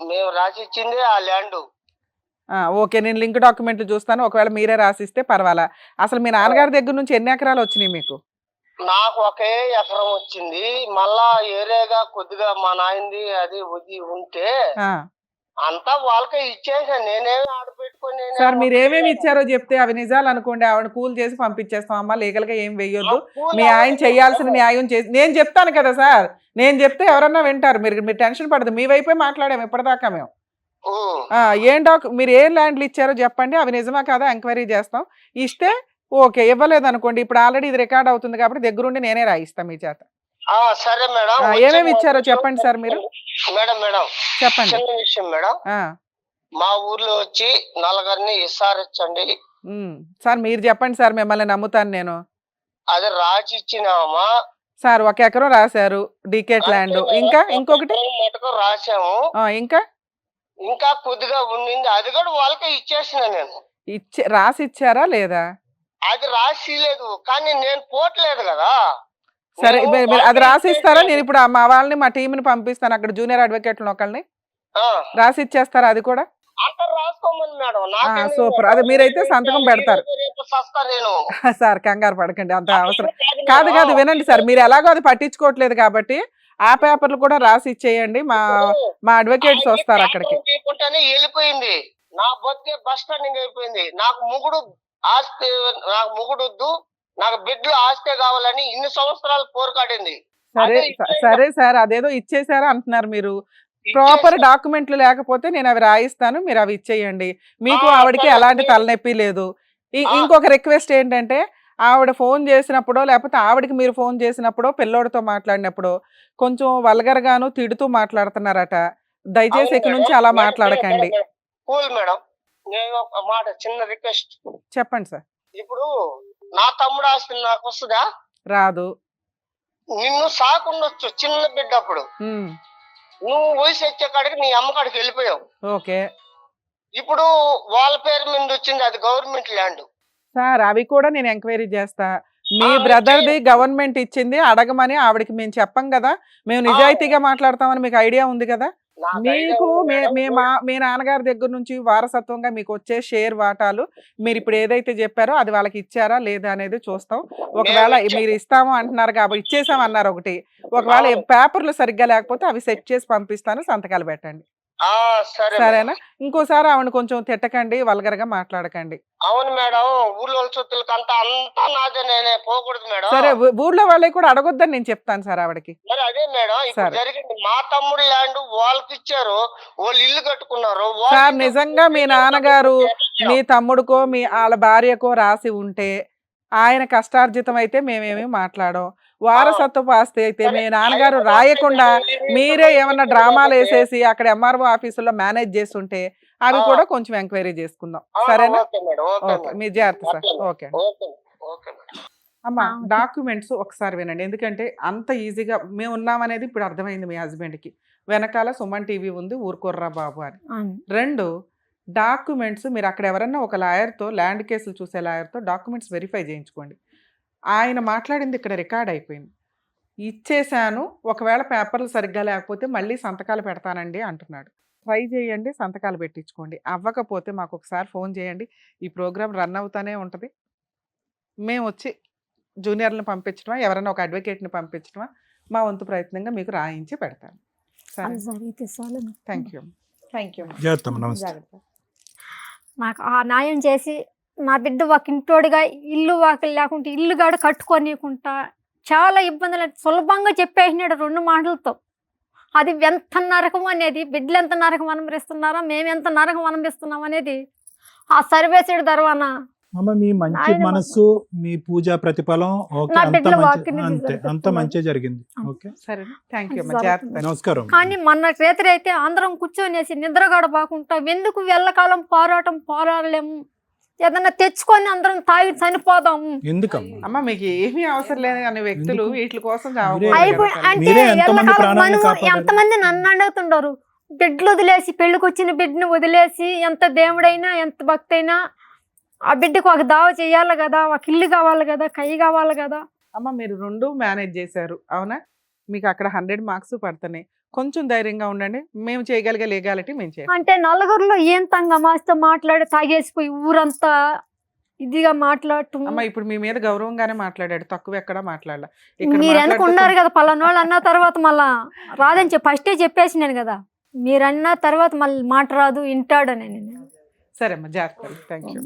మేము రాసి ఇచ్చింది ఆ ల్యాండ్. ఓకే, నేను లింక్ డాక్యుమెంట్లు చూస్తాను. ఒకవేళ మీరే రాసిస్తే పర్వాలా. అసలు మీ నాన్నగారి దగ్గర నుంచి ఎన్ని ఎకరాలు వచ్చినాయి మీకు? నాకు ఒకే ఎకరం వచ్చింది. మళ్ళా ఏరేగా కొద్దిగా మా నాయనది అది ఉది ఉంటే ఆ, అంతా వాళ్ళకే ఇచ్చేసాను. నేనేమి ఆడపెట్టుకొని సార్ మీరు ఏమేమి ఇచ్చారో చెప్తే అవి నిజాలు అనుకోండి, ఆవిడ కూల్ చేసి పంపించేస్తాం. అమ్మా లీగల్ గా ఏం వెయ్యొద్దు, మీ ఆయన చేయాల్సిన న్యాయం చేసి నేను చెప్తాను కదా సార్. నేను చెప్తే ఎవరన్నా వింటారు. మీరు టెన్షన్ పడదు, మీ వైపే మాట్లాడాము ఇప్పటిదాకా మేము. మీరు ఏ ల్యాండ్లు ఇచ్చారో చెప్పండి, అవి నిజమా కాదా ఎంక్వైరీ చేస్తాం. ఇస్తే ఓకే, ఇవ్వలేదు అనుకోండి, ఇప్పుడు ఆల్రెడీ ఇది రికార్డ్ అవుతుంది కాబట్టి దగ్గరుండి నేనే రాయిస్తాను మీ చేత. సరే మేడం. ఏమేమి ఇచ్చారో చెప్పండి సార్ మీరు. మేడం మేడం చెప్పండి. చిన్న విషయం మేడం. మా ఊర్లో వచ్చి నలుగురిని ఇస్తారచ్చండి. సార్ మీరు చెప్పండి సార్, మిమ్మల్ని నమ్ముతాను నేను. అది రాసి ఇచ్చినామా సార్? ఒక ఎకరం రాశారు డీకేట్ ల్యాండ్, ఇంకా ఇంకొకటి మటుకు రాసాము. ఇంకా కొద్దిగా ఉండింది, అది కూడా వాళ్ళకే ఇచ్చేసిన నేను. రాసి ఇచ్చారా లేదా? అది రాసి లేదు కానీ నేను పోట్లేదు కదా. సరే, నేను మీరు అది వాళ్ళకే రాసిస్తారా? నేను ఇచ్చేసాను. ఇప్పుడు మా వాళ్ళని, మా టీంని పంపిస్తాను అక్కడ, జూనియర్ అడ్వకేట్లను ఒకళ్ళని ఆ, రాసి ఇచ్చేస్తారా అది కూడా? అంతా రాసుకోమని మేడం. నాకేంది సూపర్. మేడం? అది మీరైతే సంతకం పెడతారు. రేపు సస్తా నేను. సార్ కంగారు పడకండి, అంత అవసరం కాదు కాదు. మేడం. కాదు, వినండి సార్, మీరు ఎలాగో అది పట్టించుకోవట్లేదు కాబట్టి ఆ పేపర్లు కూడా రాసి ఇచ్చేయండి. మా అడ్వకేట్స్ వస్తారు అక్కడికి. తీసుకుంటేనే వెళ్ళిపోయింది. నా బతికే బస్ స్టాండింగ్ అయిపోయింది. నాకు మొగుడు ఆస్తి, నాకు మొగుడు వద్దు, నాకు బిడ్డలు ఆస్తే కావాలని ఇన్ని సంవత్సరాలు పోరాడింది. సరే అదే ఇచ్చేయండి. సరే సార్, అదేదో ఇచ్చేసారా అంటున్నారు మీరు. ప్రాపర్ డాక్యుమెంట్లు లేకపోతే నేను అవి రాయిస్తాను, మీరు అవి ఇచ్చేయండి. మీకు ఆవిడకి సరే. ఎలాంటి తలనొప్పి లేదు. ఇంకొక రిక్వెస్ట్ ఏంటంటే, ఆవిడ ఫోన్ చేసినప్పుడో లేకపోతే ఆవిడకి మీరు ఫోన్ చేసినప్పుడో పిల్లోడితో మాట్లాడినప్పుడు కొంచెం వల్గర్గాను తిడుతూ మాట్లాడుతున్నారట. దయచేసి ఇక నుంచి అలా మాట్లాడకండి. కూల్ మేడం, నేను ఒక మాట చిన్న రిక్వెస్ట్. చెప్పండి సార్. ఇప్పుడు నా తమ్ముడు ఆస్తి నాకు వస్తుందా? రాదు. నిన్ను సాకుండొచ్చు చిన్న బిడ్డ. అప్పుడు నువ్వు వయసు వచ్చే కాడికి నీ అమ్మ కాడికి వెళ్ళిపోయావు. ఓకే ఇప్పుడు వాళ్ళ పేరు మీద వచ్చింది, అది గవర్నమెంట్ ల్యాండ్. సార్, అవి కూడా నేను ఎంక్వైరీ చేస్తా. మీ ఆ, బ్రదర్ది చేయండి. గవర్నమెంట్ ఇచ్చింది, అడగమని ఆవిడకి మేము చెప్పం కదా. మేము నిజాయితీగా మాట్లాడతామని మీకు ఐడియా ఉంది కదా. నాకు idea మీకు ఉంది మేడం. మీ నాన్నగారి దగ్గర నుంచి వారసత్వంగా మీకు వచ్చే షేర్ వాటాలు మీరు ఇప్పుడు ఏదైతే చెప్పారో అది వాళ్ళకి ఇచ్చారా లేదా అనేది చూస్తాం. ఒకవేళ ఇచ్చాం. మీరు ఇస్తాము అంటున్నారు కాబట్టి ఇచ్చేసాం అన్నారు ఒకటి. ఒకవేళ అవును. పేపర్లు సరిగ్గా లేకపోతే అవి సెట్ చేసి పంపిస్తాను, సంతకాలు పెట్టండి. సరే సరేనా? మేడం. ఇంకోసారి ఆవిడ కొంచెం తిట్టకండి, వల్గర్గా మాట్లాడకండి. అవును మేడం, ఊళ్ళో సొత్తులకి అంతా నాదే, నేనే పోకూడదు మేడం. సరే, ఊర్లో వాళ్ళకి కూడా అడగొద్దని నేను చెప్తాను సార్ ఆవిడకి. మరి అదే మేడం ఇప్పుడు సరే. జరిగింది. మా తమ్ముడు ల్యాండ్ వాళ్ళకి ఇచ్చారు, వాళ్ళు ఇల్లు కట్టుకున్నారు. వాళ్ళు సార్, ఇల్లు నిజంగా మీ నాన్నగారు మీ తమ్ముడికో మీ వాళ్ళ భార్యకో రాసి ఉంటే ఆయన కష్టార్జితం అయితే మేమేమి మాట్లాడం. వారసత్వపు ఆస్తి అయితే మీ నాన్నగారు రాయకుండా మీరే ఏమన్నా డ్రామాలు వేసేసి అక్కడ ఎంఆర్ఓ ఆఫీసులో మేనేజ్ చేస్తుంటే అవి కూడా కొంచెం ఎంక్వైరీ చేసుకుందాం. సరేనా? Okay madam. Okay okay, madam. మీ జాగ్రత్త sir. Okay. Okay okay okay madam. అమ్మా, ఓకే. డాక్యుమెంట్స్ ఒకసారి వినండి. ఎందుకంటే అంత ఈజీగా మేము ఉన్నామనేది ఇప్పుడు అర్థమైంది మీ హస్బెండ్కి. వెనకాల సుమన్ టీవీ ఉంది, ఊరుకోర్రా బాబు అని. రెండు, డాక్యుమెంట్స్ మీరు అక్కడ ఎవరన్నా ఒక లాయర్తో, ల్యాండ్ కేసులు చూసే లాయర్తో డాక్యుమెంట్స్ వెరిఫై చేయించుకోండి. ఆయన మాట్లాడింది ఇక్కడ రికార్డ్ అయిపోయింది. ఇచ్చేసాను, ఒకవేళ పేపర్లు సరిగ్గా లేకపోతే మళ్ళీ సంతకాలు పెడతానండి అంటున్నాడు. ట్రై చేయండి, సంతకాలు పెట్టించుకోండి. అవ్వకపోతే మాకు ఒకసారి ఫోన్ చేయండి. ఈ ప్రోగ్రామ్ రన్ అవుతానే ఉంటుంది. మేము వచ్చి జూనియర్లను పంపించడమా, ఎవరైనా ఒక అడ్వకేట్ని పంపించడమా, మా వంతు ప్రయత్నంగా మీకు రాయించి పెడతాను. సరే, అది జరిగితే చాలు. Thank you. Thank you. జాగ్రత్త అమ్మ, నమస్తే. జాగ్రత్త. నాకు ఆ న్యాయం చేసి నా బిడ్డ ఒక ఇంటోడిగా ఇల్లు వాకిలు లేకుంటే ఇల్లు గాడ కట్టుకోనియకుండా చాలా ఇబ్బందులు సులభంగా చెప్పేసినాడు 2 మాటలతో. అది ఎంత నరకం అనేది, బిడ్డలు ఎంత నరకం అనుభవిస్తున్నారా, మేము ఎంత నరకం అనుభవిస్తున్నాం అనేది ఆ సర్వేసుడు తర్వాత అమ్మ మీ మంచి ఆయన మనస్సు, మీ పూజా ప్రతిఫలం ఓకే, నా అంత బిడ్డల మంచి, వాక్యని అంతే అంత జరుగుతుంది. మంచి జరిగింది. ఓకే, సరే, థ్యాంక్ యూ అమ్మా. సరే. జాగ్రత్త. నమస్కారం. కానీ మొన్న రేత్రి అయితే అందరం కూర్చొనేసి నిద్రగడ బాగుంటా ఎందుకు వెళ్ళకాలం పోరాడలేము, ఏదన్నా తెచ్చుకొని అందరం తాగి చనిపోదాము. ఎందుకమ్మా? అమ్మ మీకు ఏమీ అవసరం లేదు అనే వ్యక్తులు ఎందుకు? వీటి కోసం అయిపోయి అంటే మీరే ఎంతమంది ఎల్లకాలం ప్రాణాలను మనం కాపాడారు? ఎంతమంది నన్ను అడుగుతుండరు, బిడ్డలు వదిలేసి పెళ్లికి వచ్చిన బిడ్డని వదిలేసి, ఎంత దేవుడైనా ఎంత భక్తి అయినా ఆ బిడ్డకు ఒక దావ చేయాలి కదా, ఒక ఇల్లు కావాలి కదా, కై కావాలి కదా. అమ్మ మీరు 2 మేనేజ్ చేశారు, అవునా? మీకు అక్కడ 100 మార్క్స్ పడుతున్నాయి. కొంచెం ధైర్యంగా ఉండండి. మేము చేయగలిగే లీగాలిటీ మేము చేయాలి. అంటే నలుగురిలో ఏం తంగమాస్తో మాట్లాడి తాగేసిపోయి ఊరంతా ఇదిగా మాట్లాడటం. అమ్మ ఇప్పుడు మీ మీద గౌరవంగానే మాట్లాడాడు, తక్కువ ఎక్కడా మాట్లాడాల. మీరు వెనక ఉన్నారు కదా, పలానోళ్ళు అన్న తర్వాత మళ్ళా రాదని చెప్పి ఫస్టే చెప్పేసినాను కదా, మీరు అన్న తర్వాత మళ్ళీ మాట రాదు వింటాడని. సరే అమ్మ, జాగ్రత్త. Thank you.